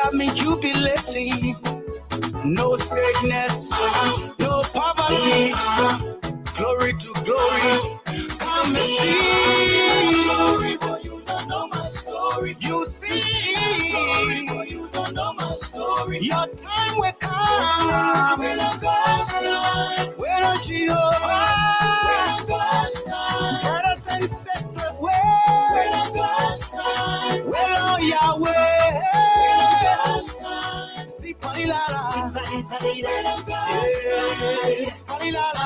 got me jubilating. No sickness, no poverty. Glory to glory. Come and see. Glory, but you don't know my story. You see. Glory, but you don't know my story. Your time will come. When on God's time. When on Jehovah. When on God's time. Brothers and sisters, when on God's time. When on Yahweh. When on God's time. See Palilala. See Palilala. Palilala.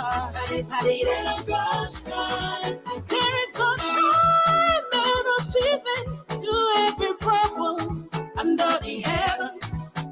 When on God's time. There is a time and a season to every purpose under the heavens.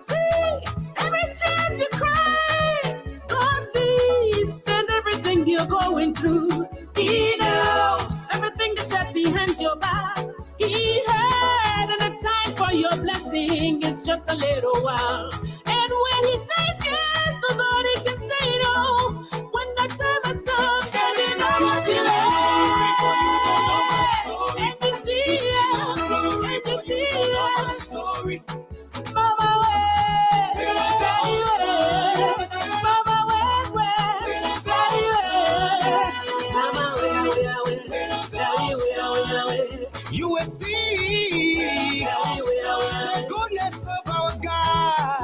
See, every tear you cry, God sees, and everything you're going through, He knows. Everything that's set behind your back, He heard, and the time for your blessing is just a little while. And when He says yes, nobody can say no. When the time has come, then He knows He loves. And you see it, and you see it. Story. Mama, way, Mama, you will see the goodness of our God.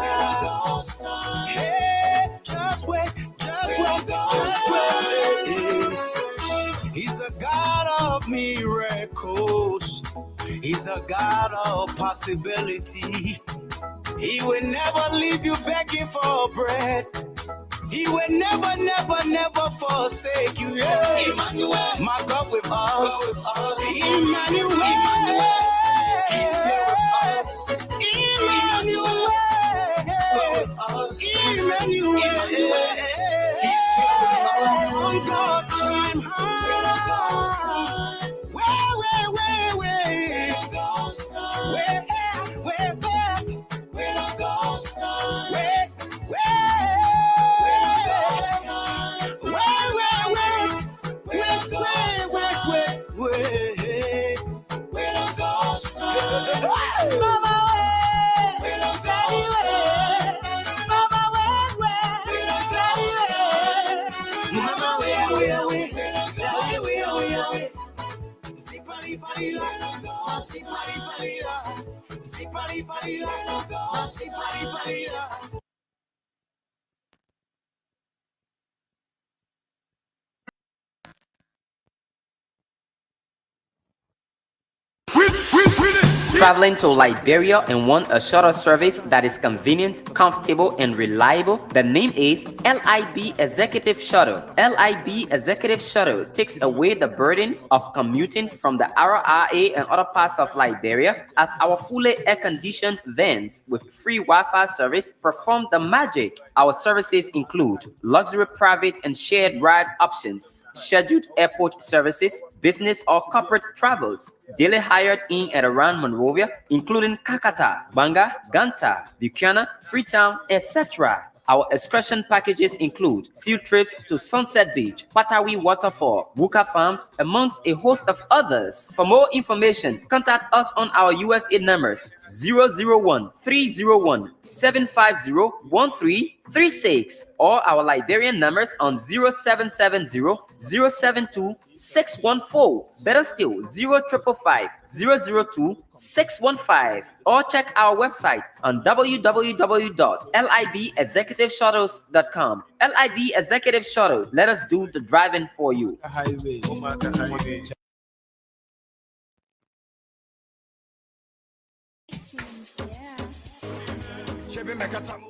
Hey, just wait, just wait. He's a God of miracles. He's a God of possibility. He will never leave you begging for bread. He will never, never, never forsake you. Yeah. Emmanuel, my God with us. Emmanuel, He's here with us. Emmanuel, God with us. Emmanuel, He's here with us. On God's time, where on God's time, where on God's time, Traveling to Liberia and want a shuttle service that is convenient, comfortable, and reliable? The name is LIB Executive Shuttle. LIB Executive Shuttle takes away the burden of commuting from the RRA and other parts of Liberia, as our fully air-conditioned vans with free Wi-Fi service perform the magic. Our services include luxury private and shared ride options, scheduled airport services, business or corporate travels, daily hired in and around Monrovia, including Kakata, Banga, Ganta, Buchanan, Freetown, etc. Our excursion packages include field trips to Sunset Beach, Patawi Waterfall, Buka Farms, amongst a host of others. For more information, contact us on our USA numbers 001-301-750-1336 or our Liberian numbers on 0770-072-614. Better still, 0555-002-615. Or check our website on www.libexecutiveshuttles.com. LIB Executive Shuttle. Let us do the driving for you.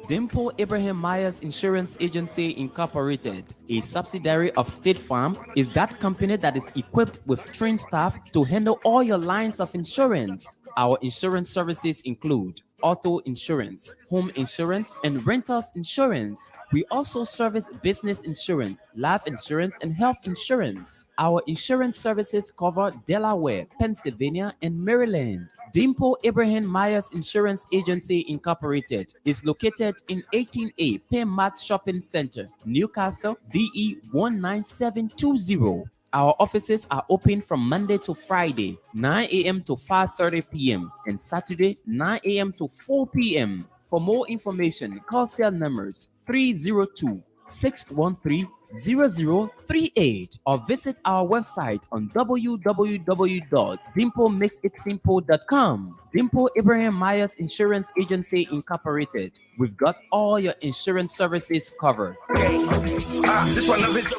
Dimple Abraham Myers Insurance Agency Incorporated, a subsidiary of State Farm, is that company that is equipped with trained staff to handle all your lines of insurance. Our insurance services include auto insurance, home insurance, and renters insurance. We also service business insurance, life insurance, and health insurance. Our insurance services cover Delaware, Pennsylvania, and Maryland. Dimple Abraham Myers Insurance Agency Incorporated is located in 18A Penmat Shopping Center, Newcastle, DE 19720. Our offices are open from Monday to Friday, 9 a.m. to 5:30 p.m. and Saturday, 9 a.m. to 4 p.m. For more information, call cell numbers 302 613 0038 or visit our website on www.dimplemakesitsimple.com. Dimple Abraham Myers Insurance Agency Incorporated. We've got all your insurance services covered. This one of his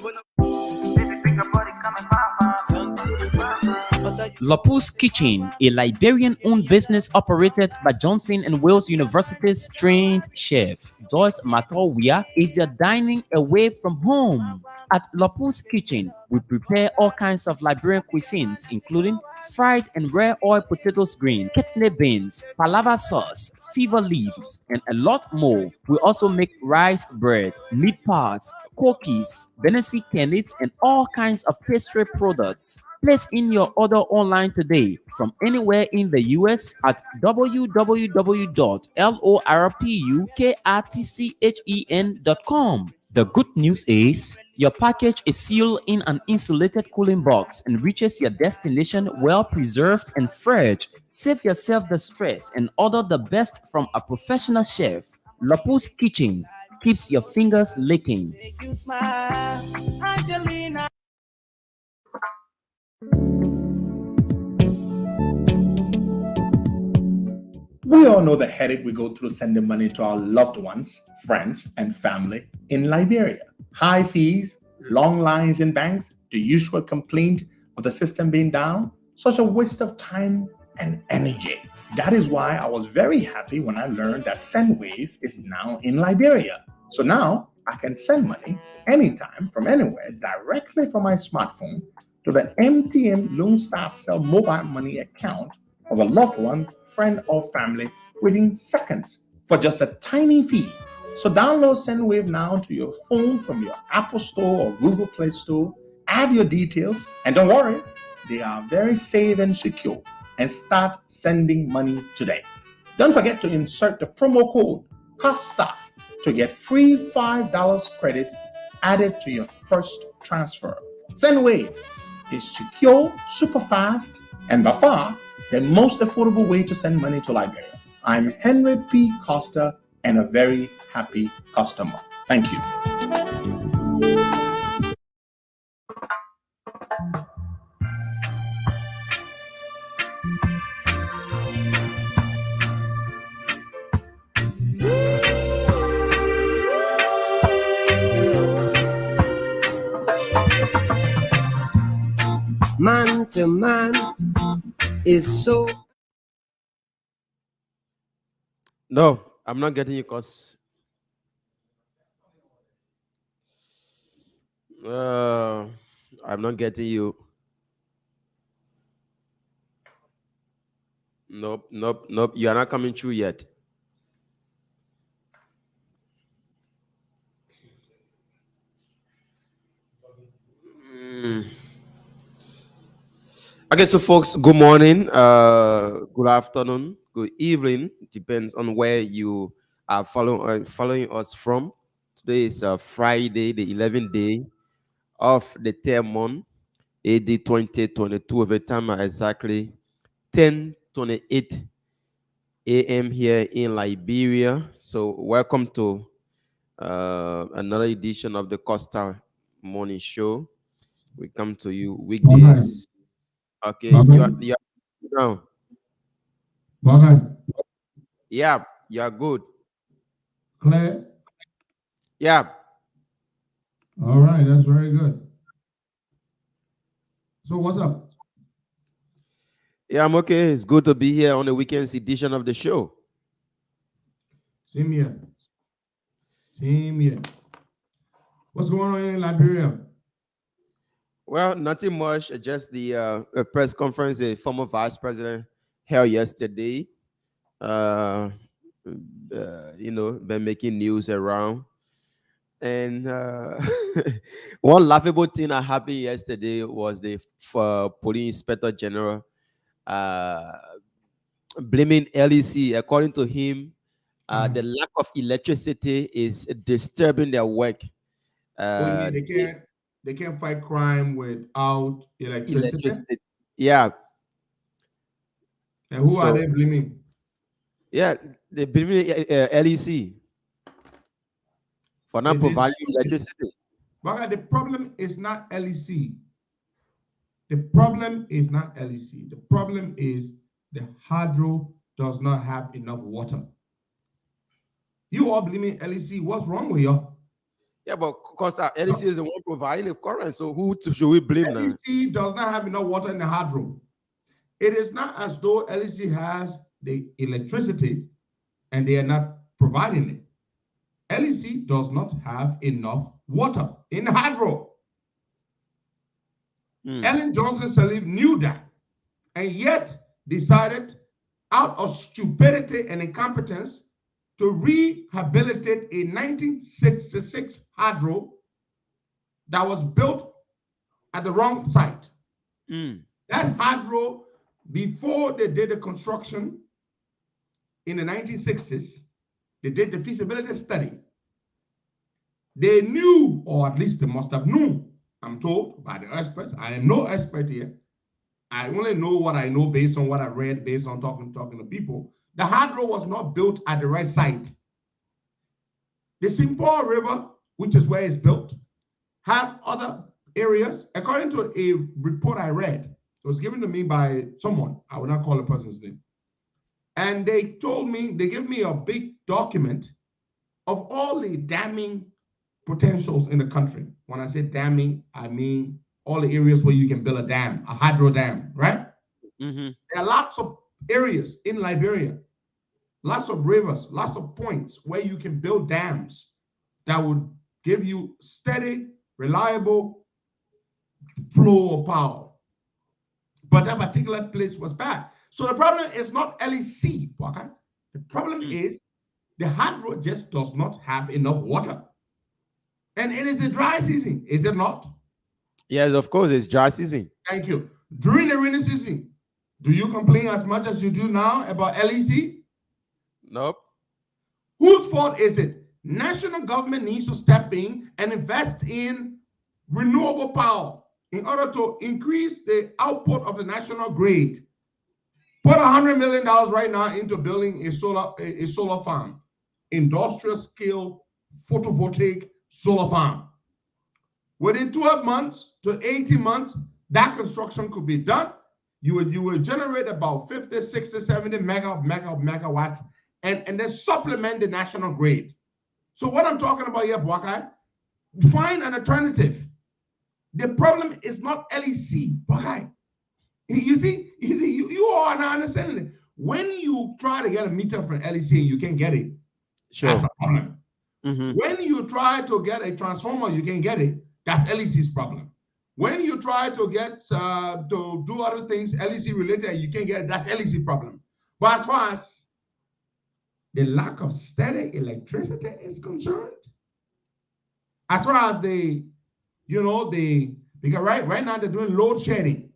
Lapus Kitchen, a Liberian-owned business operated by Johnson and Wales University's trained chef Joyce Matowia, is your dining away from home. At Lapus Kitchen, we prepare all kinds of Liberian cuisines, including fried and rare oil potatoes green, kidney beans, palava sauce, fever leaves, and a lot more. We also make rice bread, meat pies, cookies, Benesi candies, and all kinds of pastry products. Place in your order online today from anywhere in the US at www.lorpukatchen.com. The good news is your package is sealed in an insulated cooling box and reaches your destination well preserved and fresh. Save yourself the stress and order the best from a professional chef. Lapus Kitchen keeps your fingers licking. Make you smile, Angelina. We all know the headache we go through sending money to our loved ones, friends, and family in Liberia. High fees, long lines in banks, the usual complaint of the system being down, such a waste of time and energy. That is why I was very happy when I learned that SendWave is now in Liberia. So now I can send money anytime from anywhere directly from my smartphone to the MTN Lone Star Cell mobile money account of a loved one, friend, or family within seconds for just a tiny fee. So download SendWave now to your phone from your Apple Store or Google Play Store. Add your details, and don't worry, they are very safe and secure. And start sending money today. Don't forget to insert the promo code COSTA to get free $5 credit added to your first transfer. SendWave is secure, super fast, and by far the most affordable way to send money to Liberia. I'm Henry P. Costa and a very happy customer. Thank you. Man to man is so. No, I'm not getting you because I'm not getting you. Nope, nope, nope. You are not coming through yet. Okay, so folks, good morning, good afternoon, good evening. Depends on where you are following us from. Today is Friday, the 11th day of the 10th month, AD 2022. At the time exactly 10:28 a.m. here in Liberia. So welcome to another edition of the Costa Morning Show. We come to you weekdays. Okay, you are now. Yeah, you are good. Claire? Yeah. All right, that's very good. So what's up? Yeah, I'm okay. It's good to be here on the weekend's edition of the show. Same here. Same here. What's going on in Liberia? Well, nothing much. Just the press conference the former vice president held yesterday. Been making news around. And one laughable thing that happened yesterday was the police inspector general blaming LEC. According to him, the lack of electricity is disturbing their work. They can't they can't fight crime without electricity. Yeah. And who are they blaming? Yeah, they blame LEC for not providing electricity. But the problem is not LEC. The problem is not LEC. The problem is the hydro does not have enough water. You all blaming LEC. What's wrong with you? Yeah, but Costa, LEC is the one providing the current. So who should we blame now? LEC does not have enough water in the hydro. It is not as though LEC has the electricity and they are not providing it. LEC does not have enough water in the hydro. Ellen Johnson Sirleaf knew that and yet decided out of stupidity and incompetence to rehabilitate a 1966 hydro that was built at the wrong site. That hydro, before they did the construction in the 1960s, they did the feasibility study. They knew, or at least they must have known, I'm told by the experts. I am no expert here. I only know what I know based on what I read, based on talking to people. The hydro was not built at the right site. The Simpoa River, which is where it's built, has other areas. According to a report I read, it was given to me by someone. I will not call the person's name. And they told me, they gave me a big document of all the damming potentials in the country. When I say damming, I mean all the areas where you can build a dam, a hydro dam, right? There are lots of areas in Liberia, lots of rivers, lots of points where you can build dams that would give you steady, reliable flow of power. But that particular place was bad. So the problem is not LEC, okay? The problem is the hydro just does not have enough water. And it is a dry season, is it not? Yes, of course, it's dry season. Thank you. During the rainy season, do you complain as much as you do now about LEC? Nope. Whose fault is it? National government needs to step in and invest in renewable power in order to increase the output of the national grid. Put $100 million right now into building a solar farm, industrial scale photovoltaic solar farm. Within 12 months to 18 months, that construction could be done. You would generate about 50, 60, 70 megawatts and then supplement the national grid. So what I'm talking about here, Bwakai, find an alternative. The problem is not LEC, Bwakai. You see, you all are not understanding it. When you try to get a meter from LEC and you can't get it, that's a problem. When you try to get a transformer, you can't get it, that's LEC's problem. When you try to get to do other things LEC related, you can't get it, that's LEC problem. But as far as the lack of steady electricity is concerned, as far as because right now they're doing load shedding.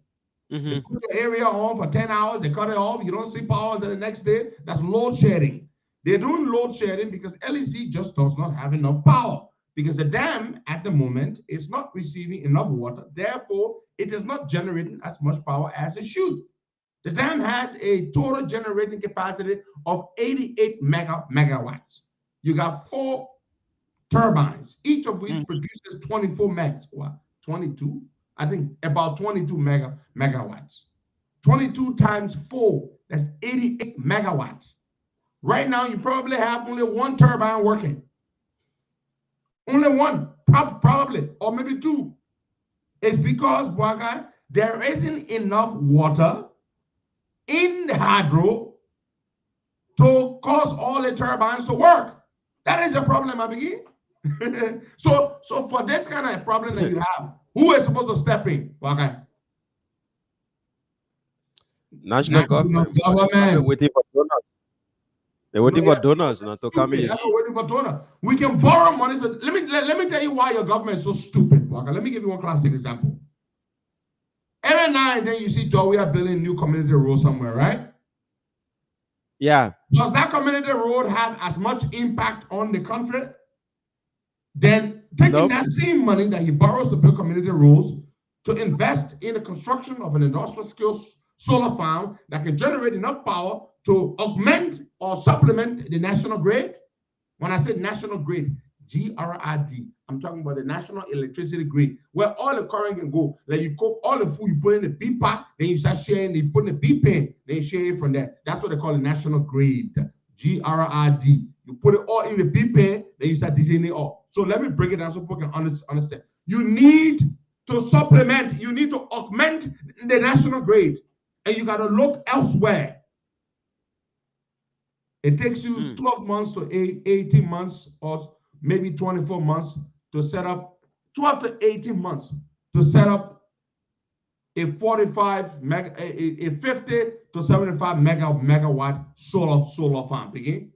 They put the area on for 10 hours, they cut it off, you don't see power until the next day, that's load shedding. They're doing load shedding because LEC just does not have enough power, because the dam at the moment is not receiving enough water. Therefore, it is not generating as much power as it should. The dam has a total generating capacity of 88 megawatts. You got 4 turbines, each of which produces 24 megs. What? 22? I think about 22 megawatts. 22 times 4, that's 88 megawatts. Right now, you probably have only 1 turbine working. Only 1, probably, or maybe 2. It's because, Bwaga, there isn't enough water in the hydro to cause all the turbines to work. That is a problem, I begin. So for this kind of problem that you have, who is supposed to step in, Bwaga? National government. Waiting for donors. They're waiting for donors not to come in. They're waiting for donors. We can borrow money. Let me tell you why your government is so stupid. Okay? Let me give you one classic example. Every now and then you see Joe, we are building a new community road somewhere, right? Yeah. Does that community road have as much impact on the country than taking that same money that he borrows to build community roads to invest in the construction of an industrial scale solar farm that can generate enough power to augment or supplement the national grid. When I say national grid, GRID, I'm talking about the national electricity grid, where all the current can go. Like you cook all the food, you put in the B pot, then you start sharing, you put in the B pen, then you share it from there. That's what they call the national grid, GRID. You put it all in the B pen, then you start DJing it all. So let me break it down so people can understand. You need to supplement, you need to augment the national grid, and you got to look elsewhere. It takes you 12 months to 18 months or maybe 24 months to set up, 12 to 18 months to set up a 45 mega, a 50 to 75 megawatt solar farm. Begin.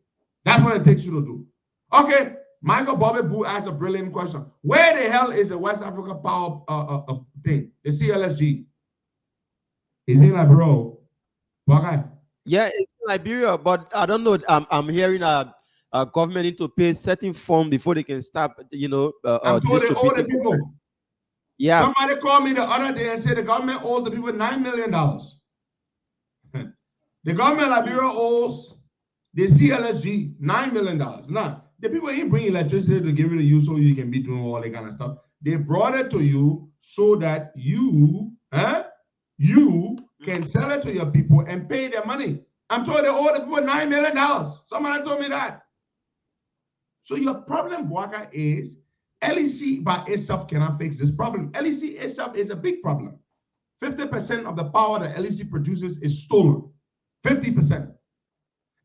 That's what it takes you to do. Okay, Michael Bobby Boo asked a brilliant question. Where the hell is the West Africa Power thing, the CLSG? Is in Liberia. Okay. Yeah, it's in Liberia, but I don't know. I'm hearing a government need to pay certain form before they can start, I'm told they owe the people. Yeah. Somebody called me the other day and said the government owes the people $9 million. The government of Liberia owes the CLSG $9 million. Now, the people ain't bring electricity to give it to you so you can be doing all that kind of stuff. They brought it to you so that you can sell it to your people and pay their money. I'm told they owe the people $9 million. Somebody told me that. So your problem, Boaka, is LEC by itself cannot fix this problem. LEC itself is a big problem. 50% of the power that LEC produces is stolen. 50%.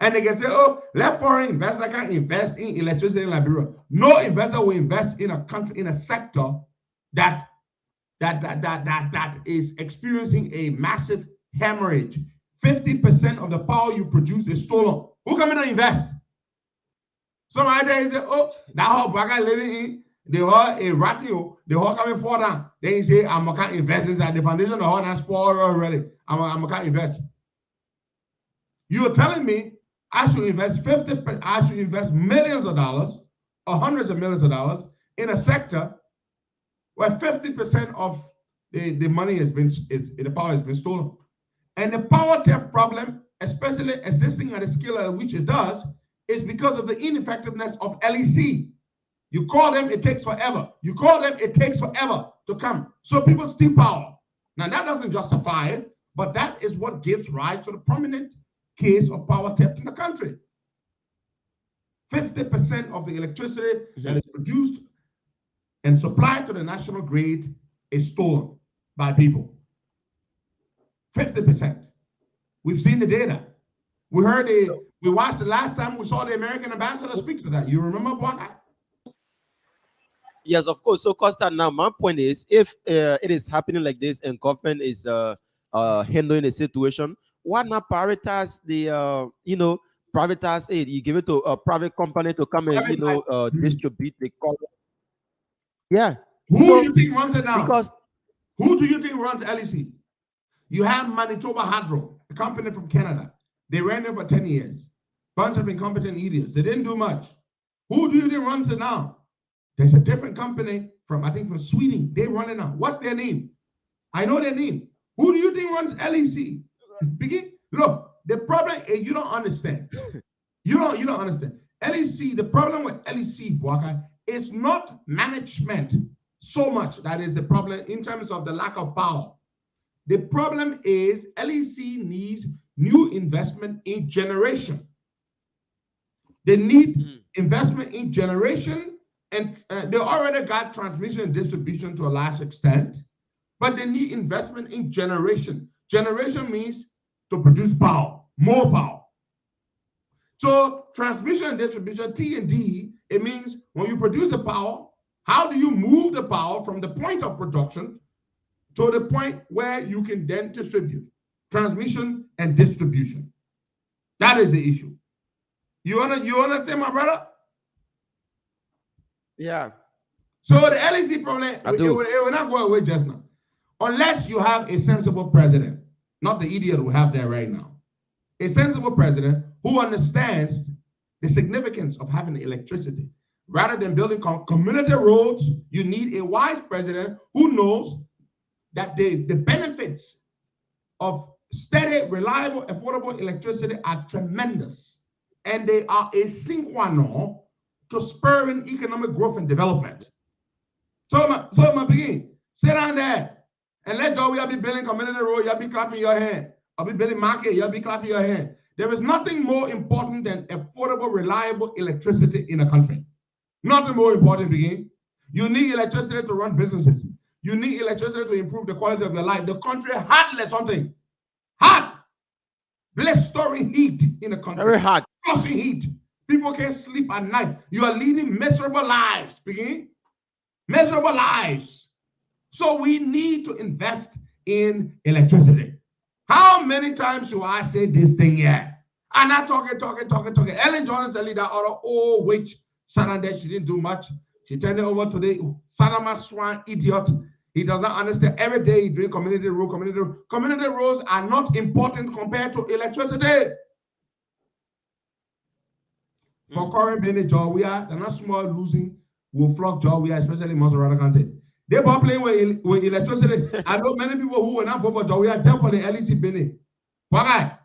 And they can say, oh, let foreign investors can invest in electricity in Liberia. No investor will invest in a country, in a sector that is experiencing a massive hemorrhage. 50% of the power you produce is stolen. Who come in and invest? Somebody say, oh, that whole Baga living in, they are a ratio, they all coming for down. Then you say, I'm going to invest inside the foundation, the whole not spoiled already. I'm going to invest. You're telling me I should invest I should invest millions of dollars or hundreds of millions of dollars in a sector where 50% of the money has been, the power has been stolen. And the power theft problem, especially existing at a scale at which it does, is because of the ineffectiveness of LEC. You call them, it takes forever. You call them, it takes forever to come. So people steal power. Now that doesn't justify it, but that is what gives rise to the prominent case of power theft in the country. 50% of the electricity that is produced and supplied to the national grid is stolen by people. 50%. We've seen the data. We heard we watched the last time we saw the American ambassador speak to that. You remember, Boaka? Yes, of course. So, Costa, now my point is, if it is happening like this and government is handling the situation, why not prioritize the, privatize it? You give it to a private company to come and, distribute the cost. Yeah. Who do you think runs it now? Because who do you think runs LEC? You have Manitoba Hydro, a company from Canada. They ran it for 10 years. Bunch of incompetent idiots. They didn't do much. Who do you think runs it now? There's a different company from Sweden. They run it now. What's their name? I know their name. Who do you think runs LEC? Begin. Look, the problem is you don't understand. You don't understand. LEC, the problem with LEC, Boaka, is not management so much that is the problem in terms of the lack of power. The problem is LEC needs new investment in generation. They need investment in generation, and they already got transmission and distribution to a large extent, but they need investment in generation. Generation means to produce power, more power. So transmission and distribution, T&D, it means when you produce the power, how do you move the power from the point of production to the point where you can then distribute? Transmission and distribution. That is the issue. You understand, my brother? Yeah. So the LEC problem, it will not go away just now. Unless you have a sensible president, not the idiot we have there right now. A sensible president who understands the significance of having electricity. Rather than building community roads, you need a wise president who knows that the benefits of steady, reliable, affordable electricity are tremendous. And they are a sine qua non to spurring economic growth and development. So my begin, sit down there and let Joey be building community road, you'll be clapping your hand. I'll be building market, you'll be clapping your hand. There is nothing more important than affordable, reliable electricity in a country. Nothing more important, begin. You need electricity to run businesses. You need electricity to improve the quality of your life. The country hot something. Hot. Blistering heat in the country. Very hot. Scorching heat. People can't sleep at night. You are leading miserable lives, begin. Miserable lives. So we need to invest in electricity. How many times should I say this thing here? I'm not talking. Ellen Johnson said that other old witch, Sananda, she didn't do much. She turned it over to the Sanama Swan idiot. He does not understand. Every day he drink community road. Community roads are not important compared to electricity. For current Benny Jawia, they're not small losing, will flock Jawia, especially in Maserati County. They were playing with electricity. I know many people who were not vote for Jawia, except for the LEC Benny. Why?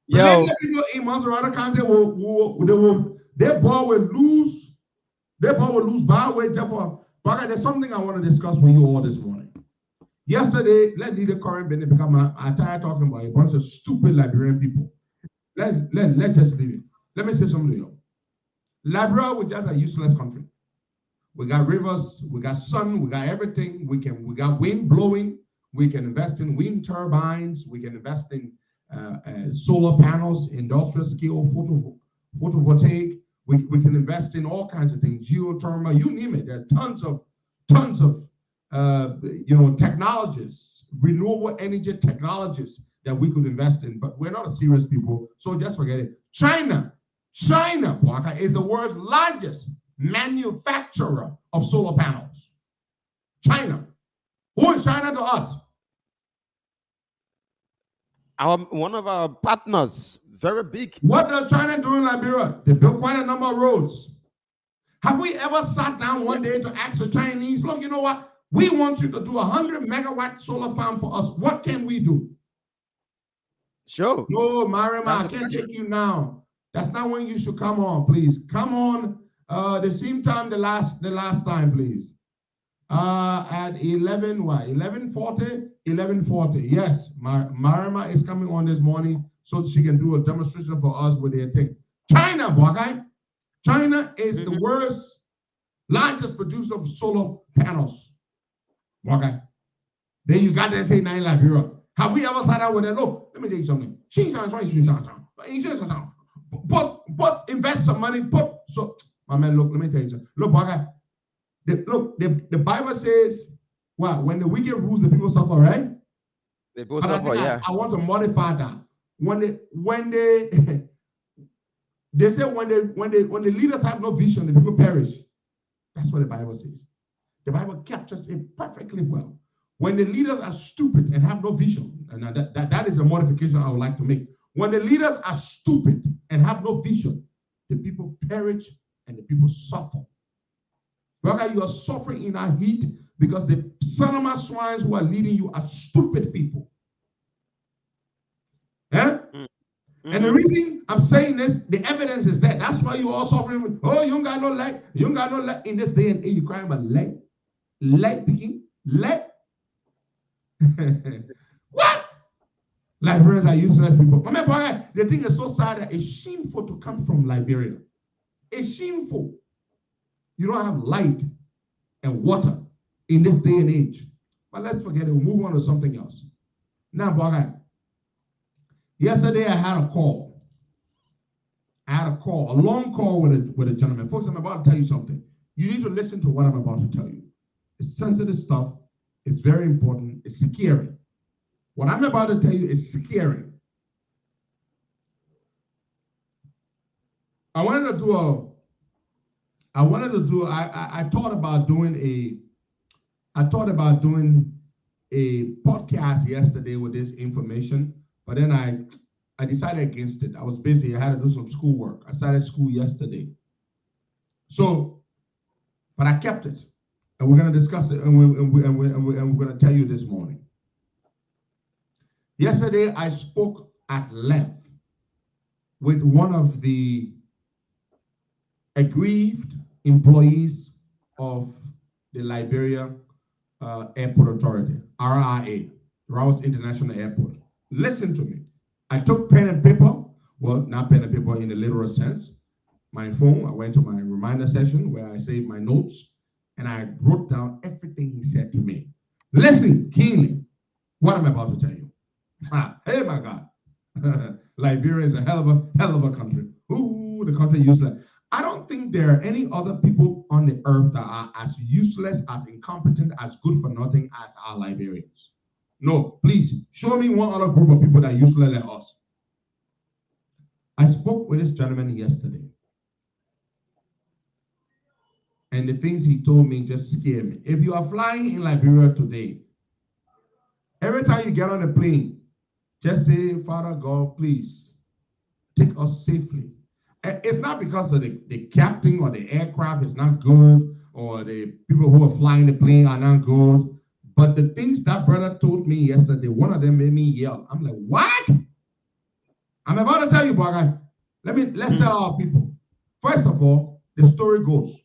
Many people in Maserati County their ball will lose. Their ball will lose by way, therefore. But there's something I want to discuss with you all this morning. Yesterday, let's leave the current Benny because I'm tired talking about a bunch of stupid Liberian people. Let's just leave it. Let me say something to you. Liberia was just a useless country. We got rivers, we got sun, we got everything. We got wind blowing. We can invest in wind turbines. We can invest in solar panels, industrial scale, photovoltaic. We can invest in all kinds of things, geothermal, you name it. There are tons of technologies, renewable energy technologies that we could invest in, but we're not a serious people, so just forget it. China, Waka, is the world's largest manufacturer of solar panels. China. Who is China to us? One of our partners, very big. What does China do in Liberia? They built quite a number of roads. Have we ever sat down one day to ask the Chinese, look, you know what? We want you to do 100 megawatt solar farm for us. What can we do? Sure. No, Marima, I can't take you now. That's not when you should come on, please. Come on the same time the last time, please. At 11:40. Yes, Marima is coming on this morning so she can do a demonstration for us with their thing. China, okay? China is the world's largest producer of solar panels. Okay. Then you got to say nine Liberia. Have we ever sat down with that? Look, let me tell you something. But invest some money. My man, look, let me tell you something. Look, okay. The Bible says, well, when the wicked rules, the people suffer, right? They both suffer, yeah. I want to modify that. When they say when the leaders have no vision, the people perish. That's what the Bible says. The Bible captures it perfectly well. When the leaders are stupid and have no vision, and that is a modification I would like to make. When the leaders are stupid and have no vision, the people perish and the people suffer. Brother, you are suffering in our heat because the Sanoma swines who are leading you are stupid people. Yeah? And the reason I'm saying this, the evidence is that. That's why you all suffering. Oh, you don't got no light. You don't got no light. In this day and age, you crying about light. Light picking. Light. What? Liberians are useless people. Remember, the thing is so sad that it's shameful to come from Liberia. It's shameful. You don't have light and water in this day and age. But let's forget it. We'll move on to something else. Now, Bogai, yesterday I had a call. A long call with a gentleman. Folks, I'm about to tell you something. You need to listen to what I'm about to tell you. It's sensitive stuff. It's very important. It's scary. What I'm about to tell you is scary. I thought about doing a podcast yesterday with this information, but then I decided against it. I was busy. I had to do some schoolwork. I started school yesterday. So, but I kept it, and we're going to discuss it, and we're going to tell you this morning. Yesterday, I spoke at length with one of the aggrieved employees of the Liberia Airport Authority, RIA, Rouse International Airport. Listen to me. I took pen and paper, well, not pen and paper in the literal sense. My phone, I went to my reminder session where I saved my notes, and I wrote down everything he said to me. Listen keenly what I'm about to tell you. Hey, my God. Liberia is a hell of a country. Ooh, the country useless. I don't think there are any other people on the earth that are as useless, as incompetent, as good for nothing as our Liberians. No, please, show me one other group of people that are useless like us. I spoke with this gentleman yesterday, and the things he told me just scared me. If you are flying in Liberia today, every time you get on a plane, just say, Father God, please take us safely. And it's not because of the captain or the aircraft is not good, or the people who are flying the plane are not good. But the things that brother told me yesterday, one of them made me yell. I'm like, what? I'm about to tell you, Bagai. Let's tell our people. First of all, the story goes.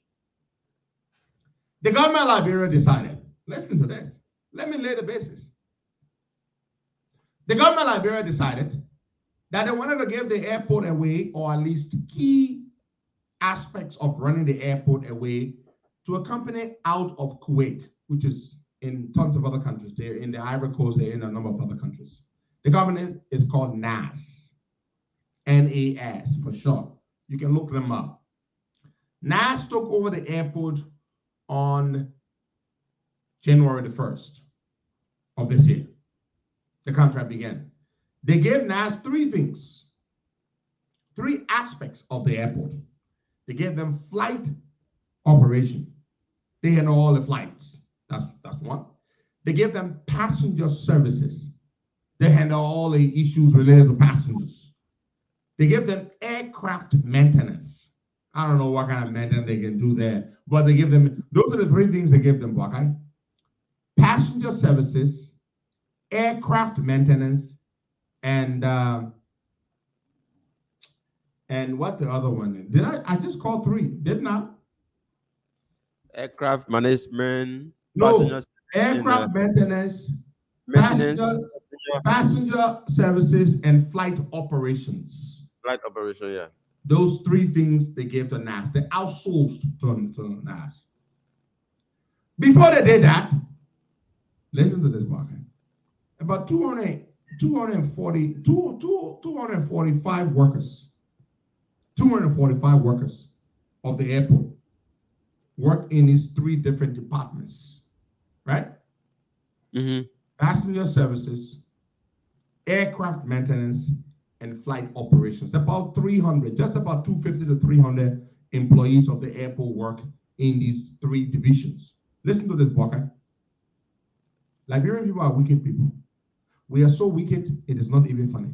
The government of Liberia decided, listen to this. Let me lay the basis. The government of Liberia decided that they wanted to give the airport away, or at least key aspects of running the airport away, to a company out of Kuwait, which is in tons of other countries. They're in the Ivory Coast, they're in a number of other countries. The company is called NAS, N-A-S for short. You can look them up. NAS took over the airport on January the 1st of this year. The contract began. They gave NAS three things, three aspects of the airport. They gave them flight operation. They handle all the flights. That's one. They gave them passenger services. They handle all the issues related to passengers. They gave them aircraft maintenance. I don't know what kind of maintenance they can do there, but they give them, those are the three things they give them, Buckeye. Passenger services, aircraft maintenance, and what's the other one? Did I just call three, didn't I? Aircraft management. No, aircraft maintenance, passenger services, and flight operations. Flight operation, yeah. Those three things they gave to NAS. They outsourced to NAS. Before they did that, listen to this, Mark. About 245 workers, 245 workers of the airport work in these three different departments, right? Mm-hmm. Passenger services, aircraft maintenance, and flight operations. About 300, just about 250 to 300 employees of the airport work in these three divisions. Listen to this, Walker. Liberian people are wicked people. We are so wicked, it is not even funny.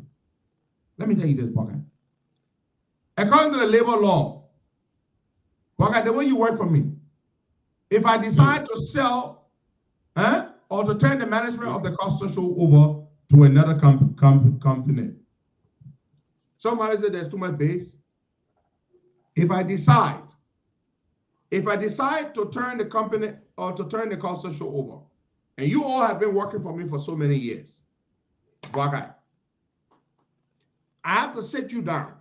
Let me tell you this, Walker. According to the labor law, Walker, the way you work for me, if I decide to sell or to turn the management of the Costa Show over to another company, somebody said there's too much base. If I decide to turn the company or to turn the Costa Show over, and you all have been working for me for so many years, Black Eye, I have to sit you down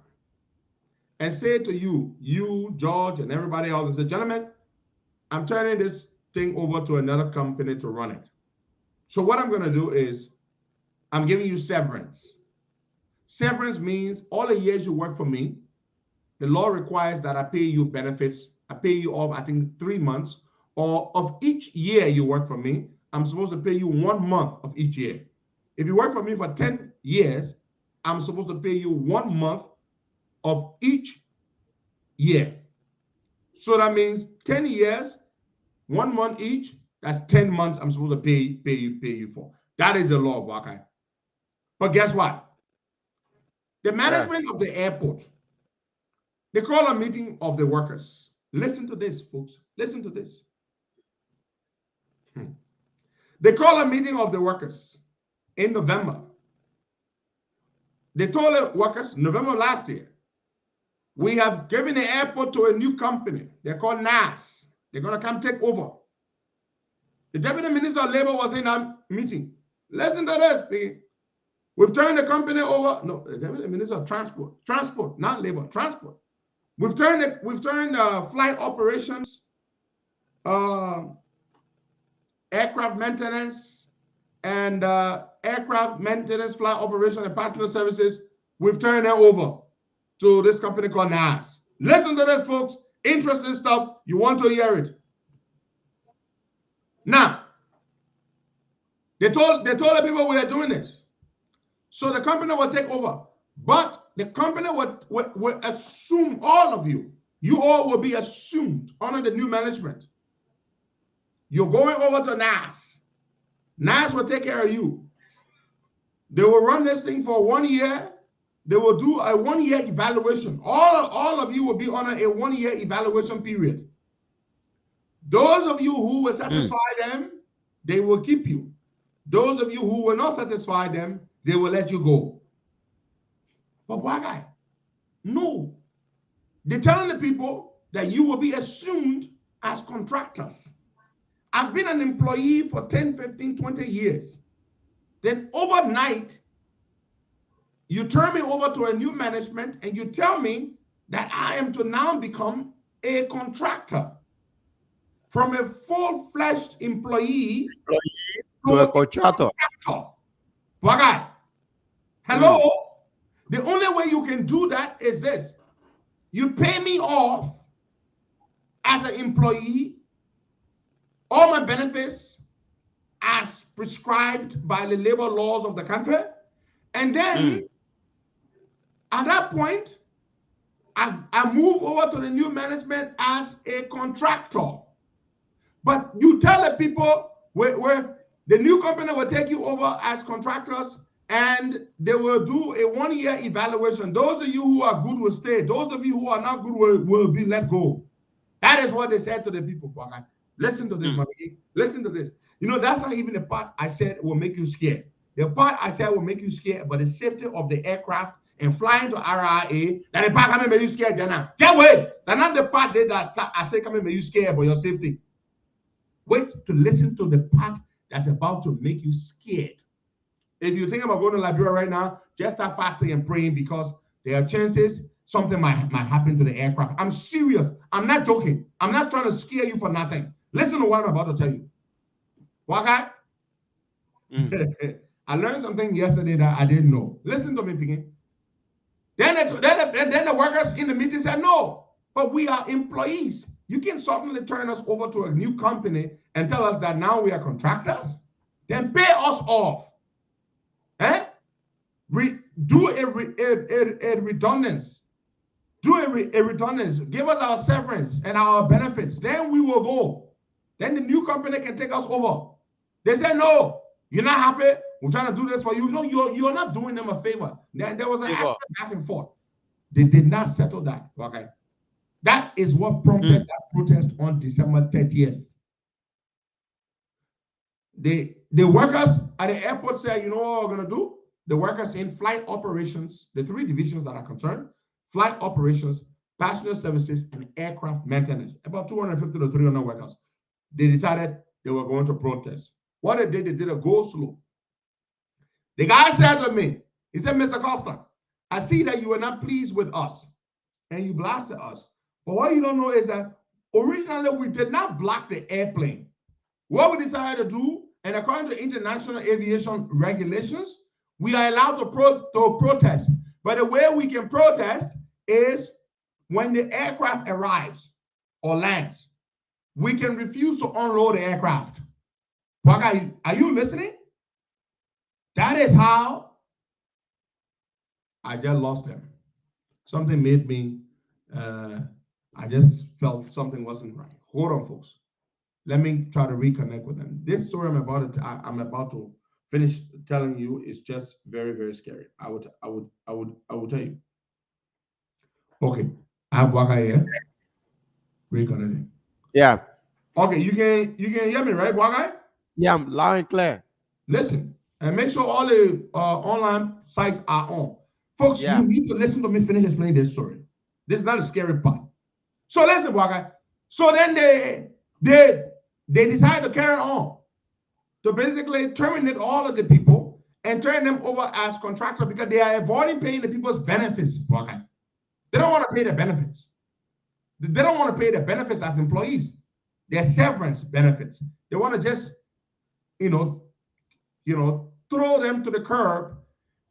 and say to you, George, and everybody else, and say, gentlemen, I'm turning this thing over to another company to run it. So what I'm going to do is I'm giving you severance. Severance means all the years you work for me, the law requires that I pay you benefits. I pay you off, I think, 3 months, or of each year you work for me, I'm supposed to pay you 1 month of each year. If you work for me for 10 years, I'm supposed to pay you 1 month of each year. So that means 10 years, 1 month each, that's 10 months I'm supposed to pay you for. That is the law, Buckeye. But guess what? The management of the airport, they call a meeting of the workers. Listen to this, folks. Listen to this. They call a meeting of the workers in November. They told the workers, November last year, we have given the airport to a new company. They're called NAS. They're going to come take over. The Deputy Minister of Labor was in that meeting. Listen to this. We've turned the company over. No, the Deputy Minister of Transport, not Labor, Transport. We've turned flight operations, aircraft maintenance, and aircraft maintenance, flight operation, and passenger services. We've turned them over to this company called NAS. Listen to this, folks. Interesting stuff. You want to hear it. Now, they told the people we are doing this. So the company will take over. But the company will assume all of you. You all will be assumed under the new management. You're going over to NAS. NAS will take care of you. They will run this thing for 1 year. They will do a 1 year evaluation. All of you will be on a 1 year evaluation period. Those of you who will satisfy them, they will keep you. Those of you who will not satisfy them, they will let you go. But why, guy? No. They're telling the people that you will be assumed as contractors. I've been an employee for 10, 15, 20 years. Then overnight, you turn me over to a new management and you tell me that I am to now become a contractor. From a full-fledged employee to a contractor. What guy? Hello? The only way you can do that is this. You pay me off as an employee, all my benefits as prescribed by the labor laws of the country. And then at that point, I move over to the new management as a contractor. But you tell the people where the new company will take you over as contractors and they will do a 1 year evaluation. Those of you who are good will stay. Those of you who are not good will be let go. That is what they said to the people. Listen to this, listen to this. You know, that's not even the part I said will make you scared. The part I said will make you scared, but the safety of the aircraft and flying to RIA, that the part coming make you scared, Jana. Just wait. That's not the part that I say coming make you scared about your safety. Wait to listen to the part that's about to make you scared. If you're thinking about going to Liberia right now, just start fasting and praying because there are chances something might happen to the aircraft. I'm serious. I'm not joking. I'm not trying to scare you for nothing. Listen to what I'm about to tell you. Waka? I learned something yesterday that I didn't know. Listen to me, Piggy. Then the workers in the meeting said, no, but we are employees. You can certainly turn us over to a new company and tell us that now we are contractors. Then pay us off. Do a redundance. Do a redundance. Give us our severance and our benefits. Then we will go. Then the new company can take us over. They said, no, you're not happy. We're trying to do this for you. No, you're not doing them a favor. There was an back and forth. They did not settle that. Okay. That is what prompted that protest on December 30th. The workers at the airport said, you know what we're going to do? The workers in flight operations, the three divisions that are concerned, flight operations, passenger services, and aircraft maintenance, about 250 to 300 workers, they decided they were going to protest. What they did a go slow. The guy said to me, he said, Mr. Costa, I see that you are not pleased with us and you blasted us. But what you don't know is that originally we did not block the airplane. What we decided to do, and according to international aviation regulations, we are allowed to protest. But the way we can protest is when the aircraft arrives or lands. We can refuse to unload the aircraft. Are you listening? That is how I just lost them. Something made me, I just felt something wasn't right. Hold on, folks. Let me try to reconnect with them. This story I'm about to finish telling you is just very, very scary. I would tell you. Okay, I have Waka here. Reconnecting. Yeah. Okay, you can hear me, right, boy guy? Yeah, I'm loud and clear. Listen, and make sure all the online sites are on. Folks, Yeah. you need to listen to me finish explaining this story. This is not a scary part. So listen, boy guy. So then they decided to carry on to basically terminate all of the people and turn them over as contractors because they are avoiding paying the people's benefits, boy guy. They don't want to pay their benefits. They don't want to pay their benefits as employees. Their severance benefits. They want to just, throw them to the curb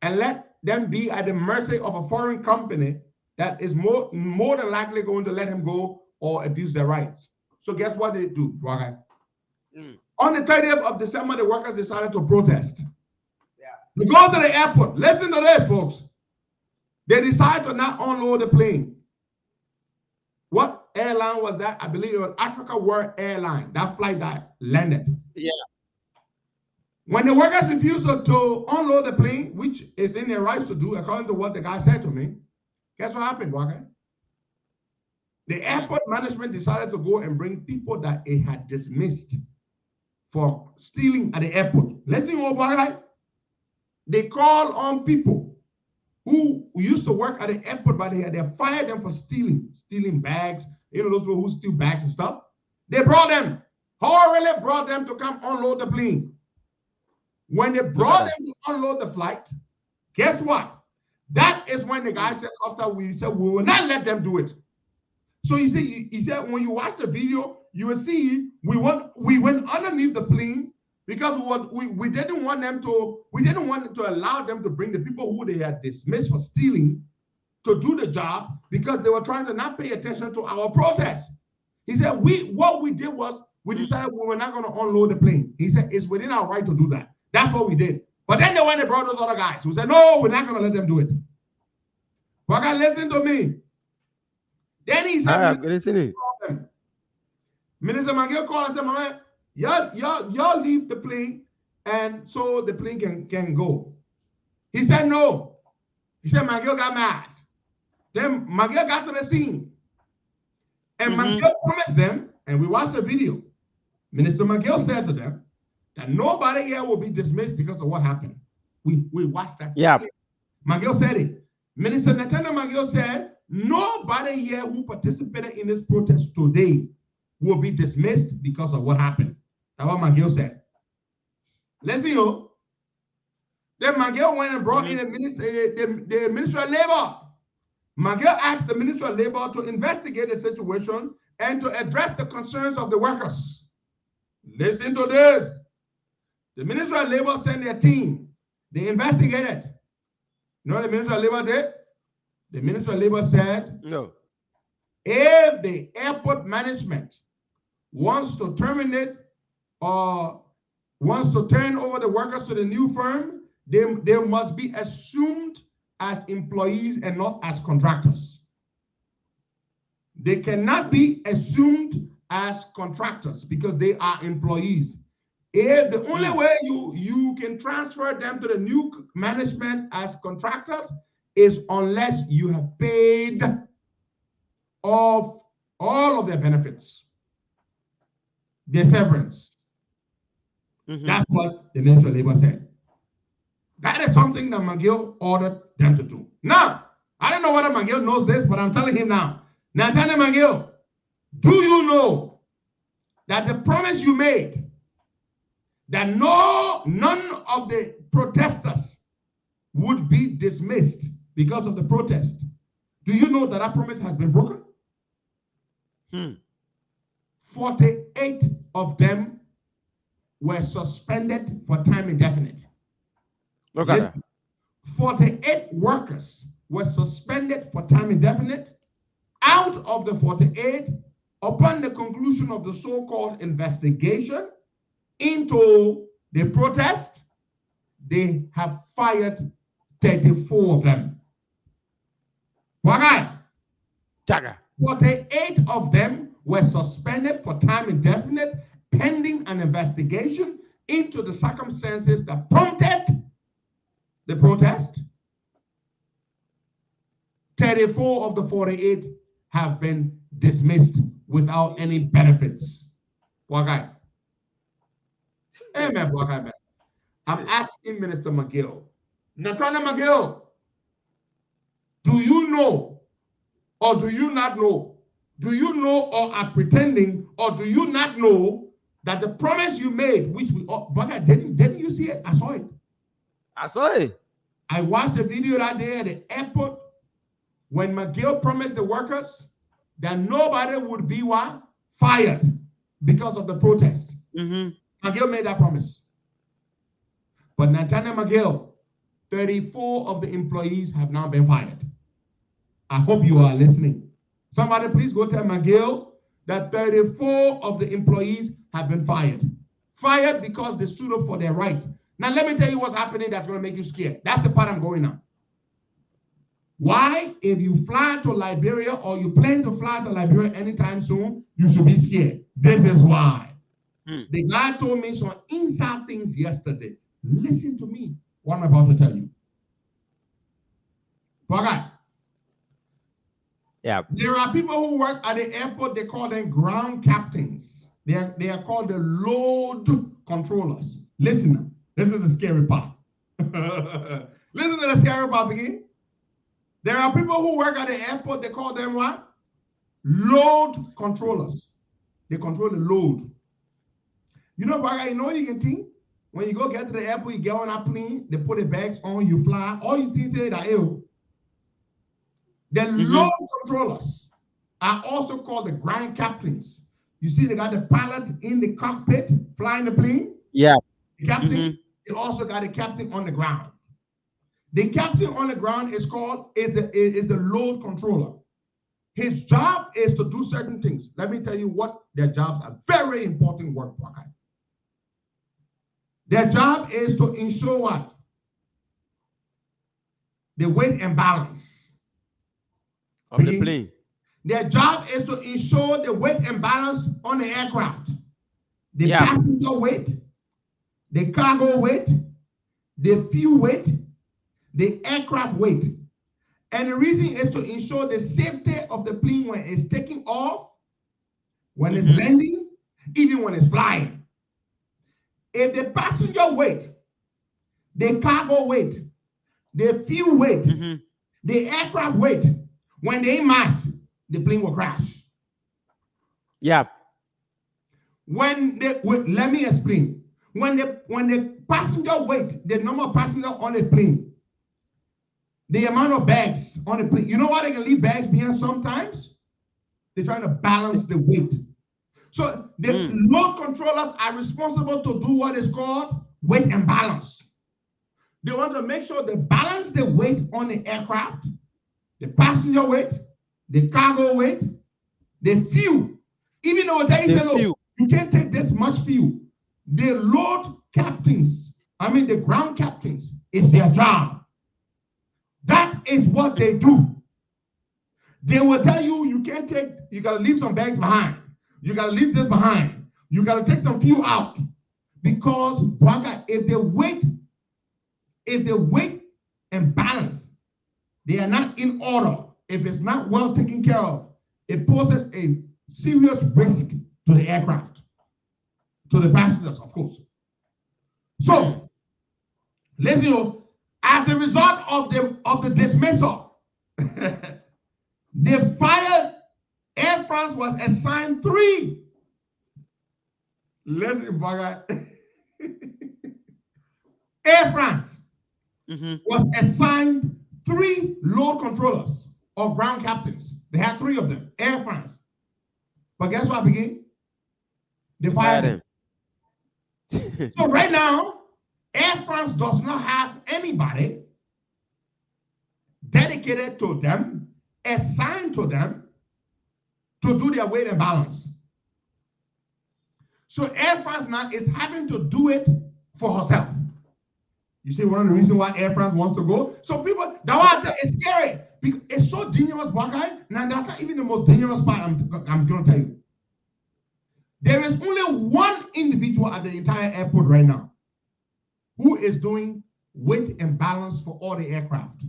and let them be at the mercy of a foreign company that is more than likely going to let him go or abuse their rights. So guess what they do, Braga? On the 30th of December, the workers decided to protest. Yeah. They go to the airport. Listen to this, folks. They decided to not unload the plane. What airline was that? I believe it was Africa World Airline. That flight that landed. Yeah. When the workers refused to unload the plane, which is in their rights to do, according to what the guy said to me, guess what happened, Walker? The airport management decided to go and bring people that it had dismissed for stealing at the airport. Listen, Walker. They called on people who used to work at the airport, but they fired them for stealing bags. Those people who steal bags and stuff. They brought them, horribly brought them to come unload the plane. When they brought them to unload the flight, guess what? That is when the guy said, Costa, we said we will not let them do it. So he said, when you watch the video, you will see we went underneath the plane because we didn't want to allow them to bring the people who they had dismissed for stealing to do the job because they were trying to not pay attention to our protest. He said, what we did was we decided we were not going to unload the plane. He said, it's within our right to do that. That's what we did. But then when they brought those other guys who said, no, we're not going to let them do it. But God, listen to me. Then he said, Minister McGill called and said, man, y'all leave the plane and so the plane can go. He said, no. He said, McGill got mad. Then McGill got to the scene. And McGill promised them, and we watched the video. Minister McGill said to them that nobody here will be dismissed because of what happened. We watched that. Yeah. McGill said it. Minister Nathaniel McGill said, nobody here who participated in this protest today will be dismissed because of what happened. That's what McGill said. Listen, yo. Then McGill went and brought in the Ministry of Labor. McGill asked the Ministry of Labor to investigate the situation and to address the concerns of the workers. Listen to this. The Ministry of Labor sent their team. They investigated. You know what the Ministry of Labor did? The Ministry of Labor said, no. If the airport management wants to terminate or wants to turn over the workers to the new firm, they must be assumed as employees and not as contractors. They cannot be assumed as contractors because they are employees. If the only way you can transfer them to the new management as contractors is unless you have paid off all of their benefits, their severance. That's what the Ministry of Labor said. That is something that McGill ordered them to do. Now, I don't know whether McGill knows this, but I'm telling him now. Nathaniel McGill, do you know that the promise you made that none of the protesters would be dismissed because of the protest? Do you know that promise has been broken? 48 of them were suspended for time indefinite. Look at that. 48 workers were suspended for time indefinite. Out of the 48, upon the conclusion of the so-called investigation into the protest, they have fired 34 of them. Why? 48 of them were suspended for time indefinite pending an investigation into the circumstances that prompted the protest. 34 of the 48 have been dismissed without any benefits. Amen, Amen. I'm asking Minister McGill. Nathaniel McGill, do you know or do you not know? Do you know or are pretending or do you not know that the promise you made, which we, didn't you see it? I saw it. I saw it. I watched the video that day at the airport when McGill promised the workers that nobody would be what? Fired because of the protest. McGill made that promise. But Nathaniel McGill, 34 of the employees have now been fired. I hope you are listening. Somebody please go tell McGill that 34 of the employees have been fired. Fired because they stood up for their rights. Now let me tell you what's happening that's going to make you scared. That's the part I'm going on. Why, if you fly to Liberia or you plan to fly to Liberia anytime soon, you should be scared. This is why. The guy told me some inside things yesterday. Listen to me, what I'm about to tell you. Okay. Yeah. There are people who work at the airport, they call them ground captains. They are called the load controllers. Listen, this is the scary part. Listen to the scary part again. There are people who work at the airport, they call them what? Load controllers. They control the load. You know what you can think? When you go get to the airport, you get on a plane, they put the bags on, you fly, all you think say that ill. The load controllers are also called the ground captains. You see, they got the pilot in the cockpit flying the plane. Yeah. The captain, they also got the captain on the ground. The captain on the ground is the load controller. His job is to do certain things. Let me tell you what their jobs are. Very important work. Their job is to ensure what? The weight and balance of the plane. Their job is to ensure the weight and balance on the aircraft. The passenger weight, the cargo weight, the fuel weight, the aircraft weight. And the reason is to ensure the safety of the plane when it's taking off, when it's landing, even when it's flying. If the passenger weight, the cargo weight, the fuel weight, the aircraft weight, when they match, the plane will crash. Yeah. Let me explain. When the passenger weight, the number of passengers on the plane, the amount of bags on the plane, you know why they can leave bags behind sometimes? They're trying to balance the weight. So the load controllers are responsible to do what is called weight and balance. They want to make sure they balance the weight on the aircraft, the passenger weight, the cargo weight, the fuel. Even though you can't take this much fuel. The load captains, the ground captains, it's their job. That is what they do. They will tell you, you got to leave some bags behind. You got to leave this behind. You got to take some fuel out. Because if the weight and balance, they are not in order, if it's not well taken care of, it poses a serious risk to the aircraft, to the passengers, of course. So, listen, as a result of the dismissal, the fired Air France was assigned 3. Listen, Air France was assigned 3 load controllers or ground captains. They had 3 of them, Air France. But guess what, again? They fired them. So right now, Air France does not have anybody dedicated to them, assigned to them, to do their weight and balance. So Air France now is having to do it for herself. You see one of the reasons why Air France wants to go? So people, that one is scary. Because it's so dangerous, Buckeye. Now that's not even the most dangerous part I'm going to tell you. There is only one individual at the entire airport right now who is doing weight and balance for all the aircraft.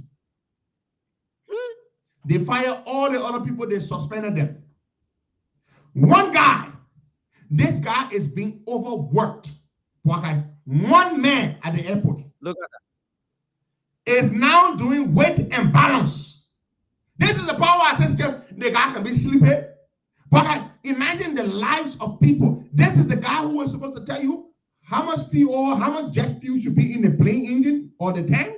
They fire all the other people, they suspended them. One guy, this guy is being overworked. Okay. One man at the airport. Look at that. Is now doing weight and balance. This is the power system. The guy can be sleeping. But imagine the lives of people. This is the guy who is supposed to tell you how much fuel, how much jet fuel should be in the plane engine or the tank,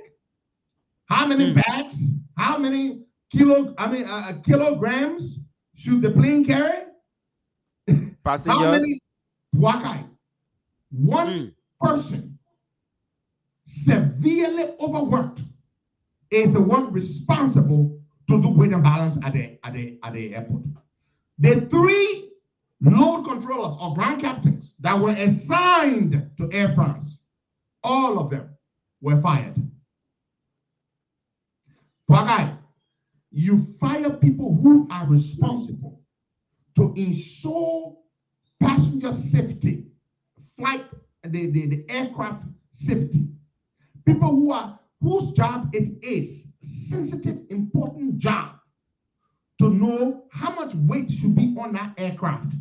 how many bags, how many kilograms should the plane carry, Passengers. how many. One person severely overworked is the one responsible to do weight and balance at the airport. The 3 load controllers or ground captains that were assigned to Air France, all of them were fired. You fire people who are responsible to ensure passenger safety, flight, the aircraft safety. People whose job it is, sensitive, important job, to know how much weight should be on that aircraft,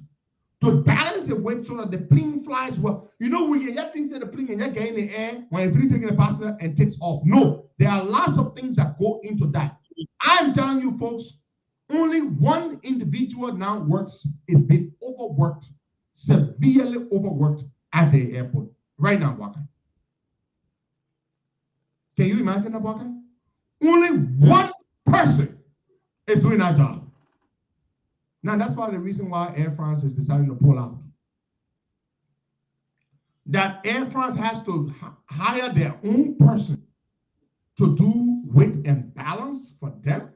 to balance the weight so that the plane flies well. You know, we get things in the plane and you get in the air when you're taking a passenger and takes off. No, there are lots of things that go into that. I'm telling you, folks, only one individual now is being overworked, severely overworked at the airport right now, Waka. Can you imagine that, Waka? Only one person is doing that job. Now, that's part of the reason why Air France is deciding to pull out. That Air France has to hire their own person to do weight and balance for them.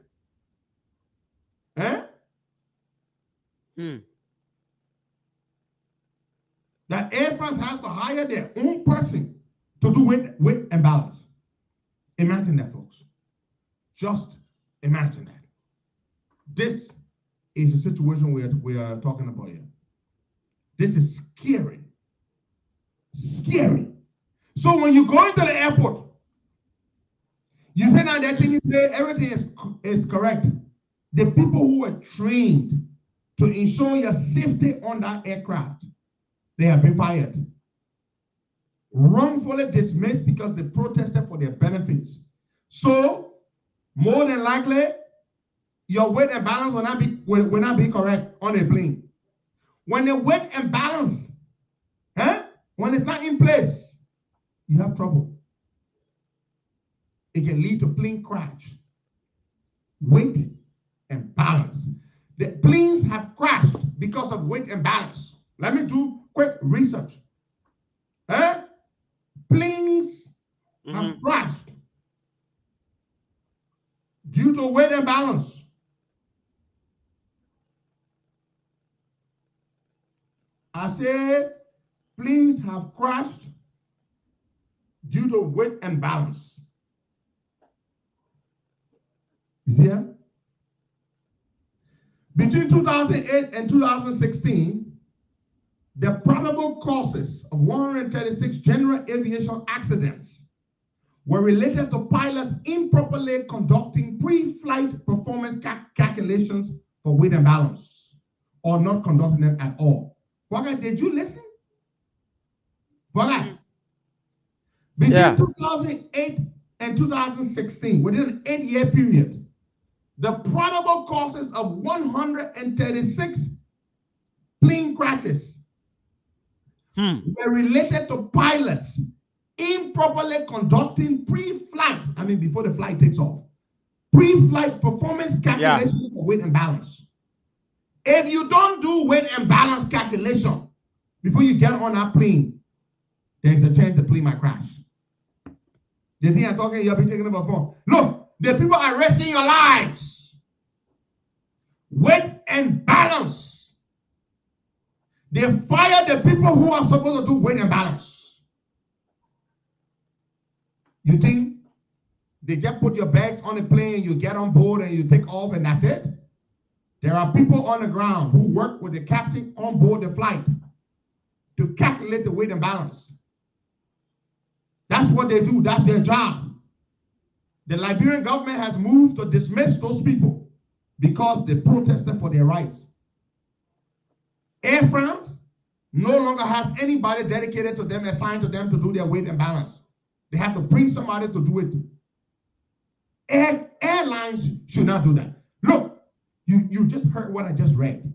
That Air France has to hire their own person to do weight and balance. Imagine that, folks. Just imagine that. This is the situation we are talking about here. This is scary. Scary. So when you go into the airport, you say now that thing is there, everything is correct. The people who are trained to ensure your safety on that aircraft, they have been fired. Wrongfully dismissed because they protested for their benefits. So, more than likely, your weight and balance will not be correct on a plane. When the weight and balance, when it's not in place, you have trouble. It can lead to plane crash. Weight and balance. The planes have crashed because of weight and balance. Let me do quick research. Planes have crashed due to weight and balance. I say planes have crashed due to weight and balance. You see that? Between 2008 and 2016, the probable causes of 136 general aviation accidents were related to pilots improperly conducting pre-flight performance calculations for weight and balance, or not conducting them at all. Waga, did you listen? Waga, between 2008 and 2016, within an 8-year period, the probable causes of 136 plane crashes were related to pilots improperly conducting pre-flight, before the flight takes off, pre-flight performance calculations for weight and balance. If you don't do weight and balance calculation before you get on that plane, there's a chance the plane might crash. You think I'm talking, you'll be taking about phone. Look, the people are risking your lives. Weight and balance. They fire the people who are supposed to do weight and balance. You think they just put your bags on the plane, you get on board and you take off and that's it? There are people on the ground who work with the captain on board the flight to calculate the weight and balance. That's what they do. That's their job. The Liberian government has moved to dismiss those people because they protested for their rights. Air France no longer has anybody dedicated to them, assigned to them to do their weight and balance. They have to bring somebody to do it. Airlines should not do that. Look, you just heard what I just read.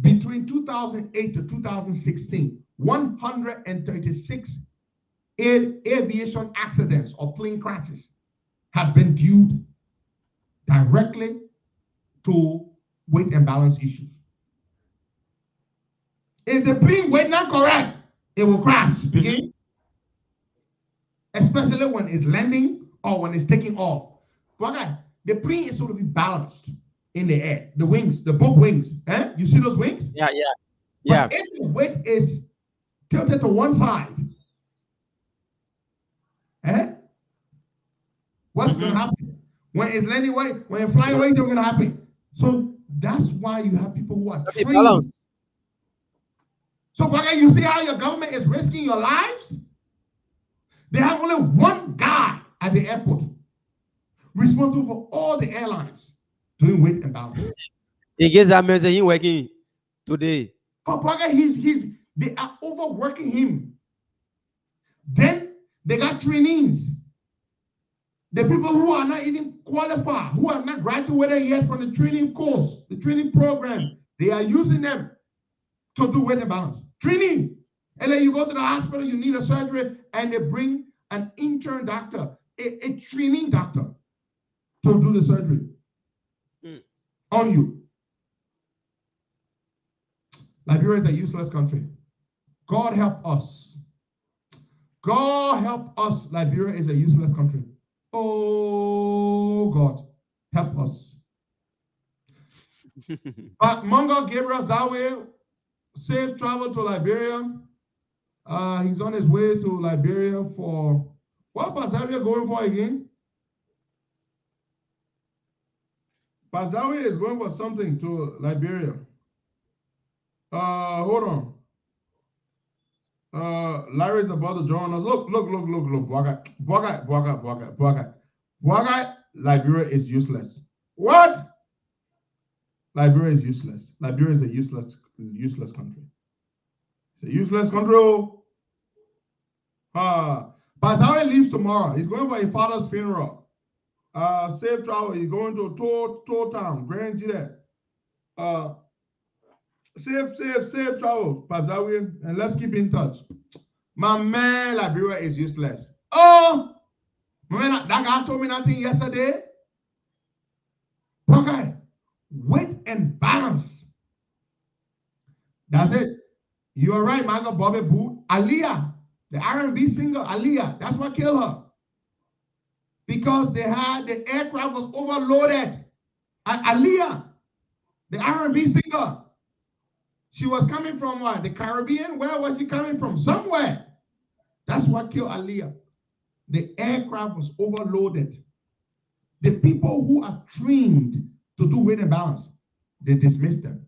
Between 2008 to 2016, 136 aviation accidents or plane crashes have been due directly to weight and balance issues. If the plane weight not correct, it will crash. Okay? Especially when it's landing or when it's taking off. But the plane is supposed to be balanced in the air. The wings, the both wings. You see those wings? Yeah. But if the weight is tilted to one side, what's going to happen? When it's landing away, when it's flying away, what's going to happen? So that's why you have people who are trained. So, you see how your government is risking your lives? They have only one guy at the airport responsible for all the airlines doing weight and balance. He gets that message he working today. But they are overworking him. Then they got trainees. The people who are not even qualified, who have not graduated yet from the training course, the training program, they are using them to do weight and balance. Training. And then you go to the hospital, you need a surgery, and they bring an intern doctor, a training doctor, to do the surgery on you. Liberia is a useless country. God help us. God help us. Liberia is a useless country. Oh, God, help us. But Mungo Gabriel Zawe, safe travel to Liberia. He's on his way to Liberia for, what Pazawe going for again? Pazawe is going for something to Liberia. Hold on. Larry's about to join us. Look. Bwaga, Liberia is useless. What? Liberia is useless. Liberia is a useless country. It's a useless country. Pazawe leaves tomorrow. He's going for his father's funeral. Safe travel. He's going to Tour Town, Grand Gide. Safe travel, Pazawe, and let's keep in touch. My man, Liberia is useless. Oh, my man, that guy told me nothing yesterday. Okay, weight and balance. That's it. You're right, Michael Bobby Boo. Aaliyah, the R&B singer, Aaliyah, that's what killed her. Because the aircraft was overloaded. Aaliyah, the R&B singer. She was coming from what? The Caribbean? Where was she coming from? Somewhere. That's what killed Aaliyah. The aircraft was overloaded. The people who are trained to do weight and balance, they dismiss them.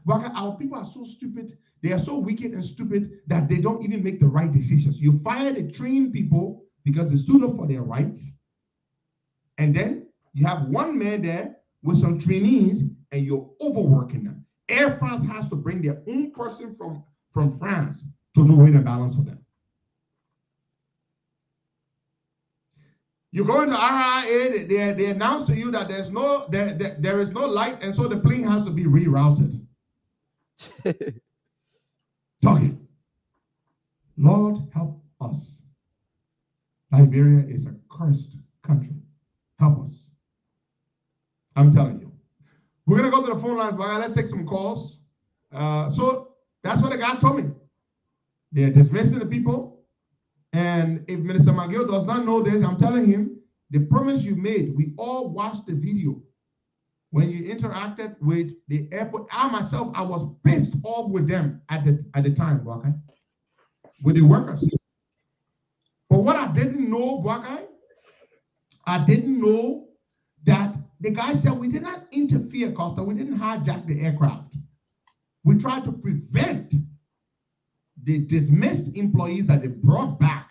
But our people are so stupid. They are so wicked and stupid that they don't even make the right decisions. You fire the trained people because they stood up for their rights. And then you have one man there with some trainees and you're overworking them. Air France has to bring their own person from France to do weight and balance for them. You go into RIA, they announce to you that there is no light, and so the plane has to be rerouted. Talking. Lord, help us. Liberia is a cursed country. Help us. I'm telling you. We're going to go to the phone lines, but let's take some calls. So that's what the guy told me. They're dismissing the people. And if Minister McGill does not know this, I'm telling him, the promise you made, we all watched the video. When you interacted with the airport, I myself, I was pissed off with them at the time, Bwakai, with the workers. But what I didn't know, Bwakai, I didn't know that the guy said we did not interfere, Costa. We didn't hijack the aircraft. We tried to prevent the dismissed employees that they brought back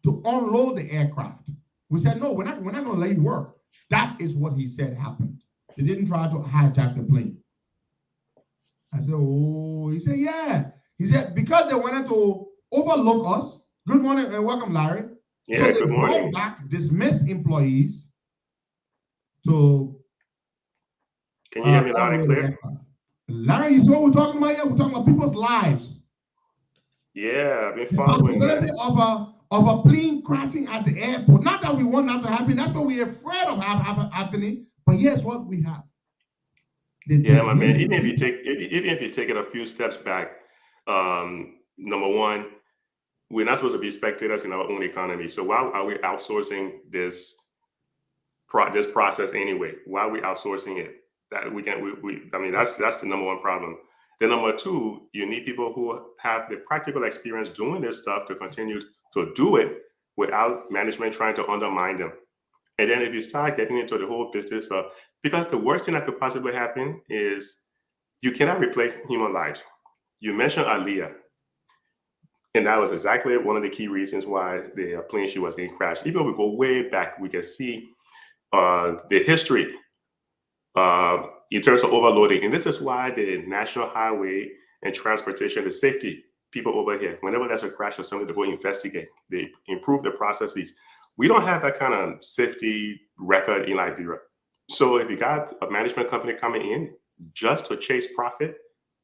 to unload the aircraft. We said, no, we're not going to let you work. That is what he said happened. They didn't try to hijack the plane. I said, oh, he said, yeah. He said, because they wanted to overlook us. Good morning and welcome, Larry. Yeah, so they good morning. brought back dismissed employees to Can you hear me loud and clear? Larry, you see what we're talking about here? We're talking about people's lives. Yeah, I've been The following, possibility man. of a plane crashing at the airport. Not that we want that to happen. That's what we're afraid of happening. But here's what we have. Yeah, my man. Even if you take it a few steps back, number one, we're not supposed to be spectators in our own economy. So why are we outsourcing this process anyway? Why are we outsourcing it? That we can. I mean, that's the number one problem. Then number two, you need people who have the practical experience doing this stuff to continue to do it without management trying to undermine them. And then if you start getting into the whole business of, because the worst thing that could possibly happen is you cannot replace human lives. You mentioned Aliyah, and that was exactly one of the key reasons why the plane she was getting crashed. Even if we go way back, we can see the history in terms of overloading. And this is why the National Highway and Transportation, the safety people over here, whenever there's a crash or something, to go investigate, they improve the processes. We don't have that kind of safety record in Liberia. So if you got a management company coming in just to chase profit,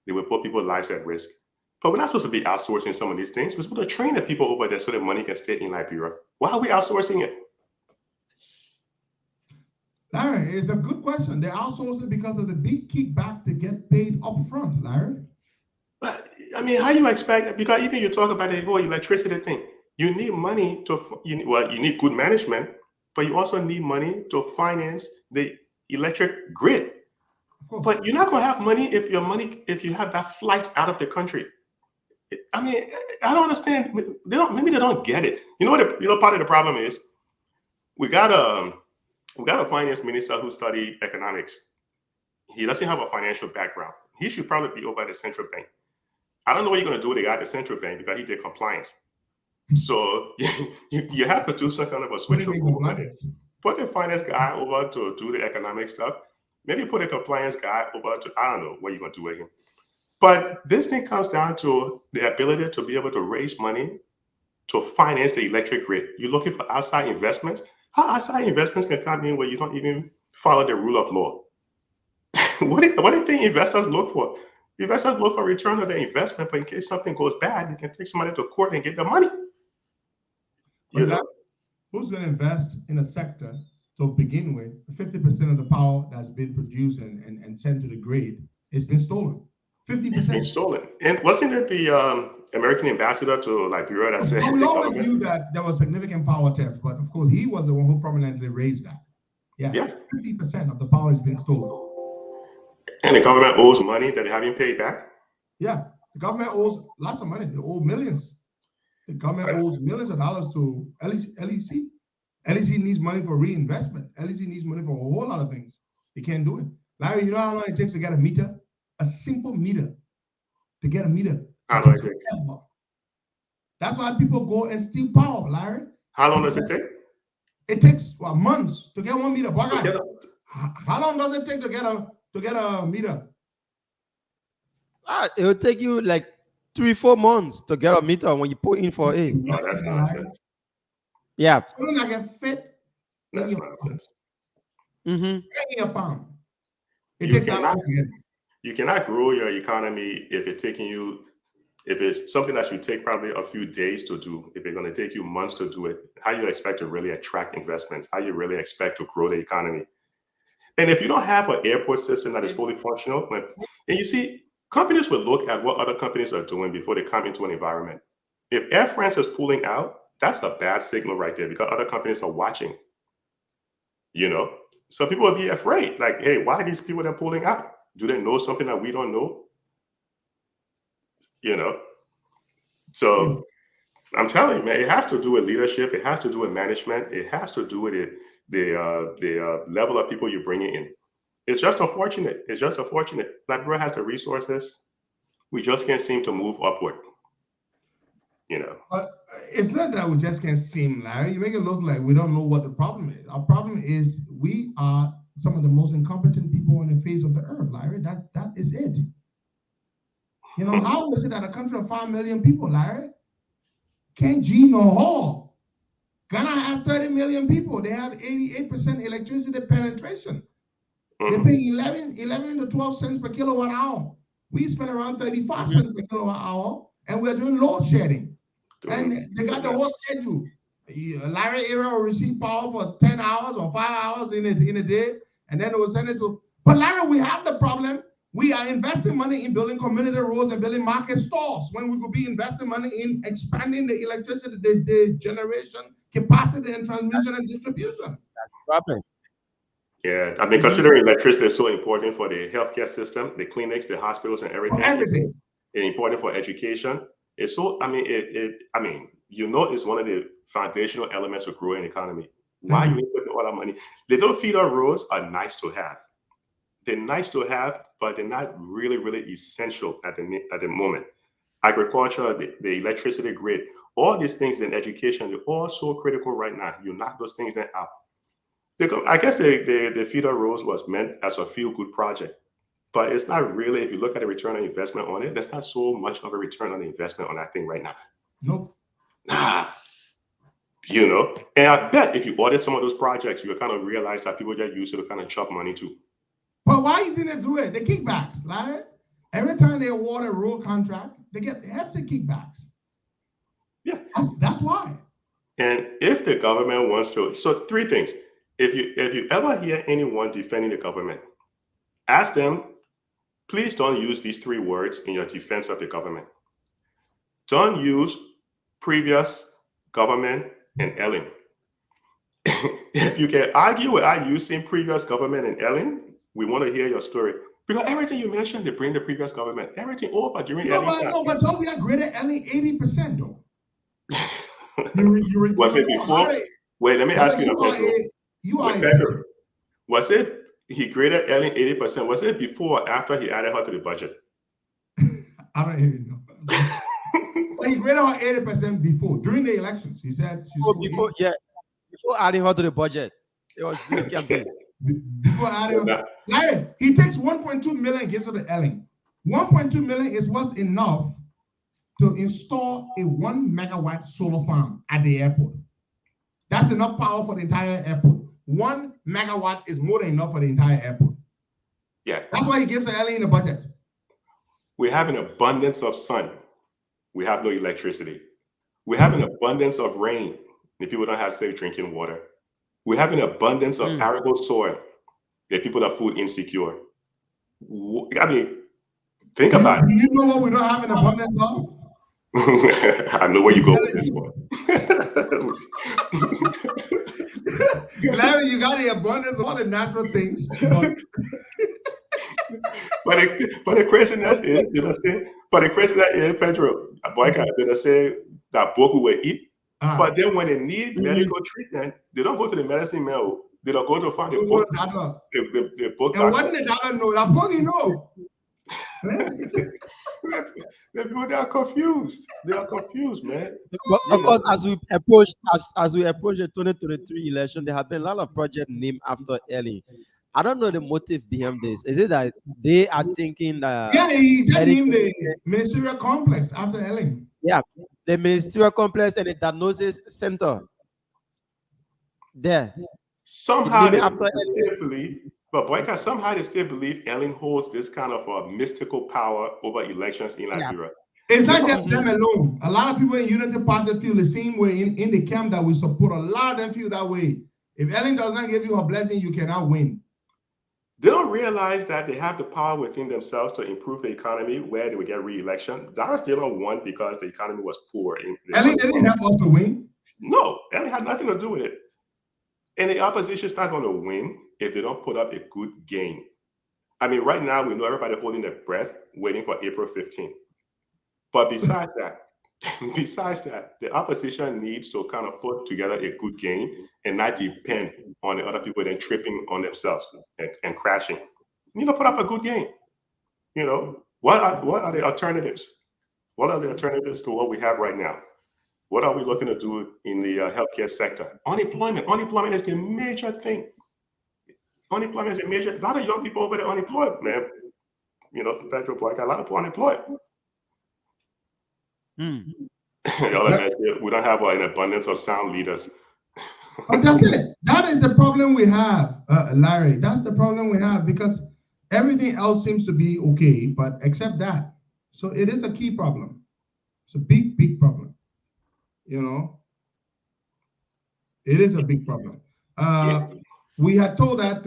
they will put people's lives at risk. But we're not supposed to be outsourcing some of these things. We're supposed to train the people over there so that money can stay in Liberia. Why are we outsourcing it? Larry, it's a good question. They outsource it because of the big kickback to get paid up front, Larry. But I mean, how you expect, because even you talk about the whole electricity thing, you need money you need good management, but you also need money to finance the electric grid. But you're not going to have money if you have that flight out of the country. I mean, I don't understand. Maybe they don't get it. You know what? Part of the problem is we got a finance minister who studied economics. He doesn't have a financial background. He should probably be over at the central bank. I don't know what you're going to do with the guy at the central bank because he did compliance. So you have to do some kind of a switch over. Put the finance guy over to do the economic stuff. Maybe put a compliance guy over to, I don't know what you're going to do with him. But this thing comes down to the ability to be able to raise money to finance the electric grid. You're looking for outside investments. How outside investments can come in where you don't even follow the rule of law? What do you think investors look for? Investors look for return on their investment, but in case something goes bad, you can take somebody to court and get the money. Who's going to invest in a sector to begin with? 50% of the power that's been produced and sent to the grid has been stolen. 50%. It's been stolen. And wasn't it the American ambassador to Liberia that said we always knew that there was significant power theft, but of course he was the one who prominently raised that. Yeah. 50% of the power has been stolen. And the government owes money that they haven't paid back? Yeah, the government owes lots of money. They owe millions. The government owes millions of dollars to LEC. LEC needs money for reinvestment. LEC needs money for a whole lot of things. They can't do it. Larry, you know how long it takes to get a meter? A simple meter. To get a meter. How long does it take? That's why people go and steal power, Larry. How long does it take? It takes months to get 1 meter. How long does it take to get a meter? It will take you like 3-4 months to get a meter when you put in for A. Oh, that's nonsense. Yeah. Something that can fit. That's nonsense. A pound. You cannot grow your economy if it's something that should take probably a few days to do. If it's going to take you months to do it, how you expect to really attract investments? How you really expect to grow the economy? And if you don't have an airport system that is fully functional, and you see, companies will look at what other companies are doing before they come into an environment. If Air France is pulling out, that's a bad signal right there because other companies are watching. So people will be afraid. Like, hey, why are these people that are pulling out? Do they know something that we don't know? So I'm telling you, man, it has to do with leadership. It has to do with management. It has to do with the level of people you're bringing in. It's just unfortunate. Liberia has the resources. We just can't seem to move upward. It's not that we just can't seem, Larry. You make it look like we don't know what the problem is. Our problem is we are some of the most incompetent people on the face of the earth, Larry. That is it. You know, how is it that a country of 5 million people, Larry, can't G no Hall? Ghana has 30 million people. They have 88% electricity penetration. They pay 11 to 12 cents per kilowatt hour. We spend around 35 cents per kilowatt hour, and we're doing load shedding. And they got the whole schedule. Larry area will receive power for 10 hours or 5 hours in a day, and then they will send it to. But Larry, we have the problem. We are investing money in building community roads and building market stores when we could be investing money in expanding the electricity, the generation capacity and transmission and distribution. That's the problem. Yeah, I mean, considering electricity is so important for the healthcare system, the clinics, the hospitals, and everything. It's important for education. It's so. I mean, it's one of the foundational elements of growing economy. Why you putting all that money? Little feeder roads are nice to have. They're nice to have, but they're not really, really essential at the moment. Agriculture, the electricity grid, all these things in education, they're all so critical right now. You knock those things out. I guess the feeder roads was meant as a feel-good project, but it's not really. If you look at the return on investment on it, there's not so much of a return on investment on that thing right now. Nope. Nah. You know, and I bet if you audit some of those projects, you'll kind of realize that people get used to kind of chop money too. But why you didn't do it? The kickbacks, right? Every time they award a road contract, they get hefty kickbacks. Yeah. That's why. And if the government wants to, so 3 things. If you ever hear anyone defending the government, ask them, please don't use these 3 words in your defense of the government. Don't use previous government and Ellen. If you can argue without using previous government and Ellen, we want to hear your story. Because everything you mentioned, they bring the previous government. Everything over during Ellen time. No, but don't be graded Ellen 80%, though. Was it before? Wait, let me ask you a question. Was it he graded Ellen 80%? Was it before or after he added her to the budget? I don't even know. But he graded her 80% before, during the elections. He said before adding her to the budget. It was really campaign. Before adding her. He takes 1.2 million, gives her to Ellen. 1.2 million is what's enough to install a 1 megawatt solar farm at the airport. That's enough power for the entire airport. 1 megawatt is more than enough for the entire airport. Yeah. That's why he gives the Ellen in the budget. We have an abundance of sun. We have no electricity. We have an abundance of rain. The people don't have safe drinking water. We have an abundance of arable soil. The people are food insecure. I mean, think about it. Do you know what we don't have an abundance of? I know where you go with this one. Larry, you got the abundance of all the natural things. But the craziness is, Pedro, boy, they say that Boku will eat. But then when they need medical treatment, they don't go to the medicine mill. They don't go to find the book. The book. And what did I know? That book, you know. They are confused. They are confused, man. Of course, as we approach the 2023 election, there have been a lot of projects named after Ellen. I don't know the motive behind this. Is it that they are thinking that? Yeah, he just named the ministerial complex after Ellen. Yeah, the ministerial complex and the diagnosis center. There. Somehow they still believe, but Boyka, somehow they still believe Ellen holds this kind of a mystical power over elections in Liberia. It's not just them alone. A lot of people in Unity Party feel the same way in the camp that we support. A lot of them feel that way. If Ellen does not give you her blessing, you cannot win. They don't realize that they have the power within themselves to improve the economy where they would get re-election. Dara still won because the economy was poor. Ellen didn't help us to win. No, Ellen had nothing to do with it. And the opposition is not going to win if they don't put up a good game. I mean, right now, we know everybody holding their breath, waiting for April 15th. But besides that, the opposition needs to kind of put together a good game and not depend on the other people then tripping on themselves and crashing. You know, put up a good game. You know, what are the alternatives? What are the alternatives to what we have right now? What are we looking to do in the healthcare sector? Unemployment is the major thing. Unemployment is a major. A lot of young people over there unemployed, man. You know, Pedro Boy got a lot of people unemployed. The other man said, we don't have an abundance of sound leaders. But that's it. That is the problem we have, Larry. That's the problem we have, because everything else seems to be okay, but except that. So it is a key problem. It's a big, big problem. You know, it is a big problem. We had told that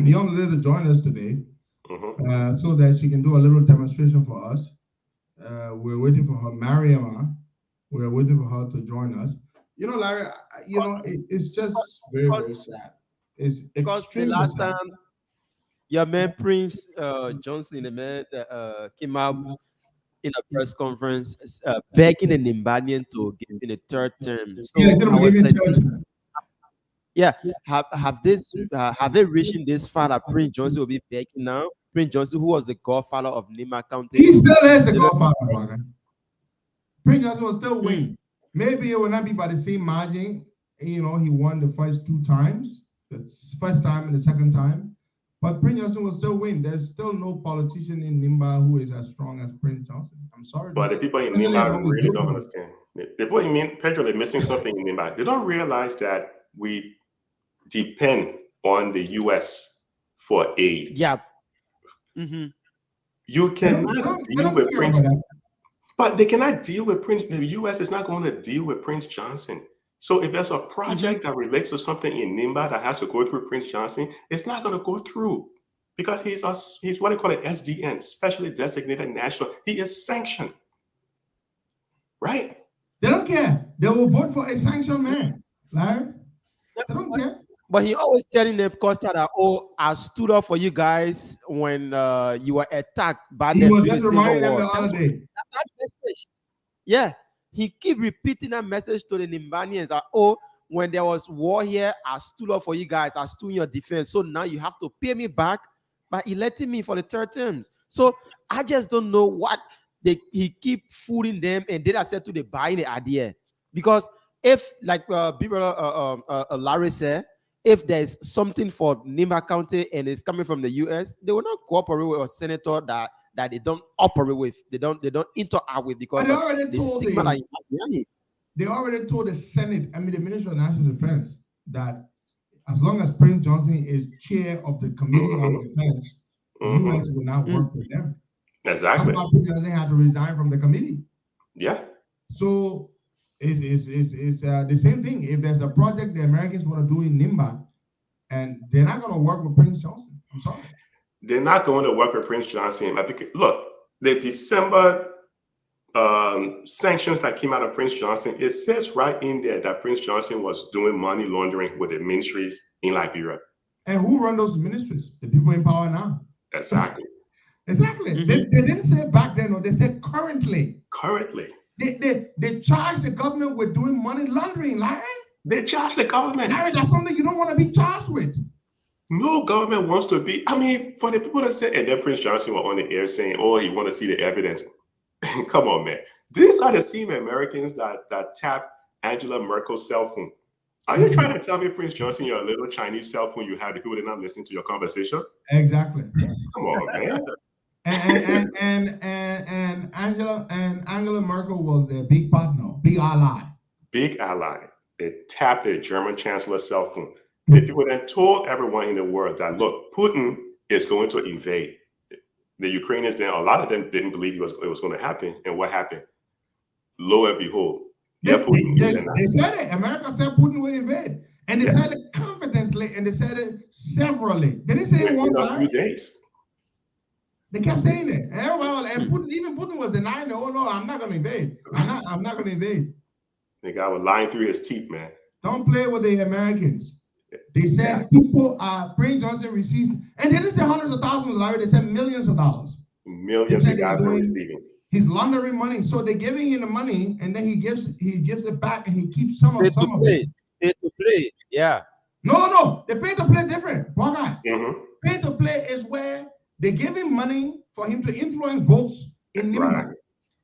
young lady to join us today, so that she can do a little demonstration for us. We're waiting for her, Mariama. We're waiting for her to join us. You know, Larry, it's just very, very sad. It's extremely the last sad. time your man Prince Johnson, the man came out in a press conference begging the Nimbanian to give in a third term. So I was like, have they reached this far that Prince Johnson will be begging now? Prince Johnson, who was the godfather of Nima County. He still is the godfather. Prince Johnson will still win. Maybe it will not be by the same margin. You know, he won the first 2 times, the first time and the second time. But Prince Johnson will still win. There's still no politician in Nimba who is as strong as Prince Johnson. I'm sorry. But the people in Nimba really don't understand. The people in Pedro are missing something in Nimba. They don't realize that we depend on the U.S. for aid. Yeah. You cannot deal with Prince, but they cannot deal with Prince. The U.S. is not going to deal with Prince Johnson. So if there's a project that relates to something in Nimba that has to go through Prince Johnson, it's not going to go through because he's what they call an SDN, specially designated national. He is sanctioned, right? They don't care. They will vote for a sanctioned man, Larry. They don't care. But he always telling them, Costa, that, I stood up for you guys when you were attacked by them during the Civil War. That message. Yeah. He keep repeating that message to the Nimbanians that, when there was war here, I stood up for you guys. I stood in your defense. So now you have to pay me back by electing me for the 3rd terms. So I just don't know what he keep fooling them, and then I said to the buy the idea. Because if, like Larry said, if there's something for Nimba County and it's coming from the US, they will not cooperate with a senator that they don't operate with, they don't interact with, because of the stigma that they already told the Senate, the Minister of National Defense, that as long as Prince Johnson is chair of the Committee on Defense, the US will not work with them. Exactly. Prince Johnson had to resign from the committee. Yeah. So it's the same thing. If there's a project the Americans want to do in Nimba, and they're not going to work with Prince Johnson. I'm sorry. They're not going to work with Prince Johnson. Look, the December sanctions that came out of Prince Johnson, it says right in there that Prince Johnson was doing money laundering with the ministries in Liberia. And who run those ministries? The people in power now. Exactly. Exactly. They didn't say back then, or they said currently. Currently. They charge the government with doing money laundering, Larry. They charge the government. Larry, that's something you don't want to be charged with. No government wants to be. For the people that say, and then Prince Johnson were on the air saying, he want to see the evidence. Come on, man. These are the same Americans that tap Angela Merkel's cell phone. Are you trying to tell me, Prince Johnson, your little Chinese cell phone you had, the people that are not listening to your conversation? Exactly. Come on, man. And Angela Merkel was their big partner, big ally. Big ally. They tapped the German chancellor's cell phone. The people then told everyone in the world that, look, Putin is going to invade. The Ukrainians, then a lot of them didn't believe it was going to happen. And what happened? Lo and behold, They said it. America said Putin will invade. And they said it confidently, and they said it severally. They didn't say it one time. A few days. They kept saying it. And everybody, Putin was denying it. Oh no, I'm not gonna invade. I'm not gonna invade. The guy was lying through his teeth, man. Don't play with the Americans. They said people Prince Johnson receives, and they didn't say hundreds of thousands, Larry. They said millions of dollars. Millions of guys are receiving. He's laundering money, so they're giving him the money, and then he gives it back, and he keeps some of it. Pay to play, yeah. No, the pay to play different. Pay to play is where they give him money for him to influence votes in Nimba. Right.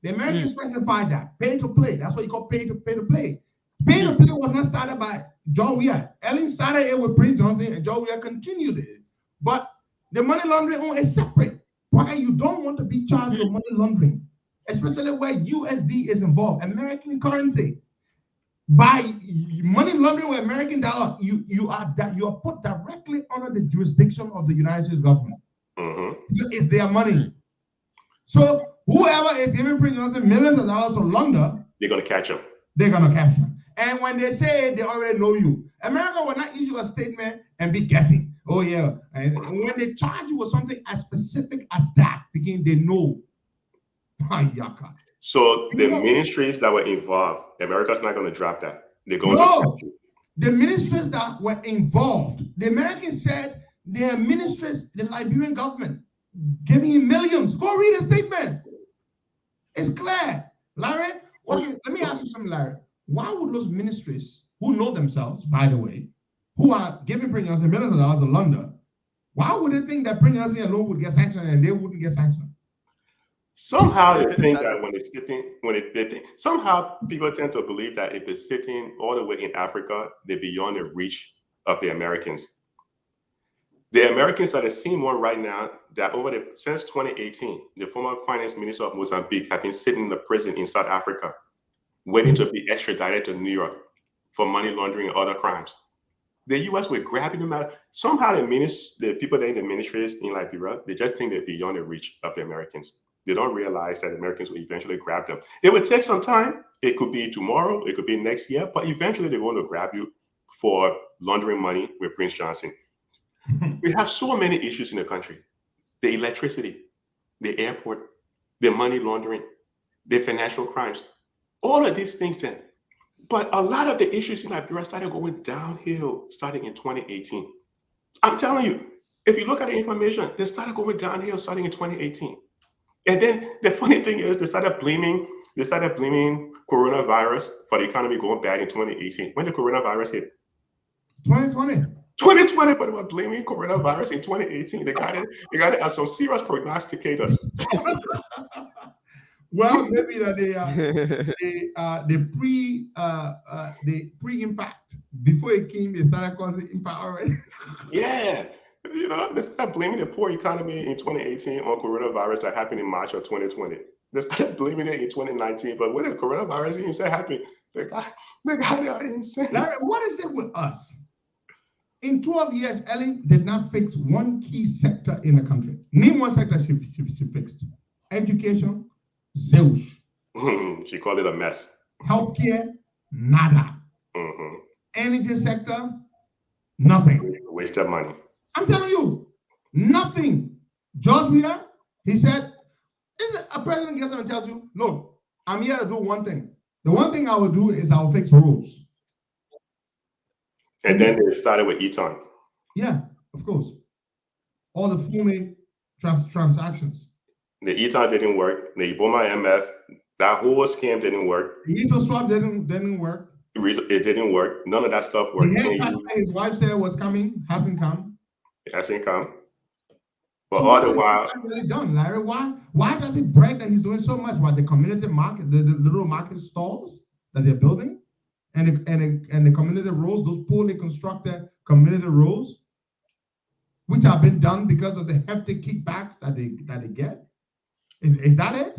The Americans specified that pay to play. That's what you call pay to play. Pay to play was not started by John Weir. Ellen started it with Prince Johnson, and John Weir continued it. But the money laundering is separate. Why you don't want to be charged with money laundering? especially where USD is involved, American currency. By money laundering with American dollar, you are put directly under the jurisdiction of the United States government. It's their money. So whoever is giving Prince Johnson millions of dollars to launder, they're gonna catch him. They're gonna catch him. And when they say it, they already know you. America will not issue a statement and be guessing. Oh yeah. And when they charge you with something as specific as that, because they know. So the ministries that were involved, America's not going to drop that. They're going to the ministries that were involved. The Americans said their ministries, the Liberian government, giving him millions. Go read the statement. It's clear. Larry, okay, let me ask you something, Larry. Why would those ministries, who know themselves, by the way, who are giving Prince Johnson millions of dollars in London, why would they think that Prince Johnson alone would get sanctioned and they wouldn't get sanctioned? Somehow they think that they think somehow people tend to believe that if they're sitting all the way in Africa, they're beyond the reach of the Americans. The Americans are the same one right now that since 2018, the former finance minister of Mozambique has been sitting in the prison in South Africa, waiting to be extradited to New York for money laundering and other crimes. The U.S. were grabbing them out. Somehow the people that in the ministries in Liberia, they just think they're beyond the reach of the Americans. They don't realize that Americans will eventually grab them. It would take some time. It could be tomorrow. It could be next year. But eventually they're going to grab you for laundering money with Prince Johnson. We have so many issues in the country. The electricity, the airport, the money laundering, the financial crimes. All of these things then. But a lot of the issues in Liberia started going downhill starting in 2018. I'm telling you, if you look at the information, they started going downhill starting in 2018. And then the funny thing is they started blaming coronavirus for the economy going bad in 2018. When the coronavirus hit? 2020. 2020, but they were blaming coronavirus in 2018. They got it as some serious prognosticators. Well, maybe that the pre-impact before it came, they started causing impact already. Yeah. You know, they started blaming the poor economy in 2018 on coronavirus that happened in March of 2020. They started blaming it in 2019, but when the coronavirus even started happening, they got it insane. Larry, what is it with us? In 12 years, Ellen did not fix one key sector in the country. Name one sector she fixed. Education, zilch. She called it a mess. Healthcare, nada. Energy sector, nothing. Waste of money. I'm telling you, nothing. Georgia, he said, if a president gets up and tells you, look, I'm here to do one thing. The one thing I will do is I will fix roads. And then they started with Eton. Yeah, of course. All the phony transactions. The Eton didn't work. The Iboma MF, that whole scam didn't work. The Eton swap didn't work. It didn't work. None of that stuff worked. His wife said was coming, hasn't come. It hasn't come. But all the while, really done, Larry. Why does it brag that he's doing so much? What, the community market, the little market stalls that they're building, and the community roads, those poorly constructed community roads, which have been done because of the hefty kickbacks that they get. Is that it?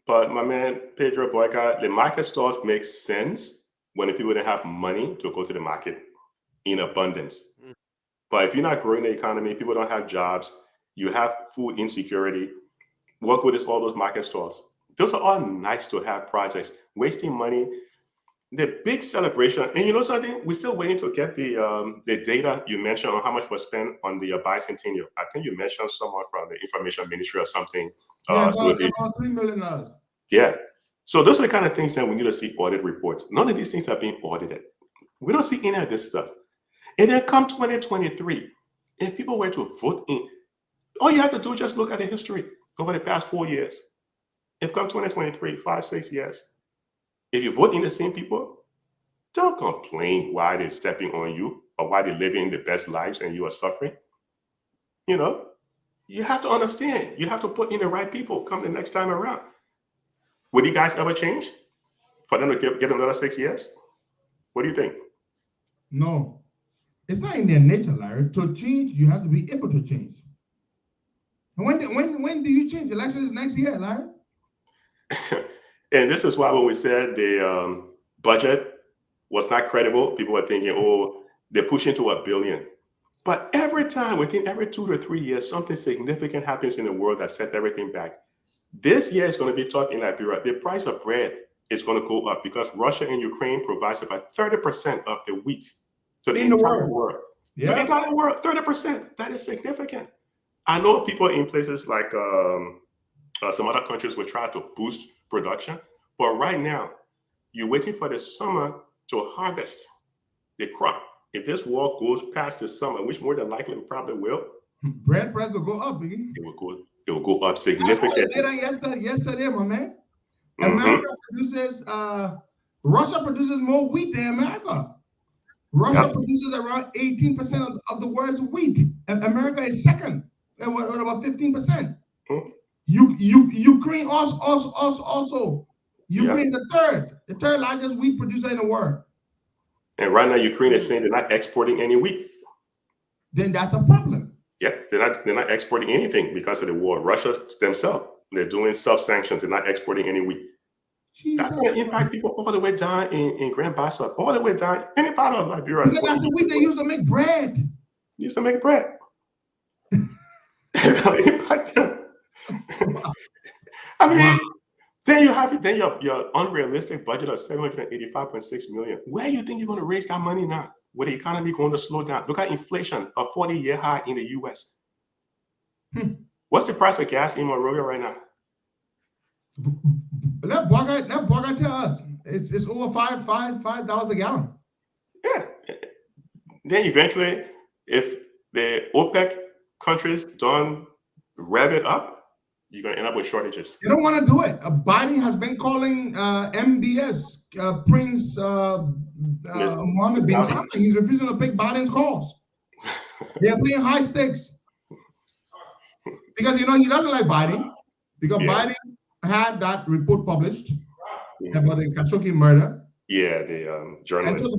But my man Pedro Boyka, the market stalls make sense when the people didn't have money to go to the market in abundance. But if you're not growing the economy, people don't have jobs, you have food insecurity, what good is all those market stalls? Those are all nice to have projects, wasting money. The big celebration, and you know something, we're still waiting to get the data you mentioned on how much was spent on the bicentennial. I think you mentioned someone from the information ministry or something. About $3 million. Yeah. So those are the kind of things that we need to see audit reports. None of these things are being audited. We don't see any of this stuff. And then come 2023, if people were to vote in, all you have to do is just look at the history over the past 4 years. If come 2023, 5, 6 years, if you vote in the same people, don't complain why they're stepping on you or why they're living the best lives and you are suffering. You know, you have to understand. You have to put in the right people come the next time around. Would you guys ever change for them to get another 6 years? What do you think? No. It's not in their nature, Larry. To change, you have to be able to change. And when do you change? The election is next year, Larry. And this is why when we said the budget was not credible, people were thinking, oh, they're pushing to $1 billion. But every time, within every 2 to 3 years, something significant happens in the world that sets everything back. This year is going to be tough in Liberia. The price of bread is going to go up because Russia and Ukraine provides about 30% of the wheat to the entire world. Yeah. To the entire world, 30%. That is significant. I know people in places like some other countries will try to boost production, but right now, you're waiting for the summer to harvest the crop. If this war goes past the summer, which more than likely it probably will, bread price will go up, Biggie. It will go up significantly. Yesterday, my man. America produces, Russia produces more wheat than America. Russia produces around 18% of the world's wheat. And America is second, at about 15%. Ukraine also. Ukraine is the third largest wheat producer in the world. And right now, Ukraine is saying they're not exporting any wheat. Then that's a problem. Yeah, they're not exporting anything because of the war. Russia themselves, they're doing self-sanctions. They're not exporting any wheat. Jesus. That's going to impact people all the way down in Grand Bassa, all the way down any part of Liberia. Because that's the wheat they use to make bread. Used to make bread. It's going to impact them. I mean, then you have your unrealistic budget of $785.6 million. Where do you think you're going to raise that money now? With the economy going to slow down? Look at inflation, a 40-year high in the U.S. What's the price of gas in Monrovia right now? Let Boga tell us. It's over $5 a gallon. Yeah. Then eventually, if the OPEC countries don't rev it up, you're going to end up with shortages. They don't want to do it. Biden has been calling MBS, Prince Mohammed bin Salman. He's refusing to pick Biden's calls. They're playing high stakes. Because, he doesn't like Biden. Because Biden had that report published about the Khashoggi murder. Yeah, the journalist. And so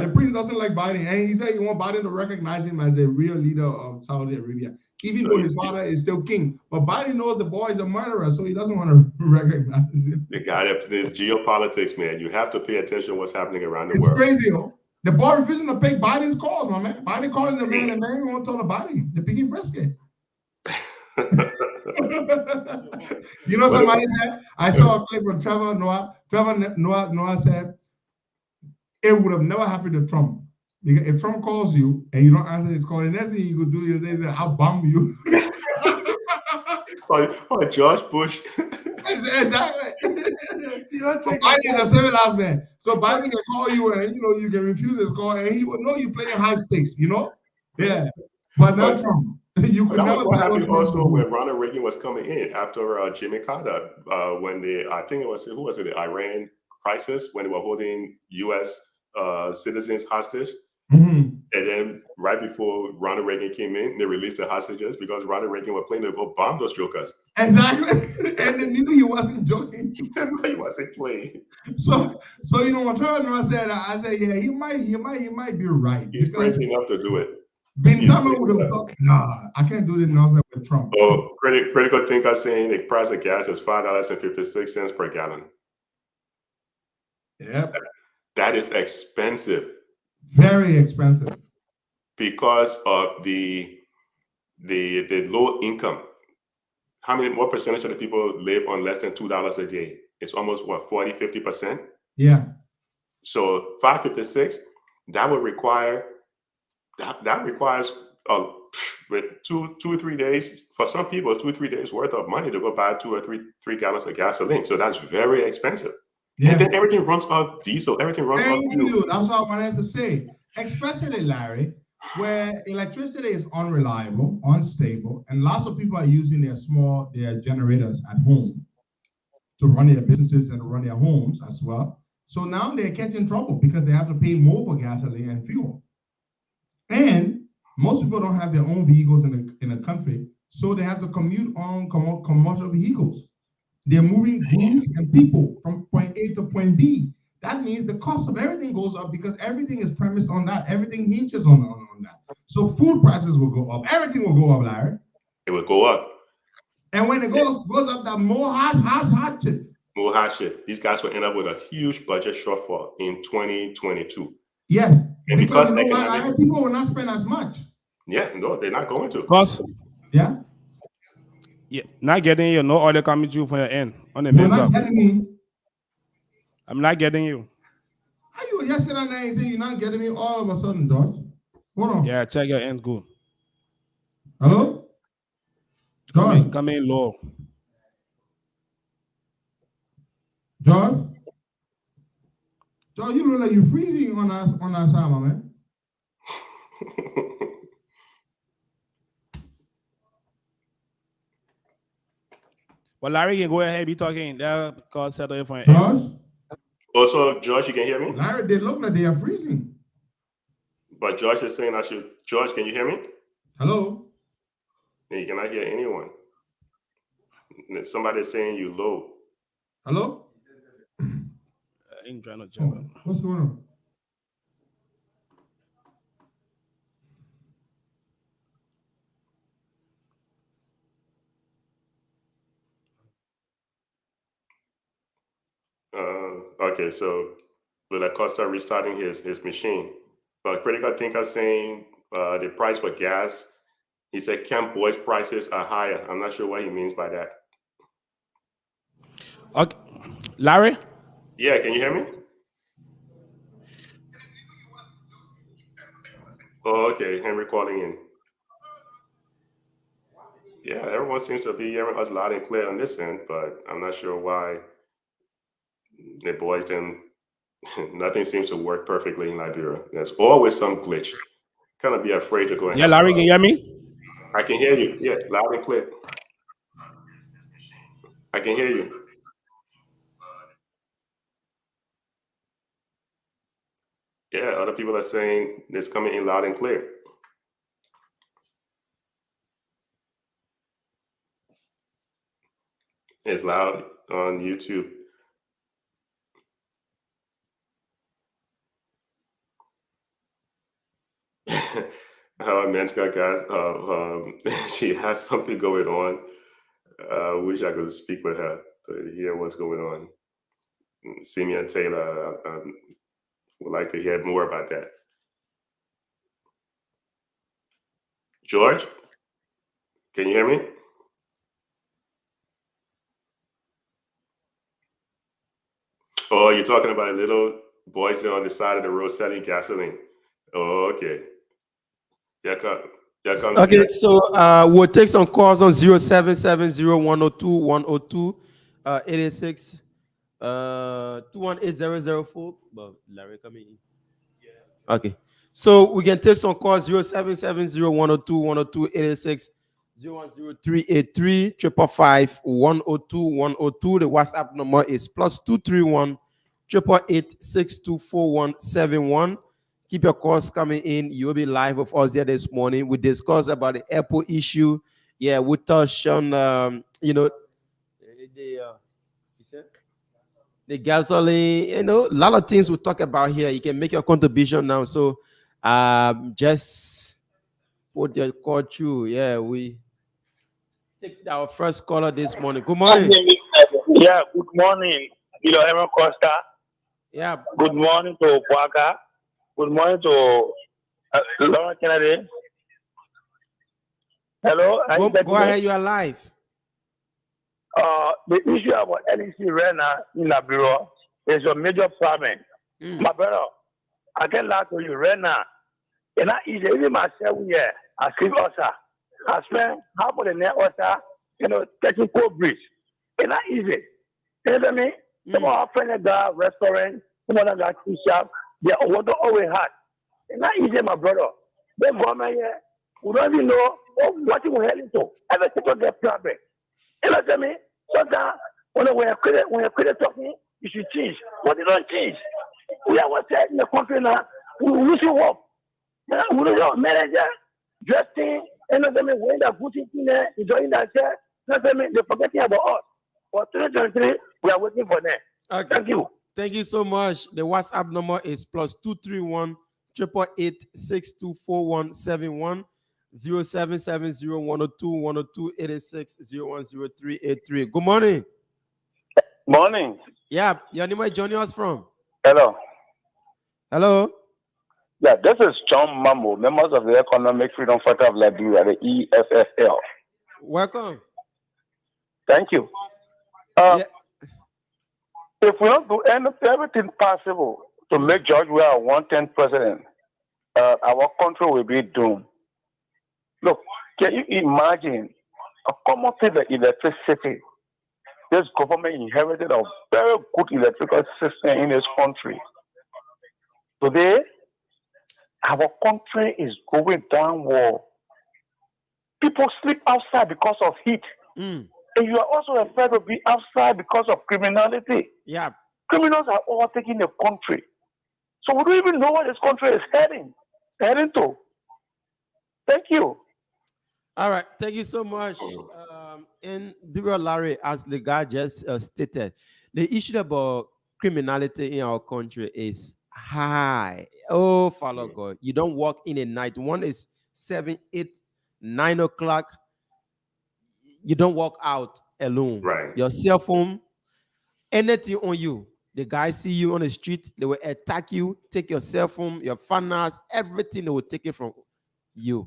the prince doesn't like Biden. And he said he wants Biden to recognize him as a real leader of Saudi Arabia. Even though his father is still king. But Biden knows the boy is a murderer, so he doesn't want to recognize him. The guy that the geopolitics, man. You have to pay attention to what's happening around the world. It's crazy, yo. The boy refusing to pick Biden's calls, my man. Biden calling the man, and man won't tell the body. They're picking frisky. Somebody said, I saw a clip from Trevor Noah. Trevor Noah said, it would have never happened to Trump. Because if Trump calls you and you don't answer his call, the next thing you could do is say, I'll bomb you. or George Bush. Exactly. Biden is a civil last man. So Biden can call you and you can refuse his call and he will know you playing high stakes, Yeah. But not Trump. You could never. What happened also when Ronald Reagan was coming in after Jimmy Carter, when I think it was the Iran crisis, when they were holding U.S. Citizens hostage. And then right before Ronald Reagan came in, they released the hostages because Ronald Reagan was planning to go bomb those jokers. Exactly. And they knew he wasn't joking. He wasn't playing. So when Trevor said, I said, yeah, he might be right. He's crazy enough to do it. Ben Salman would have thought, nah, I can't do this nonsense with Trump. Oh, critical thinker saying the price of gas is $5.56 per gallon. Yep. That is expensive. Very expensive. Because of the low income. What percentage of the people live on less than $2 a day? It's almost 40-50%? Yeah. So $5.56, that would require that requires with 2 or 3 days, for some people, 2 or 3 days worth of money to go buy 2 or 3 gallons of gasoline. So that's very expensive. Yeah. And then everything runs off diesel. Everything runs off fuel. That's what I wanted to say. Especially, Larry, where electricity is unreliable, unstable, and lots of people are using their generators at home to run their businesses and run their homes as well. So now they're catching trouble because they have to pay more for gasoline and fuel. And most people don't have their own vehicles in the country, so they have to commute on commercial vehicles. They're moving goods and people from point A to point B. That means the cost of everything goes up because everything is premised on that. Everything hinges on that. So food prices will go up. Everything will go up, Larry. It will go up. And when it goes up, that more hot shit. More hot shit. These guys will end up with a huge budget shortfall in 2022. Yes, and because because you know what? economic, People will not spend as much. yeah, no, they're not going to. Because Yeah, not getting you, no order coming to you from your end on the you're mains not up. getting me. I'm not getting you. How you yesterday night you say you're not getting me all of a sudden, George? Hold on. Yeah, check your end good. Hello? George? Come in low. George? George, you look like you're freezing on our side, my man. Well, Larry can go ahead and be talking there because settle it for your George? Also, George, you can hear me? Larry, they look like they are freezing. But George is saying I should. George, can you hear me? Hello? You cannot hear anyone. Somebody's saying you low. Hello? I'm trying to jump up. What's going on? Okay, so with Costa restarting his machine. But critical thinker saying the price for gas, he said Camp Boys prices are higher. I'm not sure what he means by that. Okay. Larry? Yeah, can you hear me? Oh, okay, Henry calling in. Yeah, everyone seems to be hearing us loud and clear on this end, but I'm not sure why the boys then nothing seems to work perfectly in Liberia. There's always some glitch. Kind of be afraid to go and Yeah, Larry, can you hear me? I can hear you. Yeah, loud and clear. I can hear you. Yeah, other people are saying it's coming in loud and clear. It's loud on YouTube. How Manska guys, she has something going on. I wish I could speak with her to hear what's going on. Simeon Taylor would like to hear more about that. George, can you hear me? Oh, you're talking about little boys there on the side of the road selling gasoline. Oh, okay. Yeah, come. Okay, so we'll take some calls on 0770-102-102, 886 218-004. But Larry coming in. Yeah. Okay. So we can take some calls 0770-102-102, 886 010-383 555-102-102. The WhatsApp number is +231 888-624-171. Keep your calls coming in. You'll be live with us there this morning. We discussed about the airport issue. Yeah, we touched on the gasoline, a lot of things we talk about here. You can make your contribution now. So just put your call through. Yeah, we take our first caller this morning. Good morning. Yeah, good morning. Aaron Costa. Yeah. Good morning to Waka. Good morning to Laura Kennedy. Hello. Go ahead, you are live. The issue about LEC right now in Liberia is a major problem. My brother, I can lie to you right now. And I even myself here, I sleep outside. I spend half of the night outside, taking cold breeze. It's not easy. You know what I mean? Some of our friends at the restaurant, some of them got tea shop, they water always hot. It's not easy, my brother. The government here, we don't even know what you will head into. Every people get problem. You know what I mean? Sometimes when you're critical talking, you should change. But they don't change. We are what's in the country now. We should work. We don't know manager, dressing, and what I mean, when they're putting in there, enjoying that chair, what I mean, they're forgetting about us. For 2023, we are waiting for them. Okay. Thank you. Thank you so much. The WhatsApp number is +231 888 624 171. 0770102102860103830. Good morning. Morning. Yeah, your name where joining us from? Hello. Hello. Yeah, this is John Mambo, members of the Economic Freedom Fighter of Liberia, the EFFL. Welcome. Thank you. Yeah. If we don't do everything possible to make George Weah a 110 president, our country will be doomed. Look, can you imagine a common thing like electricity? This government inherited a very good electrical system in this country. Today, our country is going downward. People sleep outside because of heat. And you are also afraid to be outside because of criminality. Yeah. Criminals are overtaking the country. So we don't even know where this country is heading to. Thank you. All right. Thank you so much. And Bibra Larry, as the guy just stated, the issue about criminality in our country is high. Oh, follow God. You don't walk in at night. One is 7, 8, 9 o'clock. You don't walk out alone. Right. Your cell phone, anything on you. The guys see you on the street, they will attack you, take your cell phone, your finance, everything, they will take it from you.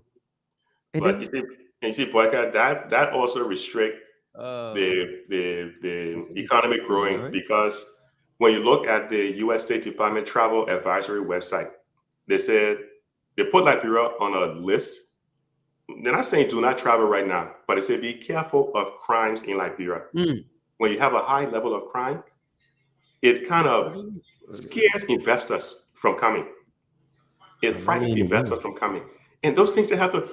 And But then, you see, Boyka, that also restrict the economic growing, because when you look at the U.S. State Department Travel Advisory website, they said they put Liberia on a list. They're not saying do not travel right now, but they say be careful of crimes in Liberia. When you have a high level of crime, it kind of scares investors from coming. It frightens investors from coming. And those things they have to.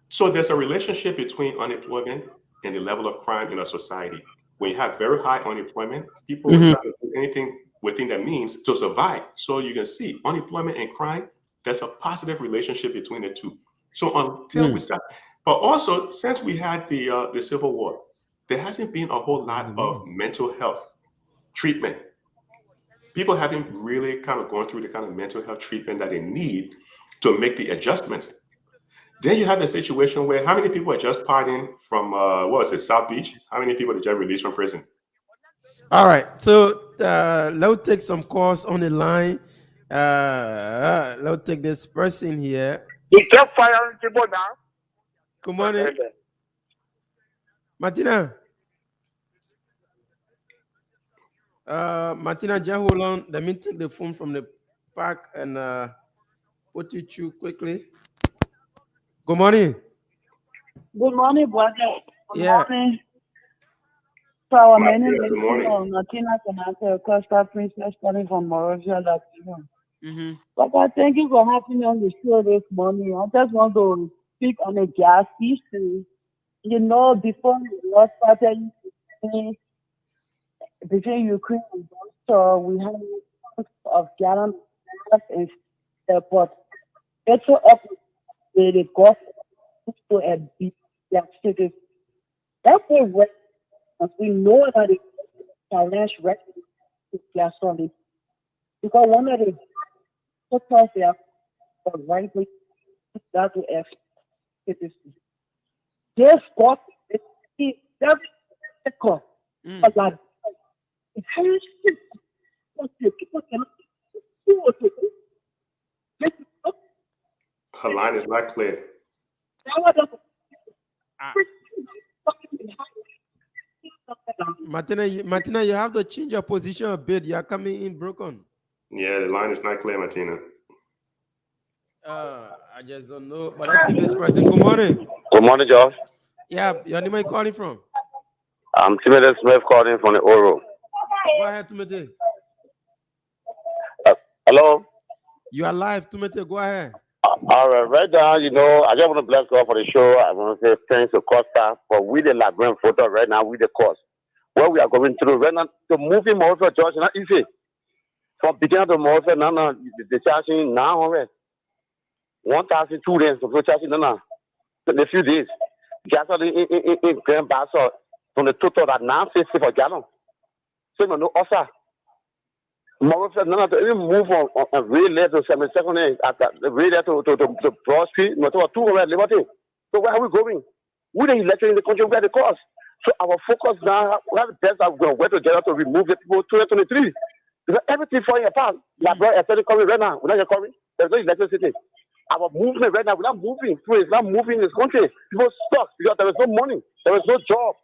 So there's a relationship between unemployment and the level of crime in a society. When you have very high unemployment, people will try to do anything within their means to survive. So you can see unemployment and crime, there's a positive relationship between the two. So until we start, but also since we had the Civil War, there hasn't been a whole lot of mental health treatment. People haven't really kind of gone through the kind of mental health treatment that they need to make the adjustments. Then you have the situation where how many people are just partying from South Beach? How many people are just released from prison? All right, so let's take some calls on the line. Let's take this person here. You kept firing people now. Good morning, Martina. Martina, just hold on. Let me take the phone from the park and put you through quickly. Good morning. Good morning, brother. Good morning. So our many listeners, Martina Canate, Costa Princess, calling from Moravia, Latvia. Papa, thank you for having me on the show this morning. I just want to speak on a gas issue. You know, before the war started between Ukraine and Russia, we had of gallons in the airport. It's so up with the cost to a big city. That's what we know that it challenge records solid. Because one of the total they are rightly that to F citizens. Just got it that's the cost. But like it's very people cannot do what to do. Her line is not clear. Martina, you have to change your position a bit. You are coming in broken. Yeah, the line is not clear, Martina. I just don't know. But I think this person. Good morning. Good morning, George. Yeah, your name are you calling from? I'm Timothy Smith calling from the Oro. Go ahead, Timothy. Hello? You are live, Timothy. Go ahead. All right, right now, you know, I just want to bless God for the show. I want to say thanks to Costa for with the Liberian photo right now with the course. What we are going through right now, to move him over, George, not easy. From beginning to most, now, the charging now already. 1,002 days, so charging now. In a few days. Gasoline in Grand Basso from the total at 950 for gallon. So, no offer. More often, none of the move on relay to 72nd at the relay to Broad Street, no to 200 Liberty. So where are we going? We the election in the country, we are the cause. So our focus now, we have the best that we're going to work together to remove the people 2023. Because everything falling apart. Like, bro, I started coming right now. We're not coming. There's no electricity. Our movement right now, we're not moving. It's not moving in this country. People stuck because there is no money. There is no job.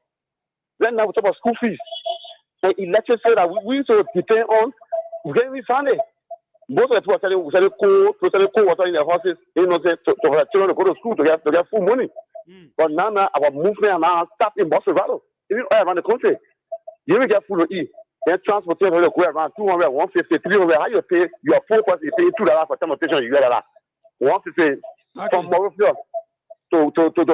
Right now, we talk about school fees. And electricity that we used to depend on, we're getting funded. Most of the people are selling cold water in their houses, for their children to go to school to get full money. But now our movement now stop in Boston, even all around the country. You even get food to eat. Then transportation will go around 200, 150, 300. How you pay your poor person? You pay $2 for transportation. You get that. 150 from Morocco to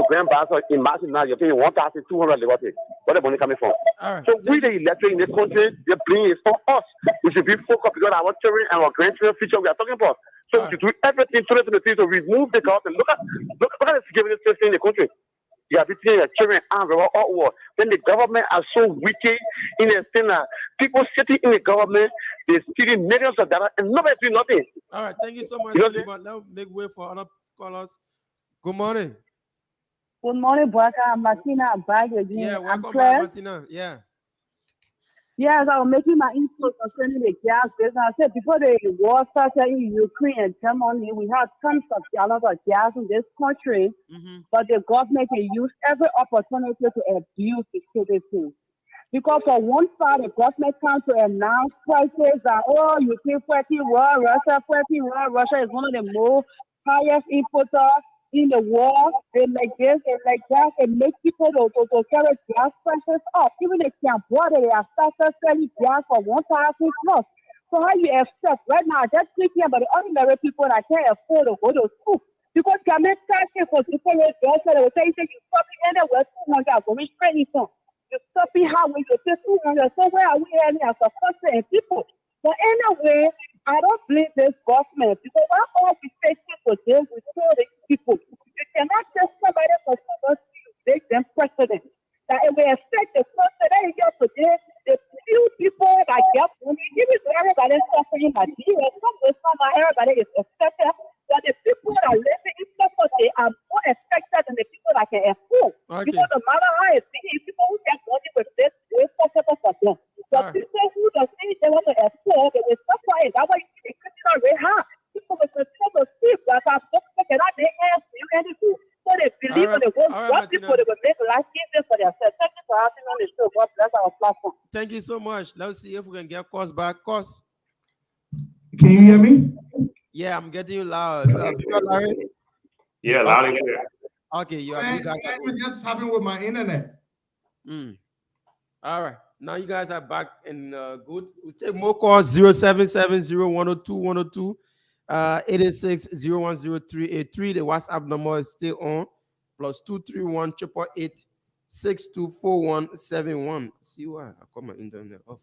Grand Basel in Martin now. You're paying 1,200 liberty. Where the money coming from? Right. So we the electric in this country, the bring is for us. We should be focused because our children and our grandchildren future we are talking about. So we should do everything to remove the government. Look at the security system in the country. You are between your children and all war. Then the government are so wicked in the thing that people sitting in the government, they're stealing millions of dollars and nobody's doing nothing. All right, thank you so much. But now make way for other callers. Good morning. Good morning, Baka. I'm Martina. I'm back again. Yeah, welcome back, Martina. Yeah. Yes, I was making my input concerning the gas business. I said before the war started in Ukraine and Germany, we had tons of gallons of gas in this country, but the government can use every opportunity to abuse the citizens. Because for one side, the government comes to announce prices that, Ukraine pretty well, Russia pretty well. Russia is one of the most highest importers in the war. They like this, they like that, and make people to carry gas prices up. Even they can't bother, they are started selling gas for 1,000 plus. So how you expect right now, just thinking about the ordinary people that can't afford to go to school. Because government taxes for people with gas, they will say you stopping anywhere 200 for which training from. You stopping highway, you say 200. So where are we heading as a country and people? But anyway, I don't blame this government because what all we say people do, we tell the people. You cannot tell somebody for someone to make them president. That it will affect the president here today. The few people that get money, even though everybody is suffering Nigeria, somehow everybody is affected. But the people that live in poverty are more affected than the people that can afford. Okay. Because no matter how it's people who get money with this, it's possible for them. But people who don't think they want to afford, they will suffer. That's why you see the criminal rate high. People will continue to sleep like I'm looking at they ask you anything. So they believe in the word. What people they will make life easier for themselves. Thank you for having on the show. God bless our platform. Thank you so much. Let's see if we can get Cos back. Cos. Can you hear me? Yeah, I'm getting you loud. Larry? Yeah, loud and clear. Okay, you guys are just happening with my internet. All right. Now you guys are back and good. We take more calls 0770-102-102, 886-010-383. The WhatsApp number is still on. +231-888-624171. See why I got my internet off.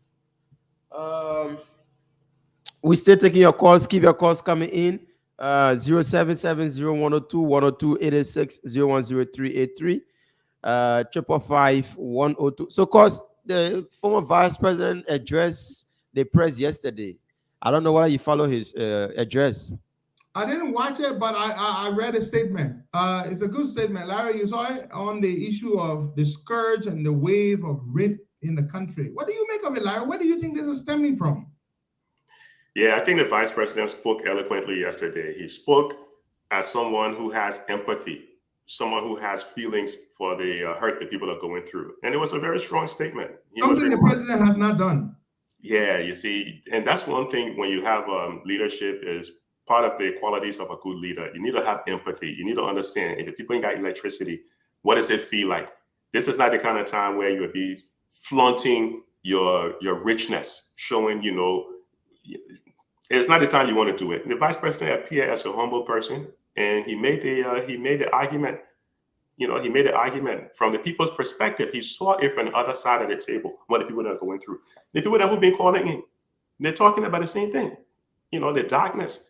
We still taking your calls. Keep your calls coming in. 0770-102-102, 886-010-383, 555-102. So, cause the former vice president addressed the press yesterday. I don't know whether you follow his address. I didn't watch it, but I read a statement. It's a good statement. Larry, you saw it on the issue of the scourge and the wave of rape in the country. What do you make of it, Larry? Where do you think this is stemming from? Yeah, I think the vice president spoke eloquently yesterday. He spoke as someone who has empathy, someone who has feelings for the hurt that people are going through. And it was a very strong statement. Something the president has not done. Yeah, you see, and that's one thing when you have leadership is part of the qualities of a good leader. You need to have empathy. You need to understand if people ain't got electricity, what does it feel like? This is not the kind of time where you'll be flaunting your richness, showing, it's not the time you want to do it. The vice president appeared as a humble person, and he made the argument. He made the argument from the people's perspective. He saw it from the other side of the table, what the people that are going through. The people that have been calling in, they're talking about the same thing, the darkness.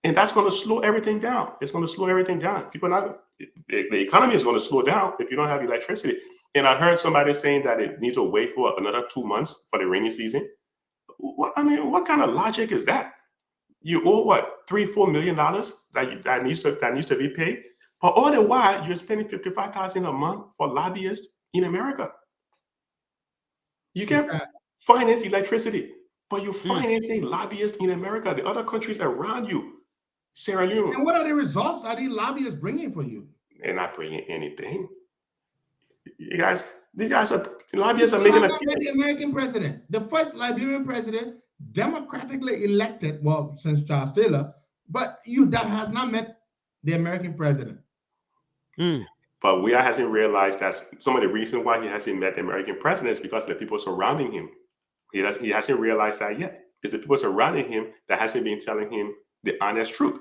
And that's going to slow everything down. It's going to slow everything down. The economy is going to slow down if you don't have electricity. And I heard somebody saying that it needs to wait for another 2 months for the rainy season. What kind of logic is that? You owe what, $3-4 million that needs to be paid? But all the while, you're spending $55,000 a month for lobbyists in America. You can finance electricity, but you're financing lobbyists in America, the other countries around you. Sierra Leone. And what are the results are these lobbyists bringing for you? They're not bringing anything. These guys are lobbyists are making the American president, the first Liberian president, democratically elected, well, since Charles Taylor, but that has not met the American president. But we hasn't realized that some of the reason why he hasn't met the American president is because of the people surrounding him. He hasn't realized that yet. It's the people surrounding him that hasn't been telling him the honest truth.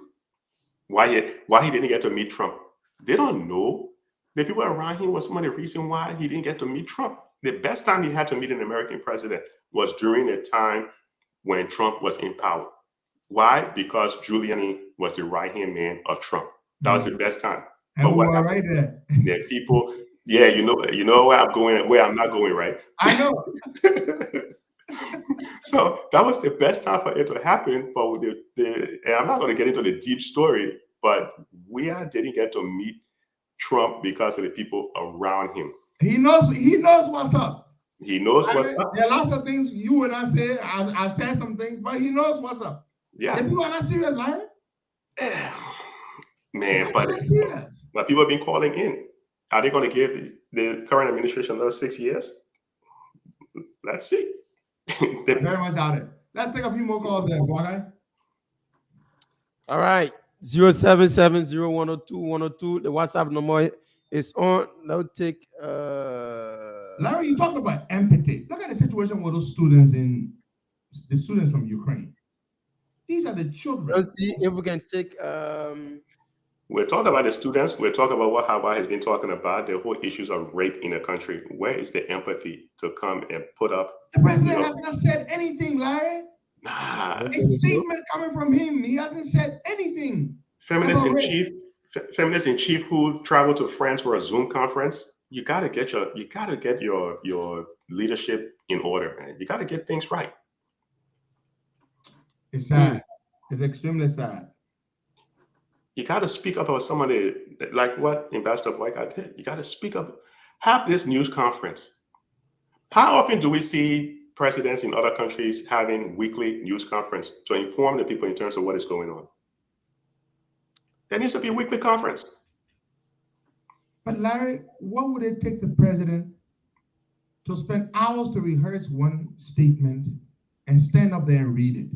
Why he didn't get to meet Trump. They don't know. The people around him was some of the reason why he didn't get to meet Trump. The best time he had to meet an American president was during the time when Trump was in power. Why? Because Giuliani was the right-hand man of Trump. That was the best time. And what right there. The people, you know where I'm going, where I'm not going, right? I know. So that was the best time for it to happen. But and I'm not going to get into the deep story, but didn't get to meet Trump because of the people around him. He knows what's up. He knows what's up. There are lots of things you and I say. I've said some things, but he knows what's up. Yeah. The people are not serious, Larry. Man, but people have been calling in. Are they going to give the current administration another 6 years? Let's see. I very much doubt it. Let's take a few more calls there, boy. All right. 0770102 The WhatsApp number is on. Now take Larry, you talked about empathy. Look at the situation with those students from Ukraine. These are the children. Let's see if we can take we're talking about the students. We're talking about what Hawa has been talking about, the whole issues of rape in the country. Where is the empathy to come and put up? The president has not said anything, Larry. A statement coming from him. He hasn't said anything. Feminists in chief who travel to France for a Zoom conference. You gotta get your leadership in order, man. You gotta get things right. It's sad. It's extremely sad. You got to speak up about somebody like what Ambassador Boycott did. You got to speak up. Have this news conference. How often do we see presidents in other countries having weekly news conference to inform the people in terms of what is going on? There needs to be a weekly conference. But Larry, what would it take the president to spend hours to rehearse one statement and stand up there and read it?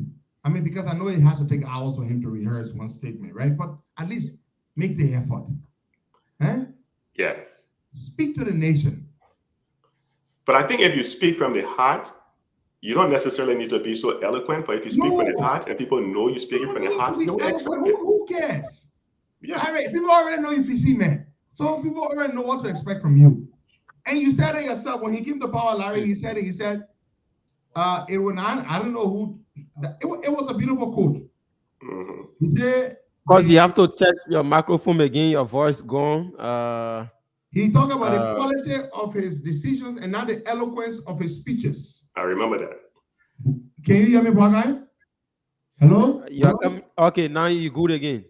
I mean, because I know it has to take hours for him to rehearse one statement, right? But at least make the effort. Huh? Yeah. Speak to the nation. But I think if you speak from the heart, you don't necessarily need to be so eloquent, but if you speak from the heart and people know you're speaking from the heart, they'll accept it. Who cares? Yeah. People already know if you see man. So people already know what to expect from you. And you said it yourself. When he came to power, Larry, he said, it was not, I don't know who, it was a beautiful quote. Mm-hmm. He said, because you have to touch your microphone again, your voice gone. He talked about the quality of his decisions and not the eloquence of his speeches. I remember that. Can you hear me, Bogey? Hello? Okay, now you're good again.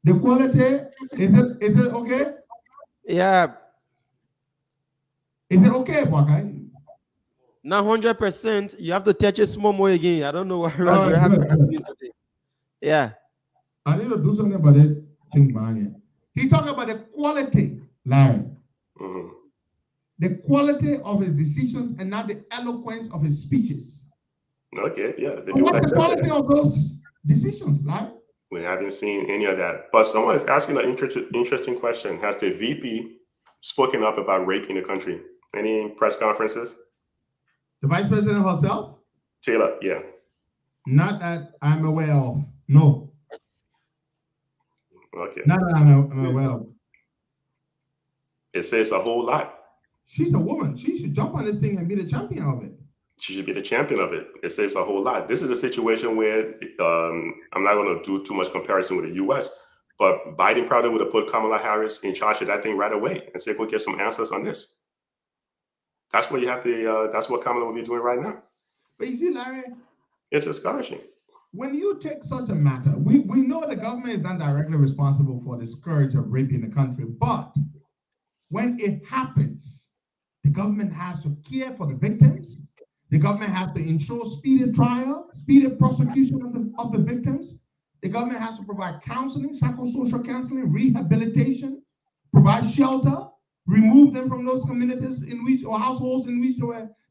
The quality, is it okay? Yeah. Is it okay, Bogey? Not 100%. You have to touch it small more again. I don't know what happening today. Yeah. I need to do something about it. He talked about the quality, Larry. Mm-hmm. The quality of his decisions and not the eloquence of his speeches. Okay, yeah. What's the quality of those decisions, Larry? We haven't seen any of that. But someone is asking an interesting question. Has the VP spoken up about rape in the country? Any press conferences? The vice president herself? Taylor, yeah. Not that I'm aware of. No. Okay. Not that I'm aware of. It says a whole lot. She's a woman. She should jump on this thing and be the champion of it. She should be the champion of it. It says a whole lot. This is a situation where I'm not going to do too much comparison with the U.S., but Biden probably would have put Kamala Harris in charge of that thing right away and said, go get some answers on this. That's what you have to. That's what Kamala will be doing right now. But you see, Larry, it's astonishing. when you take such a matter, we know the government is not directly responsible for the scourge of rape in the country, but when it happens, the government has to care for the victims. The government has to ensure speedy trial, speedy prosecution of the victims. The government has to provide counseling, psychosocial counseling, rehabilitation, provide shelter, remove them from those communities in which, or households in which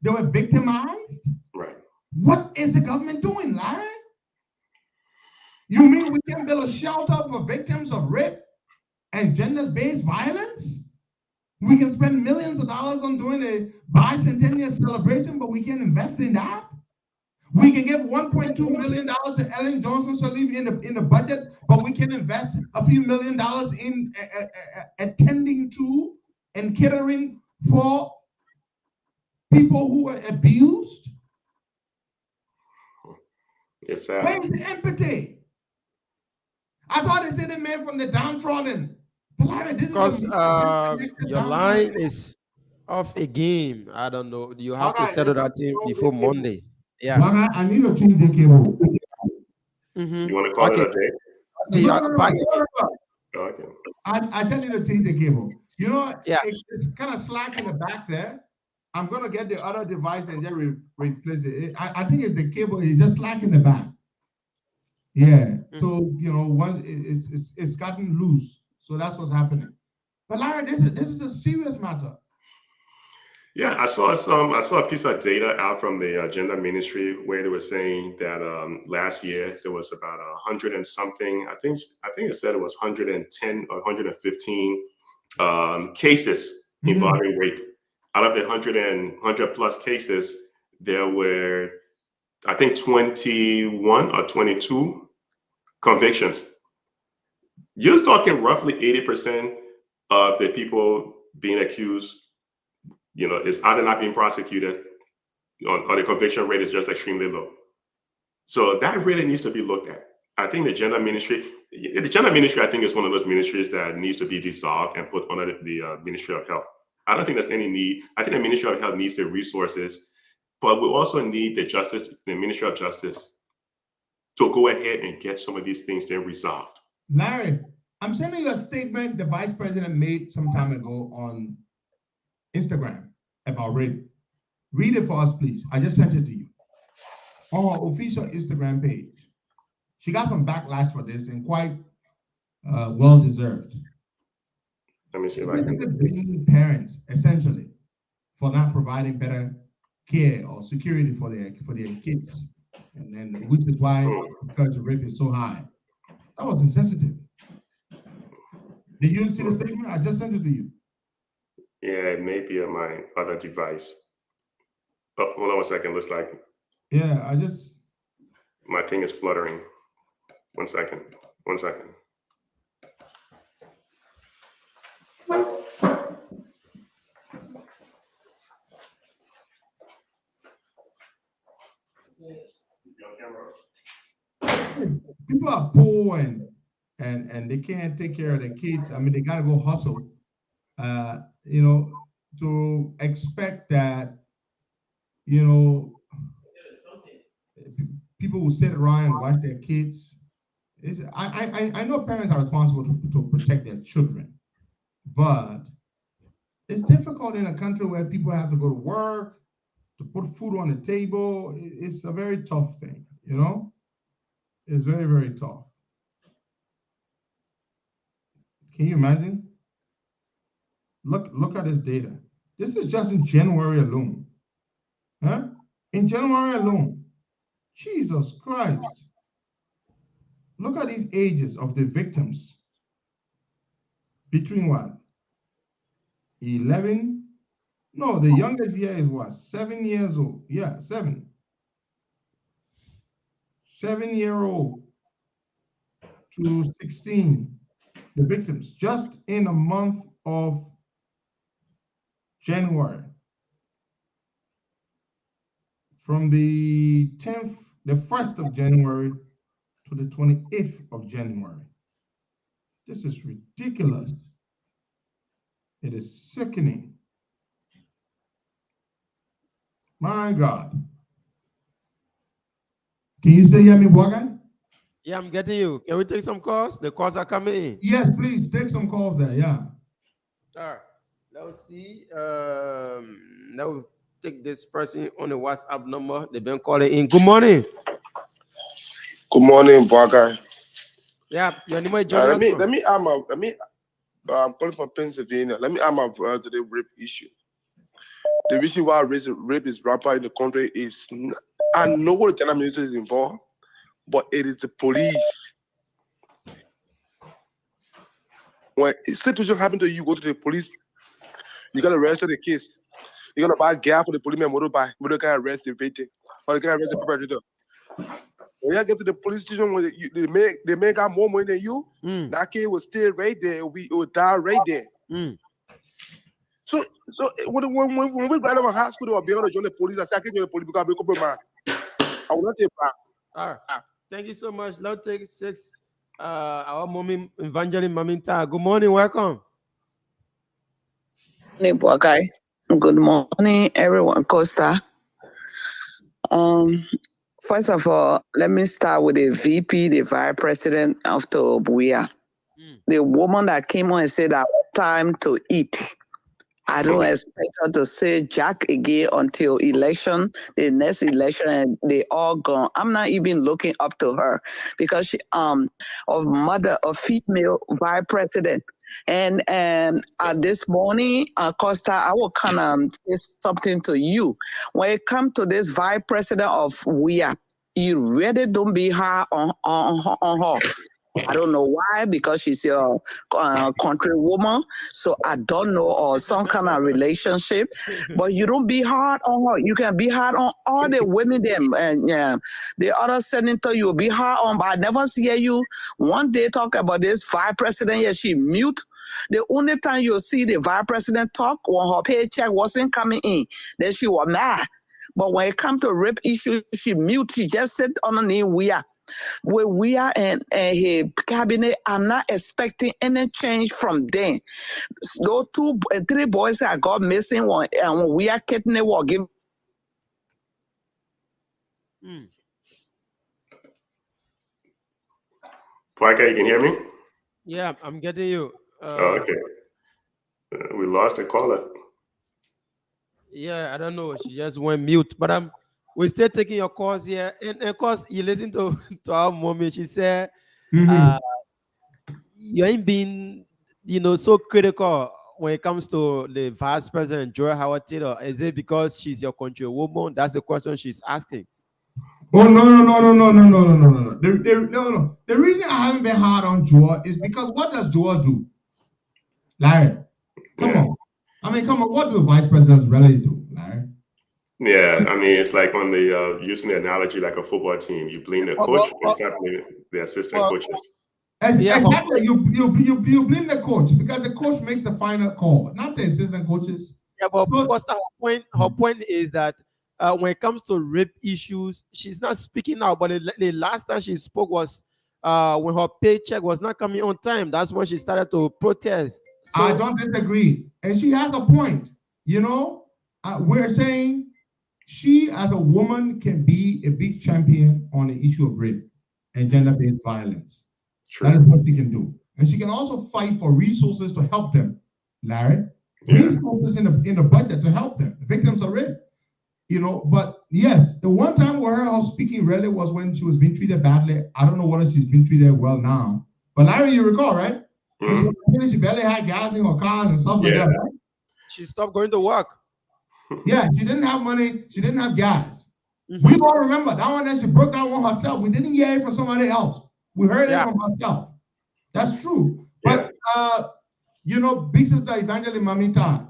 they were victimized. Right. What is the government doing, Larry? You mean we can build a shelter for victims of rape and gender-based violence? We can spend millions of dollars on doing a bicentennial celebration, but we can't invest in that. We can give $1.2 million to Ellen Johnson Sirleaf in the budget, but we can invest a few $1 million in attending to and catering for people who are abused. It's sad. Where's the empathy? I thought they said the man from the downtrodden. Because your line is off again. I don't know. You have to settle that thing before Monday. Yeah. I need to change the cable. You want to call it a day? Okay. I tell you to change the cable. You know, it's kind of slack in the back there. I'm going to get the other device and then replace it. I think it's the cable. It's just slack in the back. Yeah. So, you know, once it's gotten loose. So that's what's happening. But Larry, this is a serious matter. Yeah, I saw a piece of data out from the gender ministry where they were saying that last year there was about 100 and something. I think it said it was 110 or 115 cases involving rape. Out of the 100 plus cases, there were, I think, 21 or 22 convictions. You're talking roughly 80% of the people being accused, you know, is either not being prosecuted or the conviction rate is just extremely low. So that really needs to be looked at. I think the gender ministry, I think, is one of those ministries that needs to be dissolved and put under the Ministry of Health. I don't think there's any need. I think the Ministry of Health needs the resources, but we also need the Ministry of Justice to go ahead and get some of these things then resolved. Larry, I'm sending you a statement the vice president made some time ago on Instagram about rape. Read it for us, please. I just sent it to you on her official Instagram page. She got some backlash for this and quite well deserved. Let me see if I can. Blaming parents essentially for not providing better care or security for their kids, and then which is why the curse of rape is so high. That was insensitive. Did you see the statement? I just sent it to you. Yeah, it may be on my other device. Oh, hold on 1 second. Looks like. Yeah, my thing is fluttering. 1 second. 1 second. People are poor and they can't take care of their kids. I mean, they gotta go hustle. You know, to expect that, you know, people will sit around and watch their kids. I know parents are responsible to protect their children, but it's difficult in a country where people have to go to work, to put food on the table. It's a very tough thing, you know? It's very, very tough. Can you imagine? Look at this data. This is just in January alone. Huh? In January alone. Jesus Christ. Look at these ages of the victims. Between what? 11? No, the youngest here is what? 7 years old. Yeah, 7. 7-year-old to 16. The victims just in a month of January. From the 10th, the 1st of January to the 28th of January. This is ridiculous. It is sickening. My God. Can you still hear me, Bogan? Yeah, I'm getting you. Can we take some calls? The calls are coming in. Yes, please take some calls there. Yeah. All right. Let's see. Now take this person on the WhatsApp number. They've been calling in. Good morning. Good morning, Boga. Yeah, your name is Johnny. I'm calling from Pennsylvania. Let me add my voice to the rape issue. The reason why rape is rampant in the country is, I know what the Ghana minister is involved, but it is the police. When a situation happens to you, go to the police, you got to register the case. You're going to buy gas for the policeman motorbike, but they can arrest the victim, or they can arrest the perpetrator. When you get to the police station, when they may got more money than you, that kid will stay right there. It will die right there. So when we graduate from high school, they will be able to join the police. I said, I can't join the police because I become a man. I will not take back. All right. Thank you so much. Let's take 6. Our mommy, Evangeline Maminta. Good morning. Welcome. Good morning, everyone. Costa. First of all, let me start with the VP, the Vice President of the Obuya. The woman that came on and said that time to eat. I don't expect her to say Jack again until election, the next election, and they all gone. I'm not even looking up to her because she of female vice president. And this morning, Costa, I will kind of say something to you. When it comes to this vice president of WIA, you really don't be hard on her. I don't know why, because she's a country woman, so I don't know, or some kind of relationship, but you don't be hard on her. You can be hard on all the women, them, and the other senator you will be hard on, but I never see you one day talk about this vice president. Yeah, she mute. The only time you'll see the vice president talk when her paycheck wasn't coming in, then she was mad. But when it comes to rape issues, she mute. She just sit underneath where we are in his cabinet. I'm not expecting any change from them. Those 2 and 3 boys that got missing when we are getting the war give. Parker, you can hear me? Yeah, I'm getting you. Okay. We lost a caller. Yeah, I don't know. She just went mute. But we're still taking your calls here. And of course, you listen to our mommy. She said, you ain't been, so critical when it comes to the Vice President, Joy Howard Taylor. Is it because she's your country woman? That's the question she's asking. Oh, no. The reason I haven't been hard on Joy is because what does Joy do? Larry, come on. What do vice presidents really do, Larry? Yeah, I mean, it's like on the using the analogy like a football team. You blame the coach, exactly the assistant coaches. Exactly, you blame the coach because the coach makes the final call, not the assistant coaches. Yeah, but Costa, her point is that when it comes to rape issues, she's not speaking out. But the last time she spoke was when her paycheck was not coming on time. That's when she started to protest. So, I don't disagree, and she has a point. We're saying she, as a woman, can be a big champion on the issue of rape and gender-based violence. True. That is what she can do, and she can also fight for resources to help them. Larry, resources in the budget to help them, the victims of rape. But yes, the one time where her speaking really was when she was being treated badly. I don't know whether she's been treated well now. But Larry, you recall, right? She barely had gas in her cars and stuff like that, right? She stopped going to work. Yeah, she didn't have money. She didn't have gas. We all remember that one that she broke down on herself. We didn't hear it from somebody else. We heard it from herself. That's true. But, big sister Evangeline Mamita,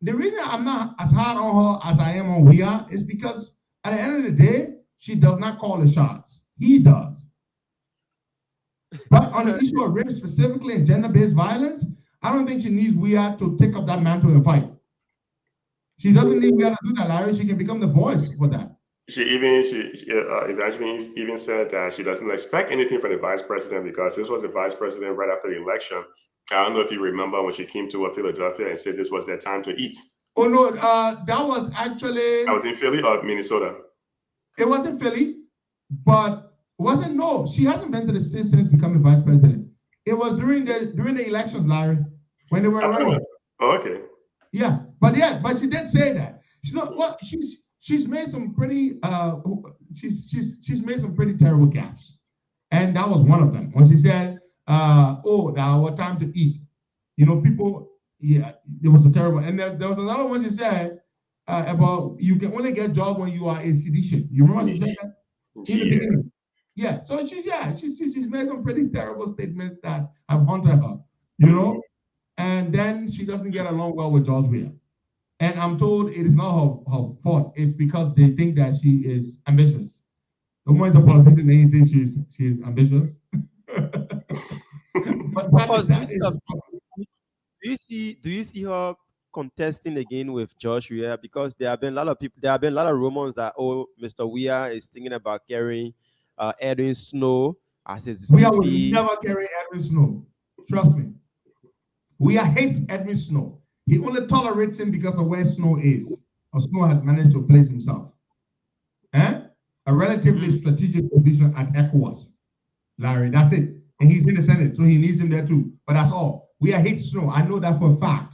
the reason I'm not as hard on her as I am on Wia is because at the end of the day, she does not call the shots. He does. But on the issue of rape specifically and gender-based violence, I don't think she needs Wia to take up that mantle and fight. She doesn't need Wia to do that, Larry. She can become the voice for that. Evangeline even said that she doesn't expect anything from the vice president because this was the vice president right after the election. I don't know if you remember when she came to Philadelphia and said this was their time to eat. Oh, no, that was actually... I was in Philly or Minnesota? It wasn't Philly, but Wasn't no. She hasn't been to the state since becoming vice president. It was during the elections, Larry, when they were running. Oh, okay. Yeah, but she did say that. You know what? She's made some pretty she's made some pretty terrible gaffes, and that was one of them when she said, "Oh, now what time to eat?" You know, people. Yeah, it was a terrible. And there was another one she said about you can only get a job when you are a sedition. You remember she said that in the beginning. Yeah, so she's made some pretty terrible statements that have haunted her. You know. And then she doesn't get along well with George Weah. And I'm told it is not her fault. It's because they think that she is ambitious. The moment a politician, they say she's ambitious. But do you see her contesting again with Josh Weah? Because there have been a lot of rumors that Mr. Weah is thinking about carrying Edwin Snow as his Weah VP. will never carry Edwin Snow. Trust me. Weah hates Edwin Snow. He only tolerates him because of where Snow is. Or Snow has managed to place himself. A relatively strategic position at ECOWAS. Larry, that's it. And he's in the Senate, so he needs him there too. But that's all. Weah hates Snow. I know that for a fact.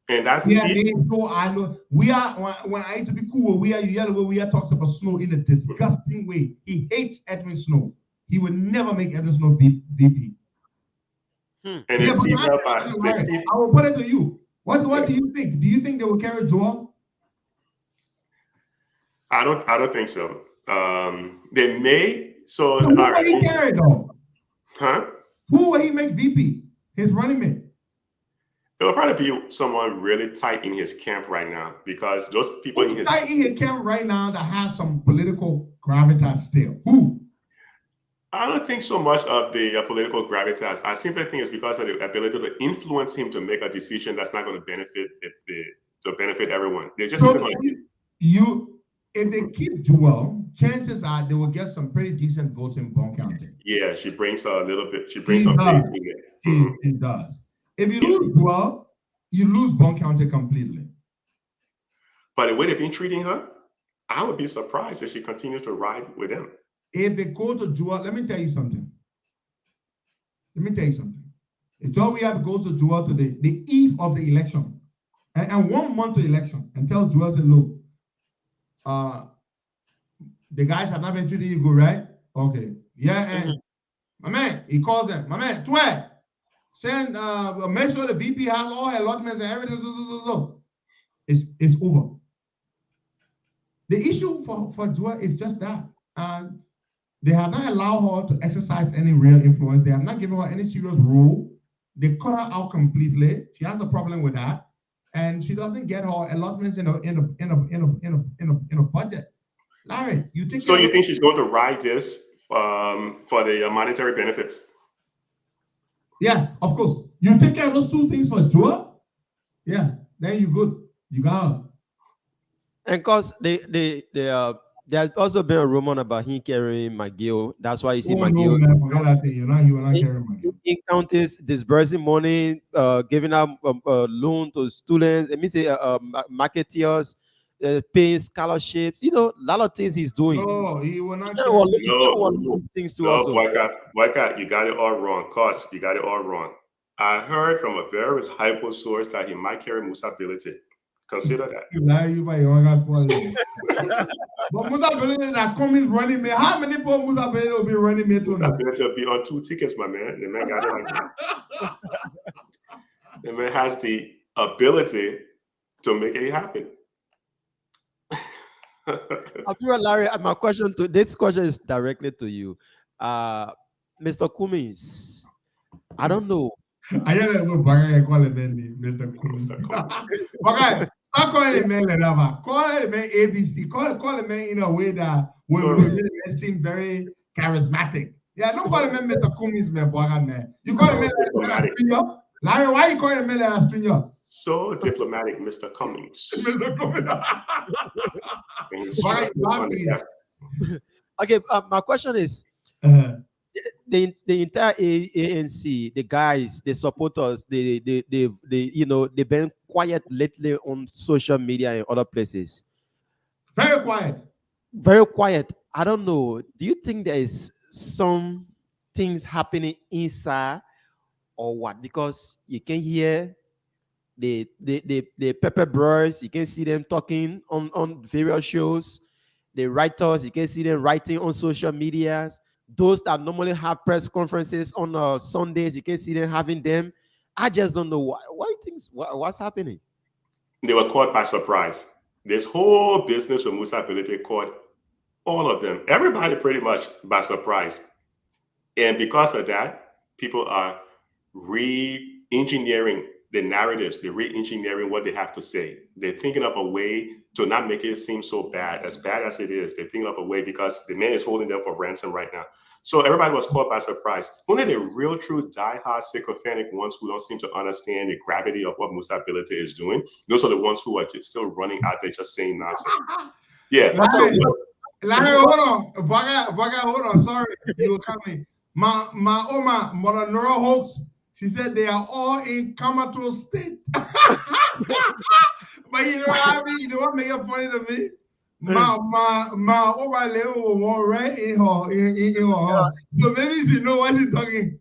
And that's Snow. I know. When I used to be cool with Weah, you hear the way Weah talks about Snow in a disgusting way. He hates Edwin Snow. He would never make Edwin Snow VP. And I will put it to you. What do you think? Do you think they will carry Joel? I don't think so. They may. So who will he carry though? Huh? Who will he make VP? His running mate. It will probably be someone really tight in his camp right now because those people in his camp right now that has some political gravitas still. Who? I don't think so much of the political gravitas. I simply think it's because of the ability to influence him to make a decision that's not going to benefit everyone. They're just if they keep Joel, chances are they will get some pretty decent votes in Bond County. Yeah, she brings a little bit. She brings some base in it. She does. If you lose Joel, you lose Bond County completely. But the way they've been treating her, I would be surprised if she continues to ride with them. If they go to Joel, let me tell you something. If Joel Weah goes to Joel today, the eve of the election, and 1 month to election, and tell Joel, say, look, the guys have not been treating you good, right? Okay. Yeah, and my man, he calls them, my man, Tway, send, make sure the VP has all her allotments and everything. It's over. The issue for Joel is just that. And they have not allowed her to exercise any real influence. They have not given her any serious role. They cut her out completely. She has a problem with that, and she doesn't get her allotments in a budget. Larry, you think? So you think she's going to ride this for the monetary benefits? Yes, of course. You take care of those two things for Joel. Yeah, then you good. You got her. And cause there's also been a rumor about him carrying McGill. That's why you see McGill. No, man, forget that thing. You're not carrying McGill. In counties disbursing money, giving out loan to students. It means marketeers, paying scholarships. You know, a lot of things he's doing. No, he will not. These things to us. Boycott, you got it all wrong. Cos, you got it all wrong. I heard from a very hyper source that he might carry Musa Ability. Consider that. But Musa Ability that coming running me. How many people Musa Ability will be running me to? Musa Ability will be on 2 tickets, my man. The man got it like that. The man has the ability to make it happen. Larry, this question is directly to you. Mr. Cummings, I don't know. I don't call him Mr. Cummings. Okay. Stop calling him man like that. Call him man ABC. Call him man in a way that will make him seem very charismatic. Yeah, don't call him man Mr. Cummings, man. You call him man like a Larry, why you calling him man like a stranger? So diplomatic, Mr. Cummings. Mr. Cummings. Okay, my question is, the entire ANC, the guys, the supporters, they've been quiet lately on social media and other places. Very quiet. Very quiet. I don't know. Do you think there is some things happening inside or what? Because you can hear the Pepper Bros, you can see them talking on various shows. The writers, you can see them writing on social medias. Those that normally have press conferences on Sundays, you can see them having them. I just don't know why things what's happening. They were caught by surprise. This whole business with Musa Ability caught all of them, everybody pretty much by surprise. And because of that, people are re-engineering the narratives, they're re-engineering what they have to say. They're thinking of a way to not make it seem so bad as it is. They're thinking of a way because the man is holding them for ransom right now. So everybody was caught by surprise. Only the real true diehard sycophantic ones who don't seem to understand the gravity of what Musa Ability is doing, those are the ones who are just still running out there just saying nonsense. Yeah. Larry, hold on. Baga, hold on. Sorry, you were coming. My Mother Nora Hawks, she said they are all in comatose state. But you know what I mean? You know what make it funny to me? My over level was right in her. So maybe she know what she's talking.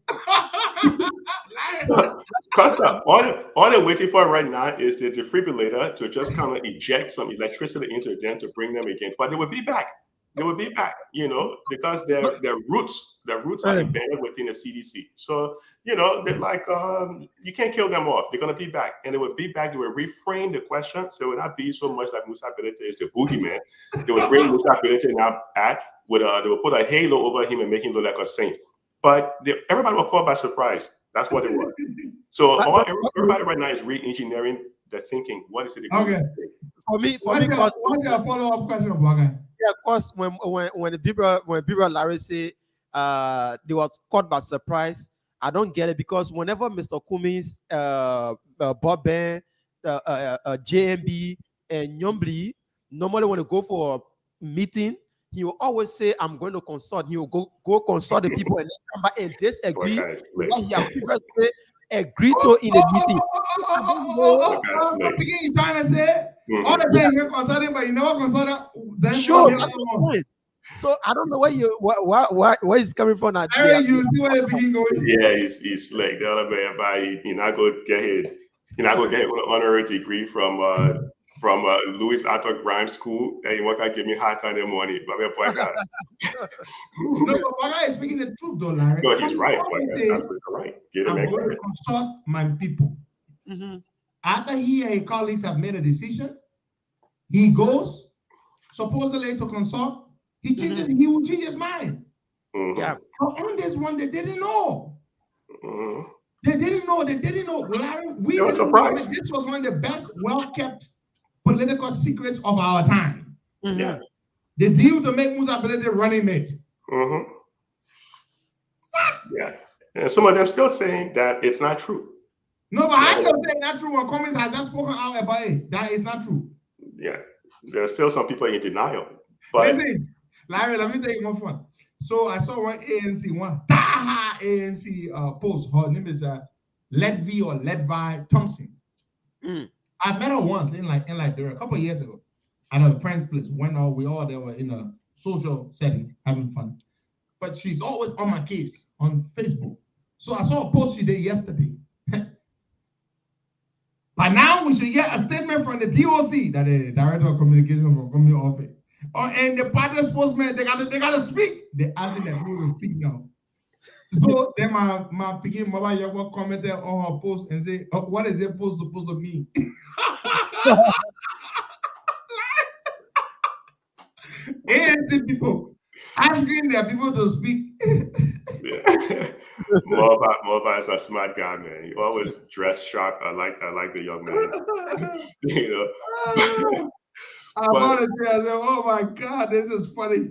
Costa, all they're waiting for right now is the defibrillator to just kind of eject some electricity into them to bring them again. But they will be back. They will be back, you know, because their roots are embedded within the CDC. So, you know, they're like, you can't kill them off. They're going to be back. And they will be back. They will reframe the question. So it will not be so much like Musa Ability is the boogeyman. They will bring Musa Ability now back. They will put a halo over him and make him look like a saint. But everybody was caught by surprise. That's what it was. So everybody right now is re-engineering the thinking. What is it? Okay. For me, what's your follow-up question, Baga? Yeah, of course. When people Larry say they were caught by surprise, I don't get it because whenever Mr. Cummings, Bob Ben, JMB, and Nyombli normally want to go for a meeting, he will always say, "I'm going to consult." He will go consult the people and then come back and disagree what he has previously agreed to in a meeting. What you trying to say? All the time you're consulting, but you never consult them. Sure, that's the point. So I don't know where he's coming from. You see where the begin going? Yeah, he's slick. The other man, by he not go get it. He not go get an honorary degree from Louis Arthur Grimes School. And he want to give me hard time in the morning. But no, but Baga is speaking the truth, though, Larry. No, he's right. That's absolutely right. I'm going to consult my people. Mm-hmm. After he and his colleagues have made a decision, he goes supposedly to consult. He changes. He will change his mind. Mm-hmm. Yeah. On this one, they didn't know. Mm-hmm. They didn't know. Larry, they were surprised. This was one of the best, well-kept political secrets of our time. Mm-hmm. Yeah. The deal to make Musa Ability running mate. Mm-hmm. Yeah. And some of them still saying that it's not true. No, but I don't say that's true when Cummings has just spoken out about it. That is not true. Yeah. There are still some people in denial. But listen, Larry, let me take more fun. So I saw one ANC post. Her name is Ledvi or Ledvi Thompson. I met her once in Liberia a couple of years ago at a friend's place. We all there were in a social setting having fun. But she's always on my case on Facebook. So I saw a post she did yesterday. But now we should get a statement from the DOC, that is Director of Communication from Government Office. And the party spokesman, they gotta speak. They're asking that people will speak now. So then my picking mobile young commented on her post and say, what is that post supposed to mean? ANC people asking their people to speak. Yeah. Mova is a smart guy, man. He always dress sharp. I like the young man. You know. I said, oh my God, this is funny.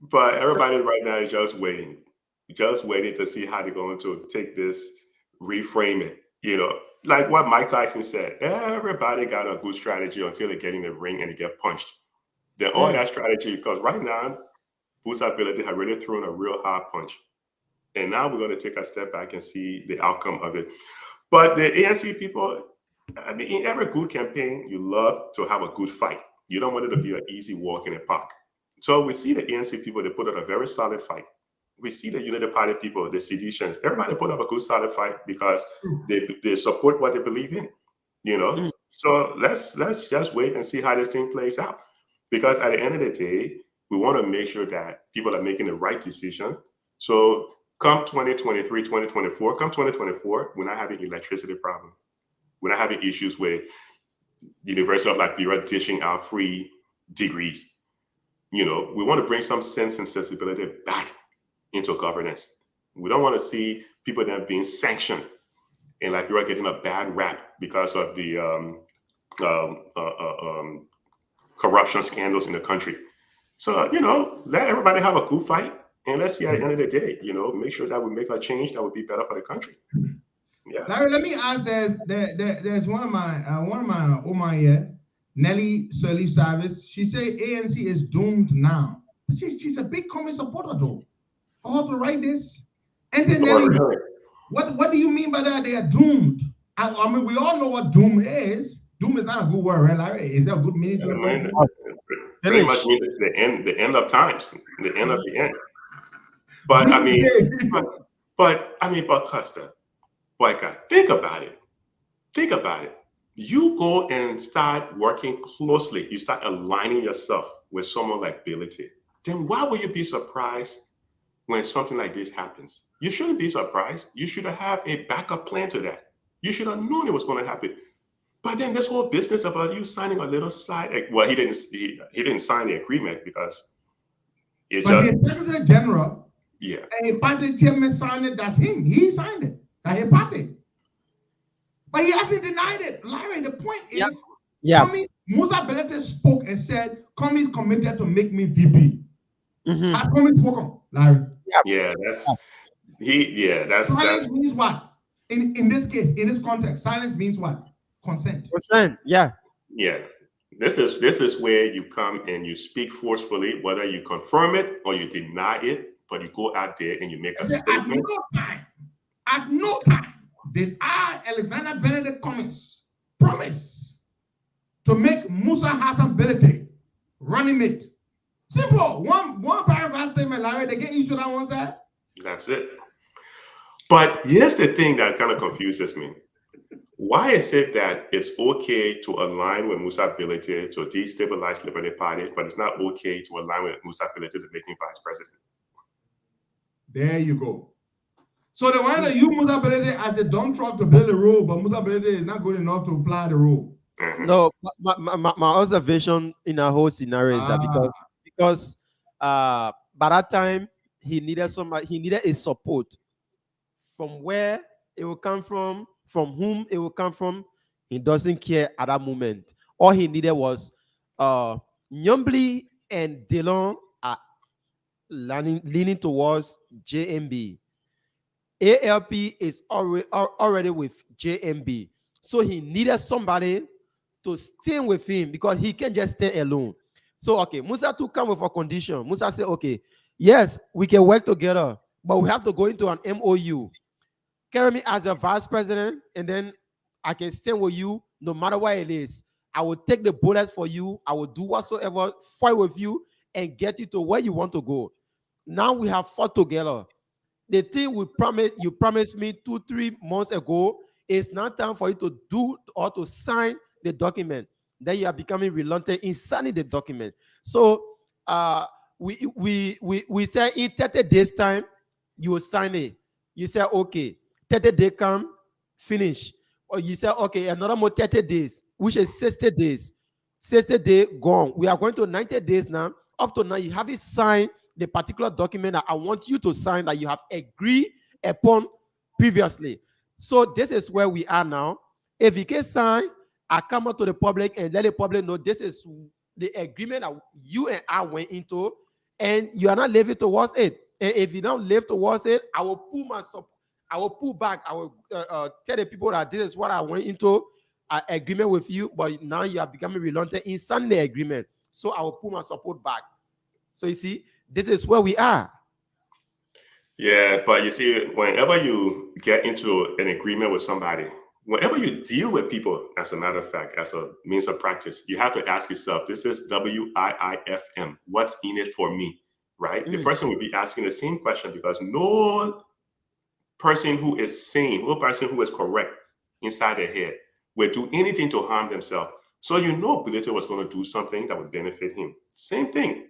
But everybody right now is just waiting to see how they're going to take this, reframe it. You know, like what Mike Tyson said, everybody got a good strategy until they get in the ring and they get punched. Then all that strategy, because right now, Musa Ability has really thrown a real hard punch. And now we're going to take a step back and see the outcome of it. But the ANC people, I mean, in every good campaign, you love to have a good fight. You don't want it to be an easy walk in the park. So we see the ANC people, they put up a very solid fight. We see the United Party people, the seditions, everybody put up a good solid fight because they support what they believe in, you know. So let's just wait and see how this thing plays out. Because at the end of the day, we want to make sure that people are making the right decision. So come 2023, 2024, come 2024, we're not having electricity problem. We're not having issues with the University of Liberia dishing out free degrees. You know, we want to bring some sense and sensibility back into governance. We don't want to see people that are being sanctioned and Liberia getting a bad rap because of the corruption scandals in the country. So, you know, let everybody have a good fight, and let's see at the end of the day, you know, make sure that we make a change that would be better for the country. Yeah. Larry, let me ask. There's one of my Oma here, Nelly Sirleaf Service. She say ANC is doomed now. But she's a big communist supporter though. For her to write this, and then Nelly, what do you mean by that? They are doomed. I mean, we all know what doom is. Doom is not a good word, right, Larry? Is that a good meaning to it? Pretty much means the end of times, the end of the end. But I mean, but Costa, Boyka, think about it. Think about it. You go and start working closely. You start aligning yourself with someone like Billy T. Then why would you be surprised when something like this happens? You shouldn't be surprised. You should have a backup plan to that. You should have known it was going to happen. But then this whole business about you signing a little side, well, he didn't sign the agreement because it's but just the Secretary General, yeah, a party chairman signed it. That's him. He signed it. That's a party. But he hasn't denied it. Larry, the point is, Musa Belete spoke and said, Comey committed to make me VP. Has Comey spoken, Larry? Yeah, that's silence means what? In this case, in this context, silence means what? Consent. Yeah. This is where you come and you speak forcefully, whether you confirm it or you deny it, but you go out there and you make a statement. At no time did I, Alexander Benedict Cummings, promise to make Musa Hassan Belete running mate. Simple. One paragraph statement, Larry, they get each other on one side. That's it. But here's the thing that kind of confuses me. Why is it that it's okay to align with Musa Belete to destabilize Liberty Party, but it's not okay to align with Musa Belete to make him vice president? There you go. So they want to use Musa Belete as a dump truck to build a road, but Musa Belete is not good enough to apply the road. No, my observation in a whole scenario is that because by that time he needed a support from where it will come from whom it will come from. He doesn't care at that moment. All he needed was Nyombli and Delon are leaning towards JMB. ALP is already with JMB. So he needed somebody to stay with him because he can't just stay alone. So, okay, Musa to come with a condition. Musa said, okay, yes, we can work together, but we have to go into an MOU. Carry me as a vice president, and then I can stay with you no matter what it is. I will take the bullets for you. I will do whatsoever, fight with you, and get you to where you want to go. Now we have fought together. The thing you promised me 2-3 months ago, is now time for you to do or to sign the document. Then you are becoming reluctant in signing the document. So we say in 30 days time, you will sign it. You say, okay, 30 days come, finish. Or you say, okay, another more 30 days, which is 60 days. 60 days gone. We are going to 90 days now. Up to now, you haven't signed the particular document that I want you to sign that you have agreed upon previously. So this is where we are now. If you can sign, I come out to the public and let the public know this is the agreement that you and I went into, and you are not living towards it. And if you don't live towards it, I will pull myself. I will pull back. I will tell the people that this is what I went into agreement with you, but now you are becoming reluctant in signing the agreement. So I will pull my support back. So you see, this is where we are. Yeah, but you see, whenever you get into an agreement with somebody, whenever you deal with people, as a matter of fact, as a means of practice, you have to ask yourself, this is WIIFM. What's in it for me, right? The person would be asking the same question because no person who is sane, no person who is correct inside their head will do anything to harm themselves. So you know Bilete was going to do something that would benefit him. Same thing,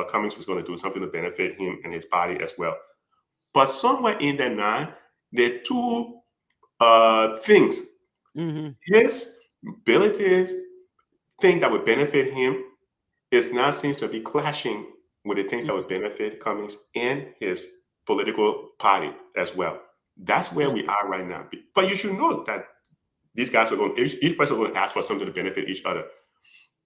Cummings was going to do something to benefit him and his body as well. But somewhere in that nine, there are two things. His Bilete's thing that would benefit him is now seems to be clashing with the things that would benefit Cummings and his political party as well. That's where we are right now. But you should know that these guys are going, each person is going to ask for something to benefit each other.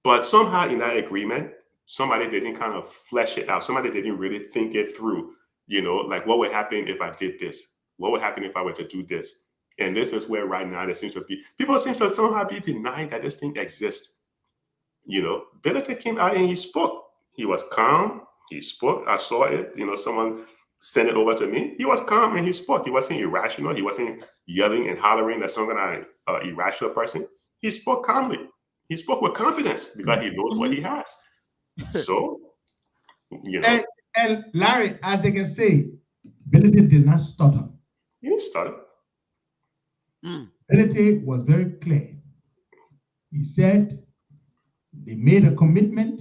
But somehow in that agreement, somebody didn't kind of flesh it out. Somebody didn't really think it through, you know, like what would happen if I did this? What would happen if I were to do this? And this is where right now there seems to be, people seem to somehow be denying that this thing exists. You know, Bilete came out and he spoke. He was calm. He spoke. I saw it. You know, someone sent it over to me. He was calm and he spoke. He wasn't irrational. He wasn't yelling and hollering like some kind of irrational person. He spoke calmly. He spoke with confidence because he knows what he has. So, you know. And Larry, as they can say, Bilete did not stutter. He didn't stutter. Bilete was very clear. He said they made a commitment,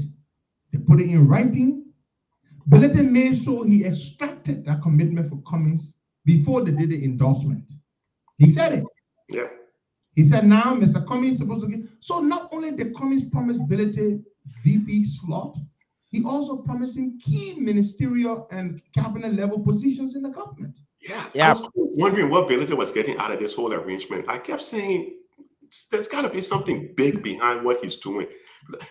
they put it in writing. Bilete made sure he extracted that commitment for Cummings before they did the endorsement. He said it. Yeah. He said, now Mr. Cummings is supposed to get. So not only did Cummings promise Bilete VP slot, he also promised him key ministerial and cabinet level positions in the government. Yeah. I was wondering what Bilete was getting out of this whole arrangement. I kept saying, there's got to be something big behind what he's doing.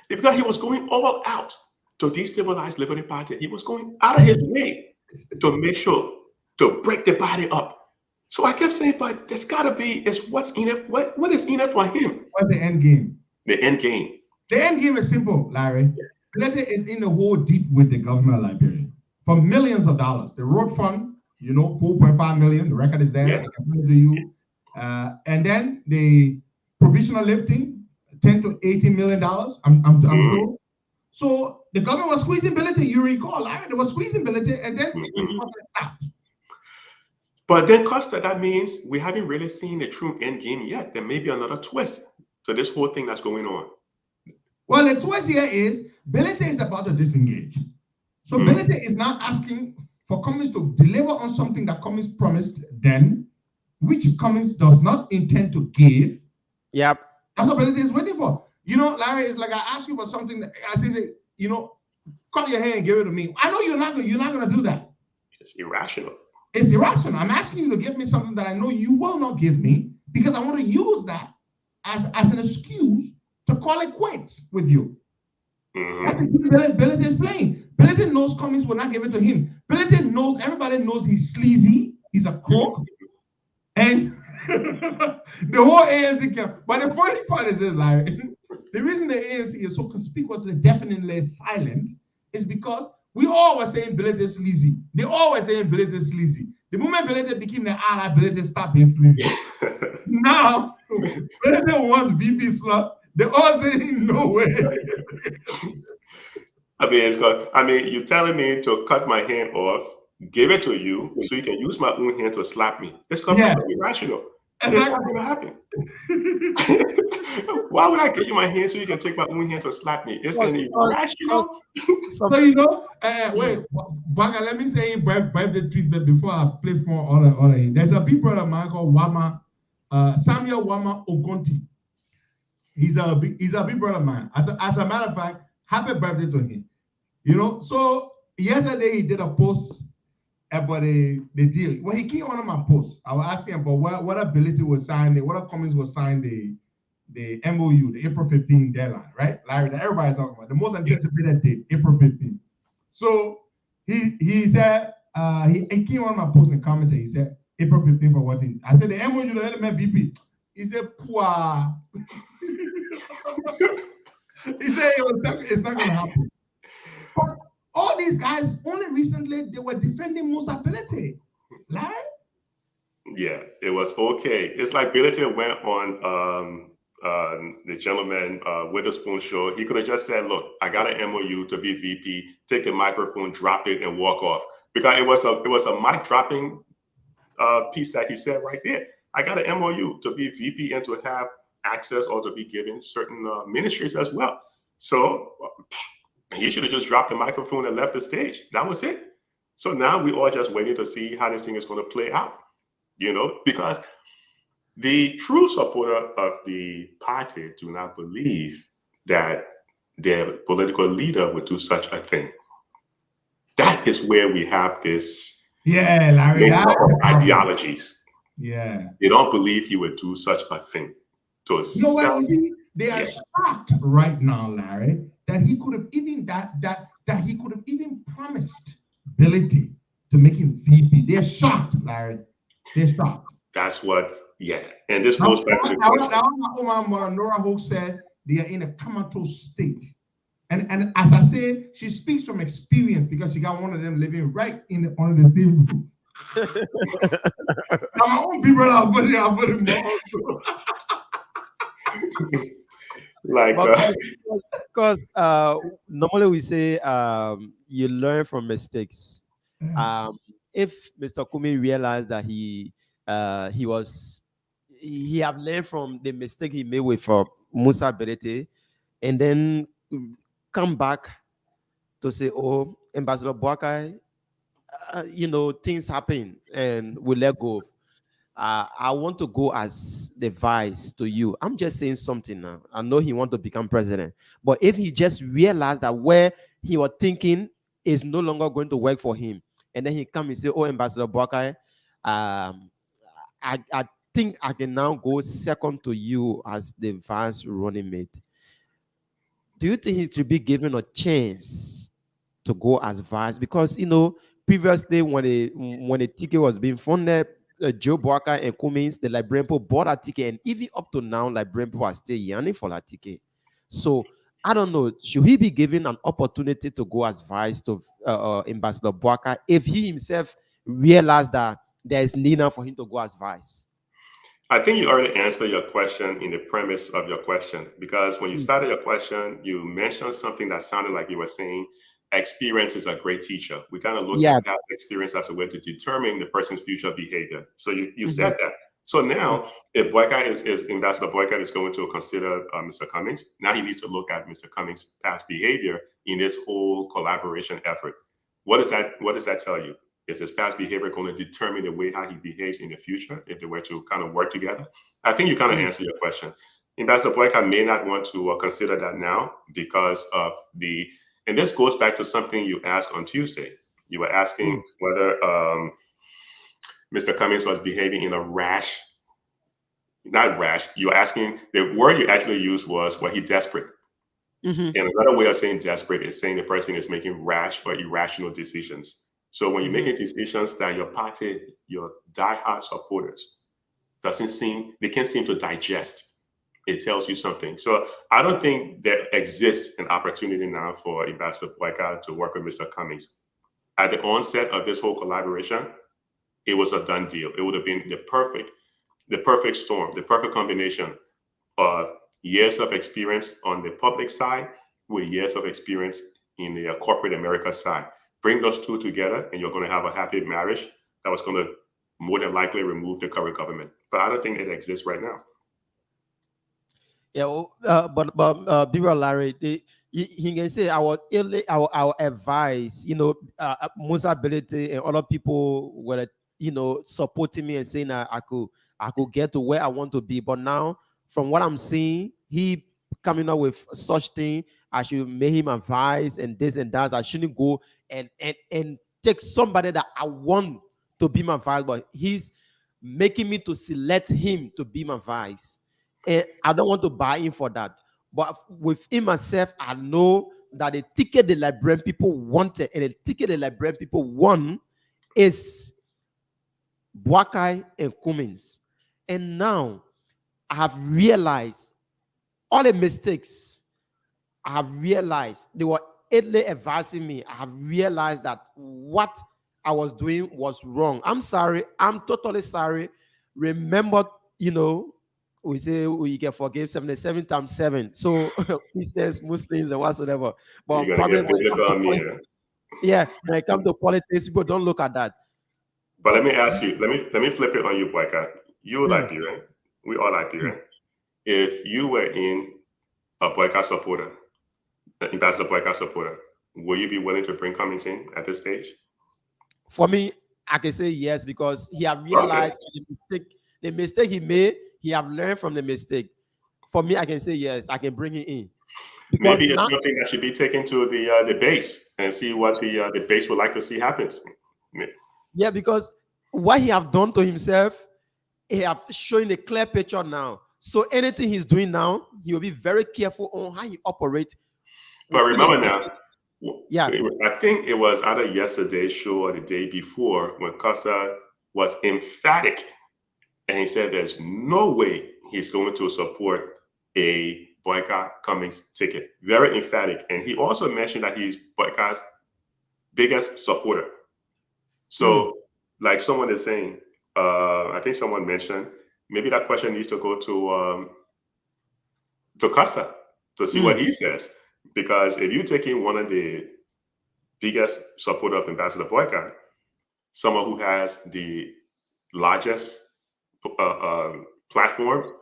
Because he was going all out to destabilize Liberty Party. He was going out of his way to make sure to break the party up. So I kept saying, but there's got to be, is what's in it? What is in it for him? What's the end game? The end game. The end game is simple, Larry. Bilete is in the hole deep with the government of Liberia for millions of dollars. The road fund, you know, 4.5 million. The record is there. I can put it to you. And then the provisional lifting, 10 to 18 million dollars. I'm told. So the government was squeezing Bilete. You recall, Larry, they were squeezing Bilete, and then it stopped. But then, Costa, that means we haven't really seen the true end game yet. There may be another twist to this whole thing that's going on. Well, the twist here is Bilete is about to disengage. So Bilete is now asking for Cummings to deliver on something that Cummings promised then, which Cummings does not intend to give. Yep. That's what Bilete is waiting for. You know, Larry, it's like I ask you for something that I say, you know, cut your hair and give it to me. I know you're not gonna do that. It's irrational. It's irrational. I'm asking you to give me something that I know you will not give me because I want to use that as an excuse to call it quits with you. That's the Bilete is playing. Bilete knows Cummings will not give it to him. Bilete knows, everybody knows he's sleazy, he's a crook, and the whole ANC camp. But the funny part is this, Larry, the reason the ANC is so conspicuously, definitely silent is because we all were saying Bilete is sleazy. They all were saying Bilete is sleazy. The moment Bilete became the ally, Bilete stopped being sleazy. Now, Bilete wants VP slot. They all saying no way. I mean, you're telling me to cut my hand off, give it to you, so you can use my own hand to slap me. It's completely irrational. It's not going to happen. Why would I give you my hand so you can take my own hand to slap me? It's irrational. So you know, wait, Baga, let me say bribe the treatment before I play for all the. There's a big brother of mine called Wama, Samuel Wama Ogonti. He's a big brother of mine. As a matter of fact, happy birthday to him. You know, so yesterday he did a post about the deal. Well, he came on my post. I was asking about what ability was signed, what Cummings was signed the MOU, the April 15 deadline, right? Larry, that everybody's talking about the most anticipated date, April 15. So he said he came on my post and commented. He said April 15 for what thing? I said the MOU, the element VP. He said poor. He said it's not gonna happen. But all these guys only recently they were defending Musa Bilete, right? Yeah, it was okay. It's like Billy went on the gentleman Witherspoon show. He could have just said, "Look, I got an MOU to be VP. Take the microphone, drop it, and walk off." Because it was a mic dropping piece that he said right there. I got an MOU to be VP and to have access or to be given certain ministries as well. So he should have just dropped the microphone and left the stage. That was it. So now we all just waiting to see how this thing is going to play out. Because the true supporter of the party do not believe that their political leader would do such a thing. That is where we have this Larry, ideologies. Yeah. They don't believe he would do such a thing. To What, they are shocked right now, Larry, that he could have even that he could have even promised ability to make him VP. They're shocked, Larry. They're shocked. That's what, and this goes back to the question. Now, Nora Hope said they are in a comatose state. And as I said, she speaks from experience because she got one of them living right under the same roof. Now, my own people are putting more. Like, because normally we say you learn from mistakes. If Mr. Kumi realized that he have learned from the mistake he made with Musa Berete, and then come back to say, "Oh, Ambassador Boakai, things happen and we let go. I want to go as the vice to you." I'm just saying something now. I know he want to become president, but if he just realized that where he was thinking is no longer going to work for him, and then he come and say, "Oh, Ambassador Boakai, I think I can now go second to you as the vice running mate." Do you think he should be given a chance to go as vice? Because previously when a ticket was being funded, Joe Boakai and Cummings, the Liberian people bought a ticket, and even up to now, Liberian people are still yearning for that ticket. So I don't know, should he be given an opportunity to go as vice to Ambassador Boakai if he himself realized that there is need now for him to go as vice? I think you already answered your question in the premise of your question, because when you started your question, you mentioned something that sounded like you were saying experience is a great teacher. We kind of look at past experience as a way to determine the person's future behavior. So you said that. So now, if Ambassador Boakai is going to consider Mr. Cummings, now he needs to look at Mr. Cummings' past behavior in this whole collaboration effort. What does that tell you? Is his past behavior going to determine the way how he behaves in the future if they were to kind of work together? I think you kind of answered your question. Ambassador Boakai may not want to consider that now because of and this goes back to something you asked on Tuesday. You were asking whether Mr. Cummings was behaving in a not rash. You're asking, the word you actually used was he desperate? And another way of saying desperate is saying the person is making rash or irrational decisions. So when you're making decisions that your party, your diehard supporters, they can't seem to digest, it tells you something. So I don't think there exists an opportunity now for Ambassador Boakai to work with Mr. Cummings. At the onset of this whole collaboration, it was a done deal. It would have been the perfect storm, the perfect combination of years of experience on the public side with years of experience in the corporate America side. Bring those two together and you're going to have a happy marriage that was going to more than likely remove the current government. But I don't think it exists right now. Yeah, but Larry, he can say our advice, Musa Ability and other people were, supporting me and saying that I could get to where I want to be. But now, from what I'm seeing, he coming up with such thing. I should make him advice and this and that. I shouldn't go and take somebody that I want to be my vice, but he's making me to select him to be my vice. And I don't want to buy in for that. But within myself, I know that the ticket the Liberian people wanted and the ticket the Liberian people won is Boakai and Cummings. And now I have realized all the mistakes I have realized. They were idly advising me. I have realized that what I was doing was wrong. I'm sorry. I'm totally sorry. Remember, we say we can forgive 77 times 7. So Christians, Muslims, and whatsoever. But You're gonna probably get biblical on me. when it comes to politics, people don't look at that. But let me ask you, let me flip it on you, Boyka. You're Liberian. We all Liberian. If you were in a Boyka supporter, that's a Boyka supporter, will you be willing to bring Cummings in at this stage? For me, I can say yes, because he have realized the mistake he made. He have learned from the mistake. For me, I can say yes. I can bring it in. Because maybe it's something that should be taken to the base and see what the base would like to see happens. Yeah, because what he have done to himself, he have shown a clear picture now. So anything he's doing now, he will be very careful on how he operates. But remember now, yeah, I think it was either yesterday's show or the day before when Costa was emphatic, and he said there's no way he's going to support a Boyka Cummings ticket. Very emphatic. And he also mentioned that he's Boyka's biggest supporter. So, like someone is saying, I think someone mentioned, maybe that question needs to go to Costa to see what he says. Because if you take in one of the biggest supporter of Ambassador Boyka, someone who has the largest platform,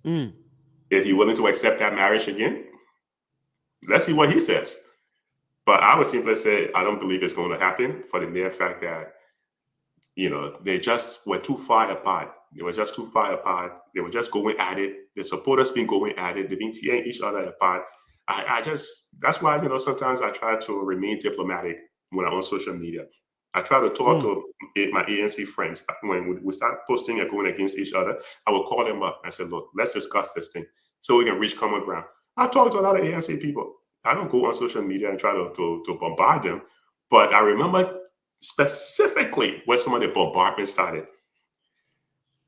if you're willing to accept that marriage again, let's see what he says. But I would simply say I don't believe it's going to happen for the mere fact that, they just were too far apart. They were just too far apart. They were just going at it. The supporters been going at it. They've been tearing each other apart. That's why, sometimes I try to remain diplomatic when I'm on social media. I try to talk to my ANC friends. When we start posting and going against each other, I will call them up and say, look, let's discuss this thing so we can reach common ground. I talk to a lot of ANC people. I don't go on social media and try to bombard them. But I remember specifically where some of the bombardment started.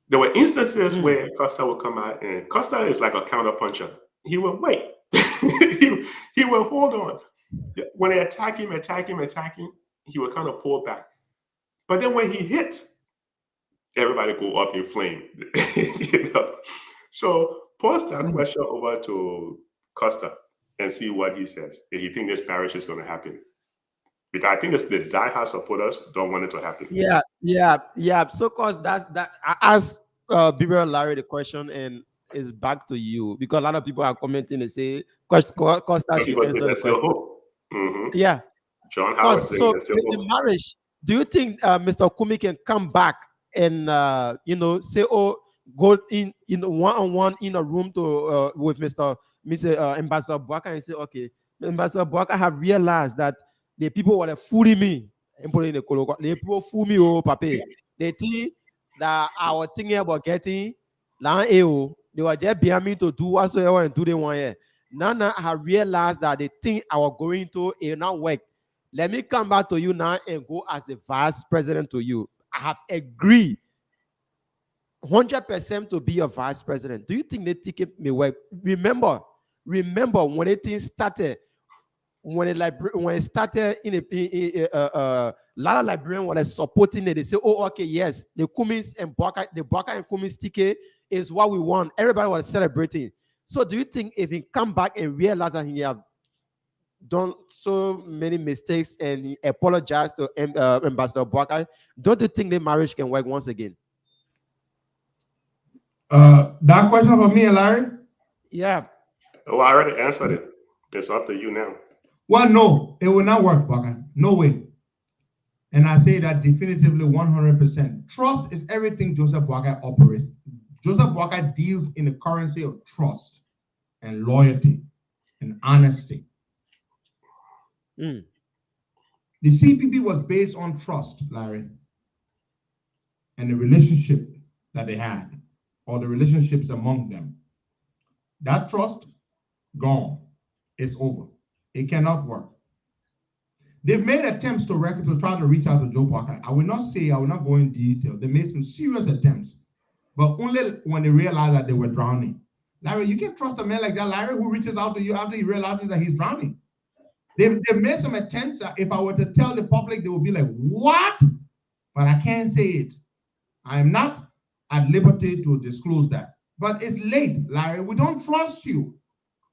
There were instances where Costa would come out, and Costa is like a counterpuncher. He will wait. he will hold on. When they attack him, he will kind of pull back. But then when he hit, everybody go up in flame. So post that question over to Costa and see what he says. If you think this parish is going to happen. Because I think the diehard supporters don't want it to happen. Yeah. So, cause that I asked Bibera Larry the question, and it's back to you, because a lot of people are commenting and say Costa should answer the question. Yeah. John Howard saying the marriage. Do you think Mr. Kumi can come back and say, go in one-on-one in a room to with Mr. Ambassador Boyka and say, okay, Ambassador Boyka have realized that the people were fooling me. The people fool me, papi. They think that I was thinking about getting they were just behind me to do whatsoever and do they want here. Now I have realized that they think I was going to not work. Let me come back to you now and go as a vice president to you. I have agreed 100% to be a vice president. Do you think the ticket may work? Remember when the thing started, when it started in a lot of Liberians were supporting it. They say, oh, okay, yes, the Cummings and Boyka, the Boyka and Cummings ticket is what we want. Everybody was celebrating. So do you think if he come back and realize that he have done so many mistakes and he apologized to Ambassador Boyka, don't you think the marriage can work once again? That question for me, Larry? Yeah. Oh, I already answered it. It's up to you now. Well, no, it will not work, Boyka. No way. And I say that definitively 100%. Trust is everything Joseph Boyka operates. Joseph Boyka deals in the currency of trust and loyalty and honesty. The CPP was based on trust, Larry, and the relationship that they had, or the relationships among them. That trust, gone. It's over. It cannot work. They've made attempts to try to reach out to Joe Boyka. I will not go in detail. They made some serious attempts, but only when they realized that they were drowning. Larry, you can't trust a man like that, Larry, who reaches out to you after he realizes that he's drowning. They've made some attempts. If I were to tell the public, they would be like, what? but I can't say it. I am not at liberty to disclose that. But it's late, Larry. We don't trust you.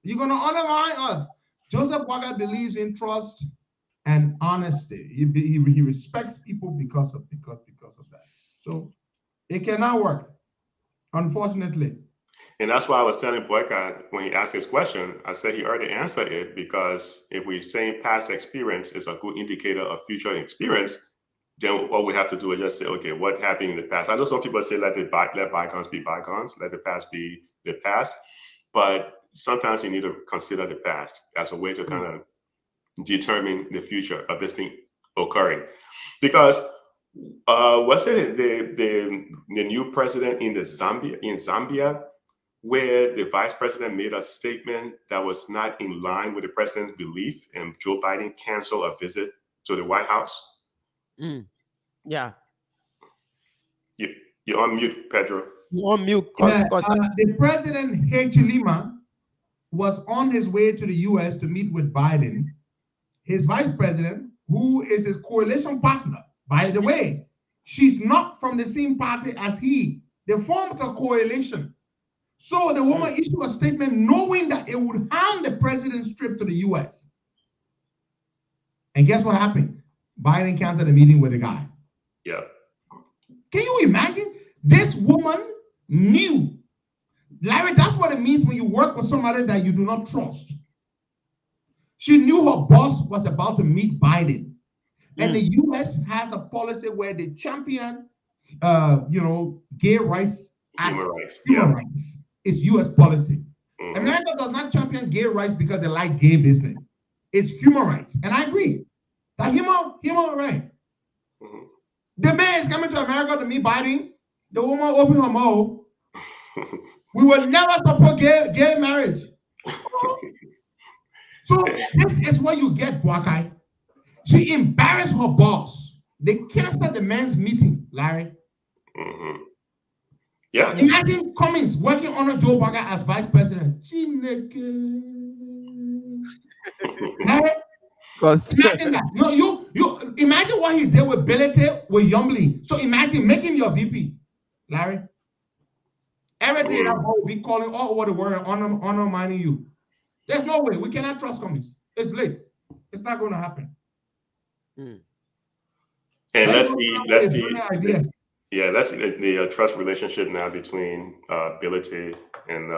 You're going to undermine us. Joseph Boakai believes in trust and honesty. He respects people because of that. So it cannot work, unfortunately. And that's why I was telling Boyka when he asked his question, I said he already answered it, because if we're saying past experience is a good indicator of future experience, then all we have to do is just say, okay, what happened in the past? I know some people say let bygones be bygones, let the past be the past, but sometimes you need to consider the past as a way to kind of determine the future of this thing occurring. Because what's it, the new president in Zambia, where the vice president made a statement that was not in line with the president's belief, and Joe Biden canceled a visit to the White House. Yeah. You're on mute, Pedro. You're on mute. The president, Hichilema, was on his way to the U.S. to meet with Biden. His vice president, who is his coalition partner, by the way, she's not from the same party as he. They formed a coalition. So the woman issued a statement knowing that it would harm the president's trip to the U.S. And guess what happened? Biden canceled the meeting with the guy. Yeah. Can you imagine? This woman knew. Larry, that's what it means when you work with somebody that you do not trust. She knew her boss was about to meet Biden. And the U.S. has a policy where they champion, gay rights as human rights. It's U.S. policy. America does not champion gay rights because they like gay business. It's human rights. And I agree. That human right. The man is coming to America to meet Biden. The woman opened her mouth. We will never support gay marriage. So this is what you get, Boakai. She embarrassed her boss. They canceled the men's meeting, Larry. Yeah. Imagine Cummings working under Joe Boakai as vice president. Imagine that. No, you imagine what he did with Billete, with Yumley. So imagine making your VP, Larry. Every day that will be calling all over the world and undermining you. There's no way. We cannot trust Cummings. It's late. It's not going to happen. And let's see the trust relationship now between Billete and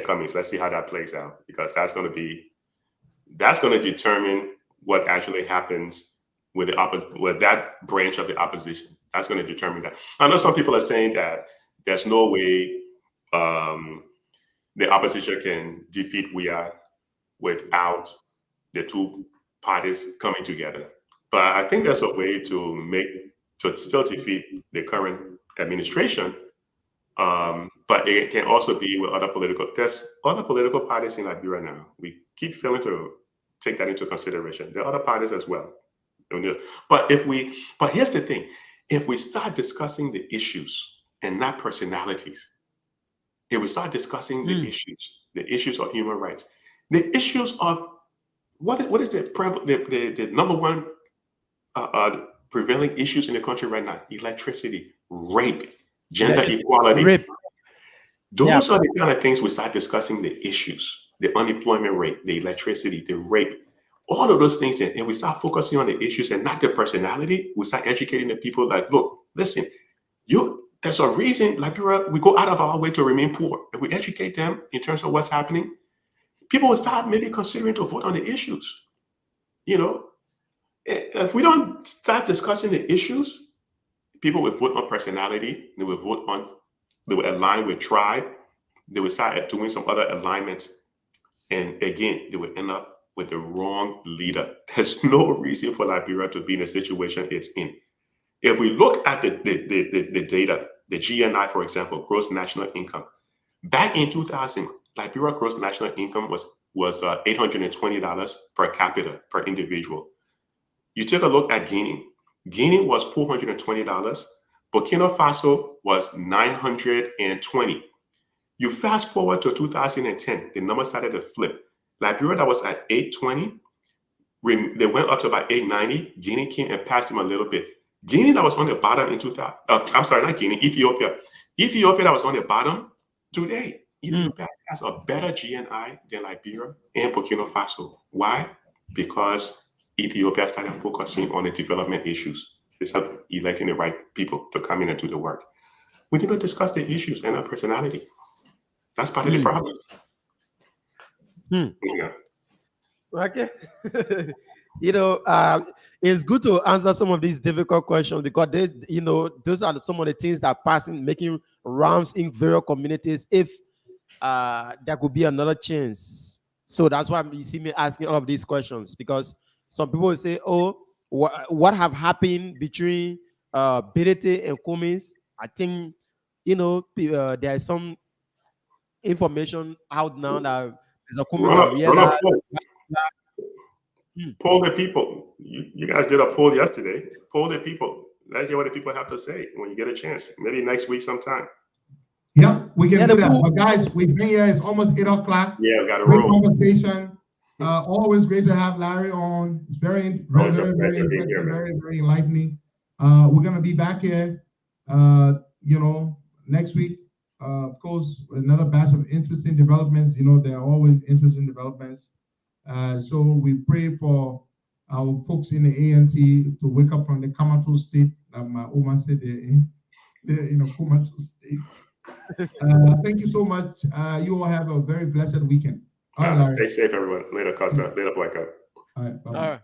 Cummings. Let's see how that plays out, because that's going to determine what actually happens with that branch of the opposition. That's going to determine that. I know some people are saying that there's no way the opposition can defeat WIA without the two parties coming together. But I think there's a way to still defeat the current administration. But it can also be with there's other political parties in Liberia now. We keep failing to take that into consideration. There are other parties as well. But here's the thing. If we start discussing the issues and not personalities, if we start discussing the issues of human rights, the issues of what is the number one prevailing issues in the country right now? Electricity, rape, gender equality. Rape. Those are the kind of things we start discussing, the issues, the unemployment rate, the electricity, the rape, all of those things. And we start focusing on the issues and not the personality. We start educating the people like, look, listen, there's a reason, Liberia, we go out of our way to remain poor. If we educate them in terms of what's happening, people will start maybe considering to vote on the issues. If we don't start discussing the issues, people will vote on personality. They will align with tribe. They will start doing some other alignments. And again, they will end up with the wrong leader. There's no reason for Liberia to be in the situation it's in. If we look at the data, the GNI, for example, gross national income, back in 2000, Liberia gross national income was $820 per capita per individual. You take a look at Guinea. Guinea was $420. Burkina Faso was $920. You fast forward to 2010, the number started to flip. Liberia that was at $820, they went up to about $890. Guinea came and passed them a little bit. Guinea that was on the bottom in 2000. I'm sorry, not Guinea, Ethiopia. Ethiopia that was on the bottom today. Ethiopia has a better GNI than Liberia and Burkina Faso. Why? Because Ethiopia started focusing on the development issues. They started electing the right people to come in and do the work. We need to discuss the issues and our personality. That's part of the problem. Yeah. Okay. It's good to answer some of these difficult questions because there's, those are some of the things that are passing, making rounds in various communities. If there could be another chance. So that's why you see me asking all of these questions, because some people will say, oh, what have happened between Benete and Cummins? I think, there is some information out now that there's a Cummins that realized. Poll the people. You guys did a poll yesterday. Poll the people. Let's hear what the people have to say when you get a chance. Maybe next week sometime. Yeah, we can do that. But guys, we've been here. It's almost 8 o'clock. Yeah, we got to Great roll. conversation. Always great to have Larry on. It's very interesting, very enlightening. We're gonna be back here, next week. Of course, another batch of interesting developments. There are always interesting developments. So we pray for our folks in the ANT to wake up from the comatose state that my Oma said they're in a comatose state. Thank you so much. You all have a very blessed weekend. Stay safe, everyone. Later, Costa. Later, Black Up. All right. Bye-bye. All right.